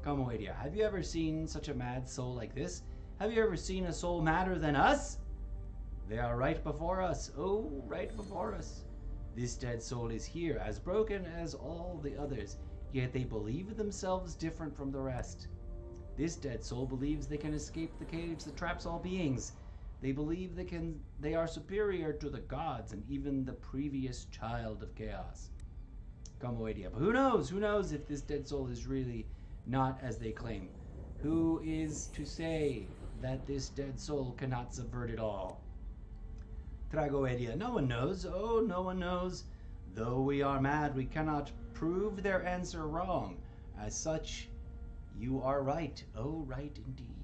Comoedia, have you ever seen such a mad soul like this? Have you ever seen a soul madder than us? They are right before us. Oh, right before us. This dead soul is here, as broken as all the others, yet they believe themselves different from the rest. This dead soul believes they can escape the cage that traps all beings. They believe they are superior to the gods and even the previous child of chaos. Comoedia, but who knows if this dead soul is really not as they claim. Who is to say that this dead soul cannot subvert it all? Dragoedia, no one knows. Oh, no one knows. Though we are mad, we cannot prove their answer wrong. As such, you are right. Oh, right indeed.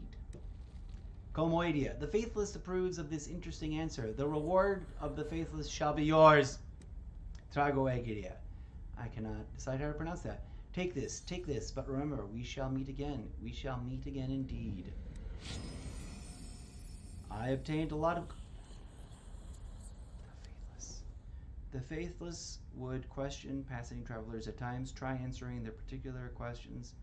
Comoedia, the faithless approves of this interesting answer. The reward of the faithless shall be yours. Dragoedia, I cannot decide how to pronounce that. Take this, but remember, we shall meet again. We shall meet again indeed. I obtained a lot of... The faithless would question passing travelers at times. Try answering their particular questions,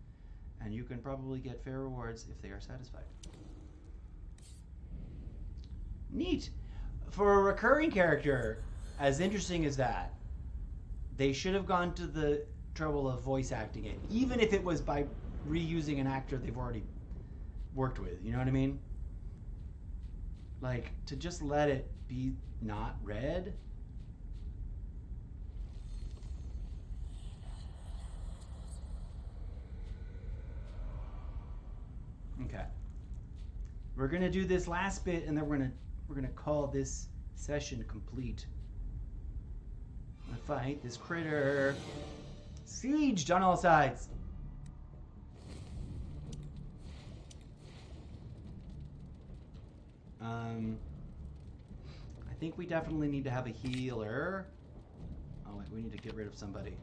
and you can probably get fair rewards if they are satisfied. Neat. For a recurring character as interesting as that, they should have gone to the trouble of voice acting it, even if it was by reusing an actor they've already worked with. You know what I mean? Like, to just let it be not read. Okay. We're gonna do this last bit, and then we're gonna call this session complete. I'm gonna fight this critter. Sieged on all sides. I think we definitely need to have a healer. Oh wait, we need to get rid of somebody.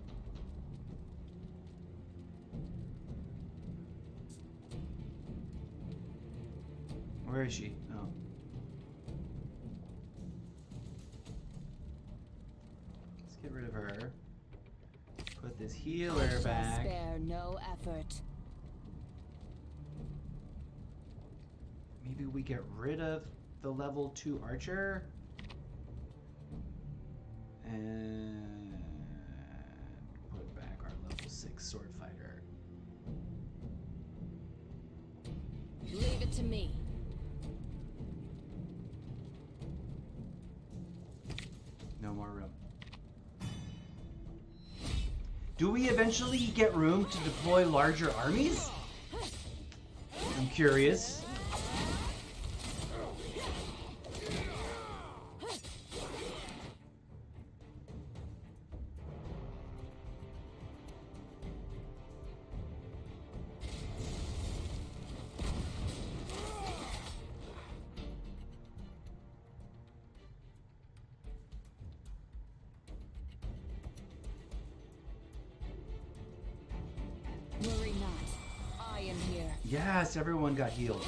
Where is she? Oh. Let's get rid of her. Put this healer back. Spare no effort. Maybe we get rid of the level 2 archer. And put back our level 6 sword fighter. Leave it to me. No more room. Do we eventually get room to deploy larger armies? I'm curious. Worry not. I am here. Yes, everyone got healed.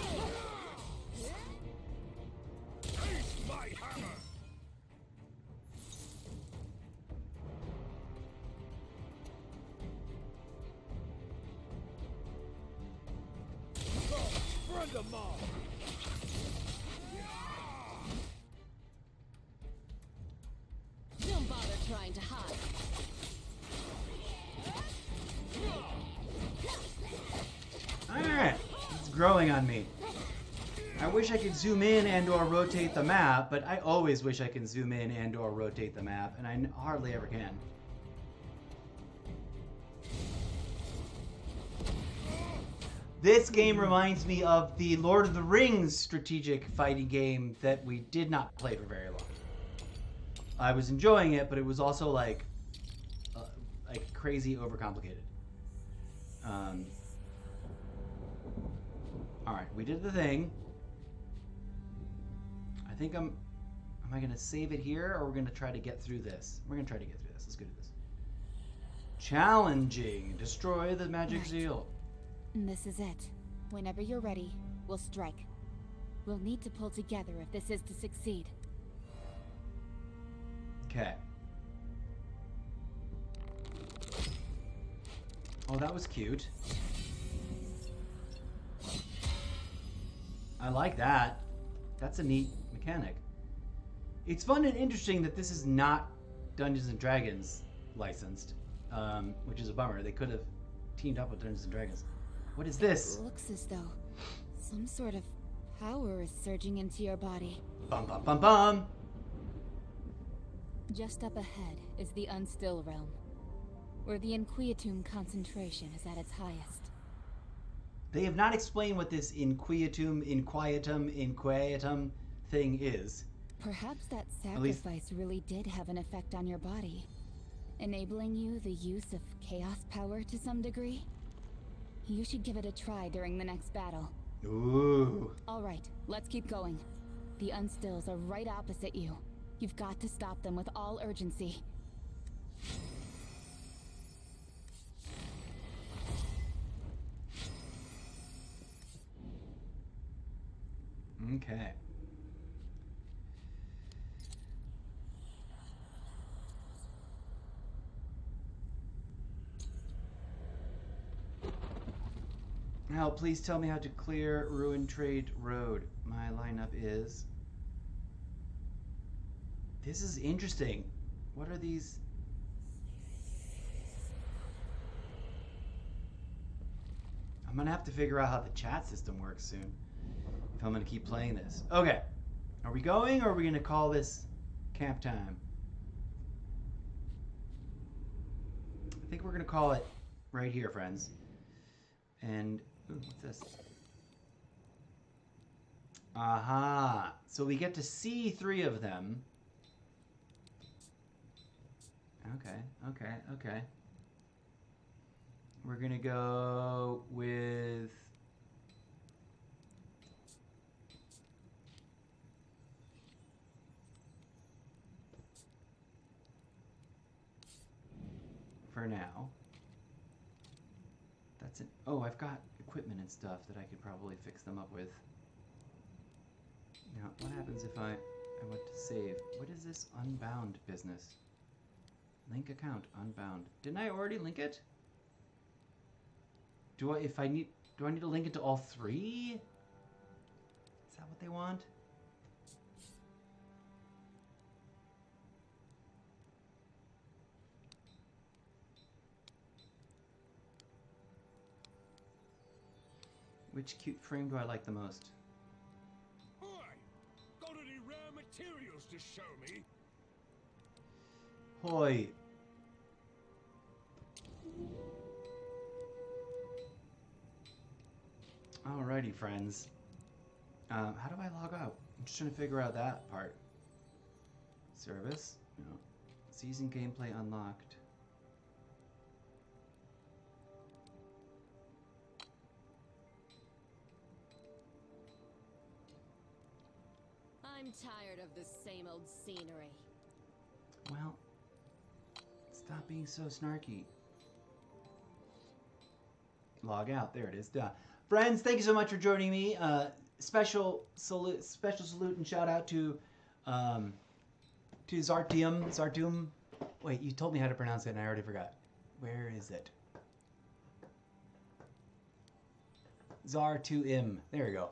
Face my hammer! Friend of mine! Don't bother trying to hide. Alright, it's growing on me. I wish I could zoom in and or rotate the map, but I always wish I can zoom in and or rotate the map, and I hardly ever can. This game reminds me of the Lord of the Rings strategic fighting game that we did not play for very long. I was enjoying it, but it was also like crazy overcomplicated. All right, we did the thing. I think am I gonna save it here, or we're gonna try to get through this? We're gonna try to get through this. Let's go do this. Challenging. Destroy the magic seal. This is it. Whenever you're ready, we'll strike. We'll need to pull together if this is to succeed. Okay. Oh, that was cute. I like that. That's a neat mechanic. It's fun and interesting that this is not Dungeons and Dragons licensed, which is a bummer. They could have teamed up with Dungeons and Dragons. What is this? It looks as though some sort of power is surging into your body. Bum bum bum bum. Just up ahead is the Unstill Realm, where the Inquietum concentration is at its highest. They have not explained what this inquietum thing is. Perhaps that least- sacrifice really did have an effect on your body, enabling you the use of chaos power to some degree. You should give it a try during the next battle. Ooh. All right, let's keep going. The Unstills are right opposite you. You've got to stop them with all urgency. Okay. Now, please tell me how to clear Ruin Trade Road. My lineup is... This is interesting. What are these? I'm gonna have to figure out how the chat system works soon if I'm gonna keep playing this. Okay. Are we going, or are we gonna call this camp time? I think we're gonna call it right here, friends. And ooh, what's this? Aha. So we get to see 3 of them. Okay. We're gonna go with... For now. That's it. Oh, I've got equipment and stuff that I could probably fix them up with. Now, what happens if I want to save? What is this unbound business? Link account, unbound. Didn't I already link it? Do I need to link it to all 3? Is that what they want? Which cute frame do I like the most? Boy, got any rare materials to show me? Hoi. Alrighty, friends. How do I log out? I'm just trying to figure out that part. Service? No. Season gameplay unlocked. I'm tired of this same old scenery. Well, stop being so snarky. Log out. There it is. Duh. Friends, thank you so much for joining me. Special salute and shout out to Zartium. Wait, you told me how to pronounce it and I already forgot. Where is it? Zar2im. There we go.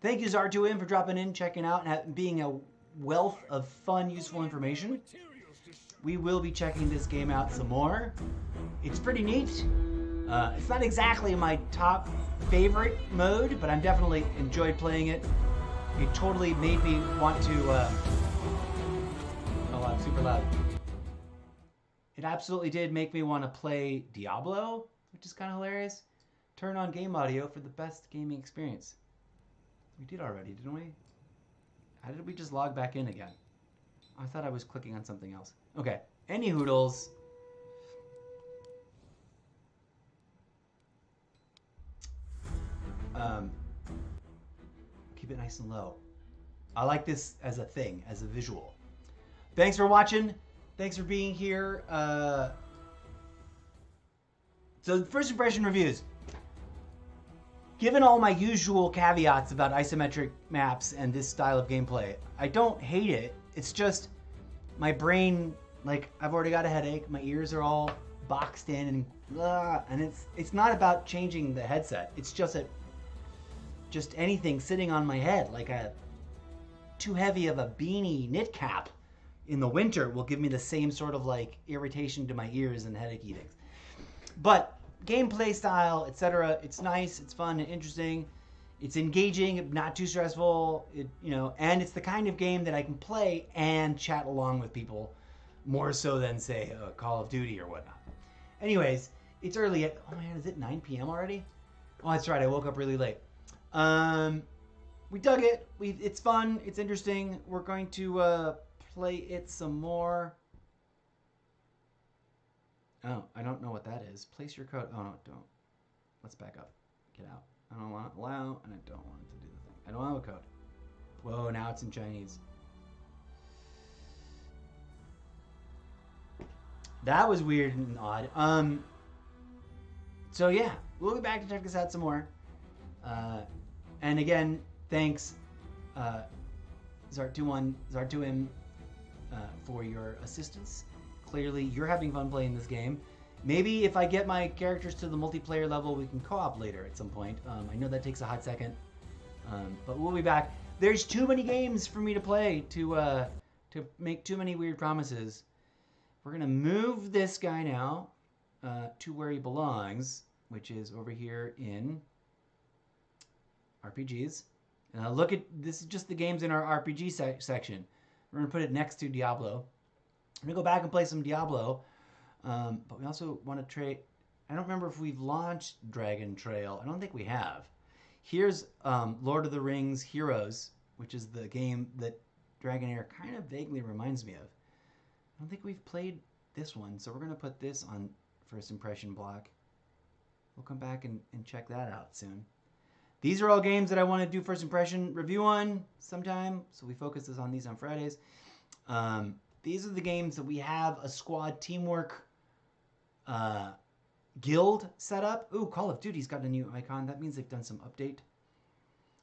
Thank you, Zar2im, for dropping in, checking out, and being a wealth of fun, useful information. We will be checking this game out some more. It's pretty neat. It's not exactly my top favorite mode, but I'm definitely enjoyed playing it. It totally made me want to... oh, I'm super loud. It absolutely did make me want to play Diablo, which is kind of hilarious. Turn on game audio for the best gaming experience. We did already, didn't we? How did we just log back in again? I thought I was clicking on something else. Okay, any hoodles. Keep it nice and low. I like this as a thing, as a visual. Thanks for watching. Thanks for being here. So first impression reviews. Given all my usual caveats about isometric maps and this style of gameplay, I don't hate it. It's just my brain, like, I've already got a headache. My ears are all boxed in and it's not about changing the headset. It's just anything sitting on my head, like a too heavy of a beanie knit cap in the winter will give me the same sort of like irritation to my ears and headache eatings. But gameplay style, etc. It's nice, it's fun and interesting. It's engaging, not too stressful. And it's the kind of game that I can play and chat along with people more so than say Call of Duty or whatnot. Anyways, it's early. Oh man, is it 9 p.m. already? Oh, that's right. I woke up really late. We dug it. It's fun. It's interesting. We're going to play it some more. Oh, I don't know what that is. Place your code. Oh, no, don't. Let's back up. Get out. I don't want to allow, and I don't want it to do the thing. I don't have a code. Whoa, now it's in Chinese. That was weird and odd. So yeah, we'll be back to check this out some more. And again, thanks, Zar2im, for your assistance. Clearly, you're having fun playing this game. Maybe if I get my characters to the multiplayer level, we can co-op later at some point. I know that takes a hot second, but we'll be back. There's too many games for me to play to make too many weird promises. We're gonna move this guy now to where he belongs, which is over here in RPGs. Look at this is just the games in our RPG section. We're gonna put it next to Diablo. I'm gonna go back and play some Diablo, but we also want to trade. I don't remember if we've launched Dragon Trail. I don't think we have. Here's Lord of the Rings Heroes, which is the game that Dragonheir kind of vaguely reminds me of. I don't think we've played this one, so we're gonna put this on first impression block. We'll come back and check that out soon. These are all games that I want to do first impression review on sometime, so we focus on these on Fridays. These are the games that we have a squad teamwork guild set up. Ooh, Call of Duty's got a new icon. That means they've done some update.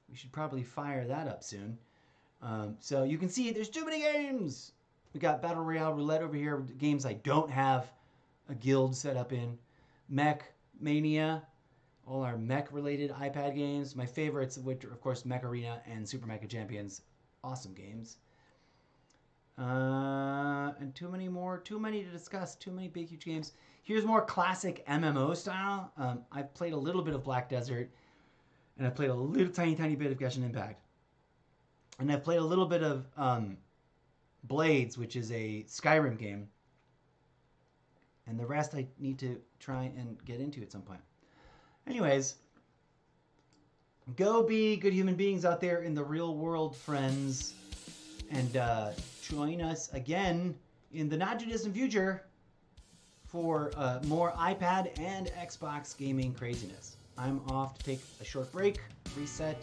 We should probably fire that up soon. So you can see there's too many games. We got Battle Royale Roulette over here, games I don't have a guild set up in. Mech Mania, all our mech-related iPad games. My favorites, of which are, of course, Mech Arena and Super Mecha Champions. Awesome games. And too many to discuss. Too many big, huge games. Here's more classic MMO style. I've played a little bit of Black Desert, and I've played a little tiny bit of Genshin Impact. And I've played a little bit of Blades, which is a Skyrim game. And the rest I need to try and get into at some point. Anyways, Go be good human beings out there in the real world, friends. And join us again in the not too distant future for more iPad and Xbox gaming craziness. I'm off to take a short break, reset,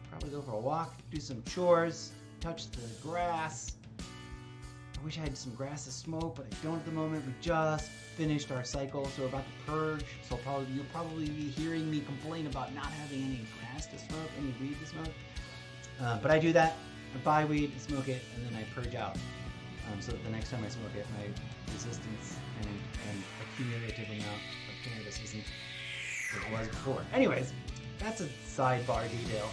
probably go for a walk, do some chores, touch the grass. I wish I had some grass to smoke, but I don't at the moment. We just finished our cycle, so we're about to purge. So you'll probably be hearing me complain about not having any grass to smoke, any weed to smoke. But I do that. I buy weed, smoke it, and then I purge out. So that the next time I smoke it, my resistance and accumulative amount of cannabis isn't what it was before. Anyways, that's a sidebar detail.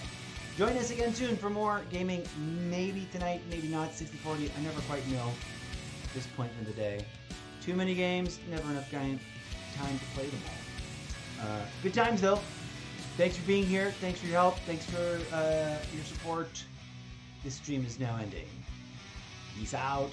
Join us again soon for more gaming. Maybe tonight, maybe not. 60-40, I never quite know at this point in the day. Too many games, never enough time to play them all. Good times though. Thanks for being here. Thanks for your help. Thanks for your support. This stream is now ending. Peace out.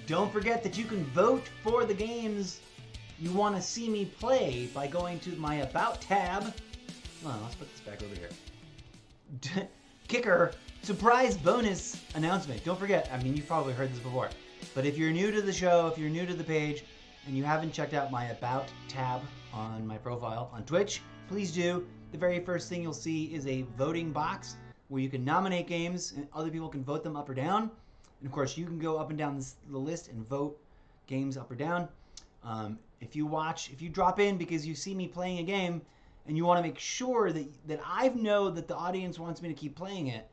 Don't forget that you can vote for the games you want to see me play by going to my About tab. Hold on, let's put this back over here. Kicker, surprise bonus announcement. Don't forget, I mean, you've probably heard this before, but if you're new to the show, if you're new to the page, and you haven't checked out my About tab on my profile on Twitch, please do. The very first thing you'll see is a voting box where you can nominate games and other people can vote them up or down. And of course, you can go up and down the list and vote games up or down. If you drop in because you see me playing a game and you want to make sure that I know that the audience wants me to keep playing it,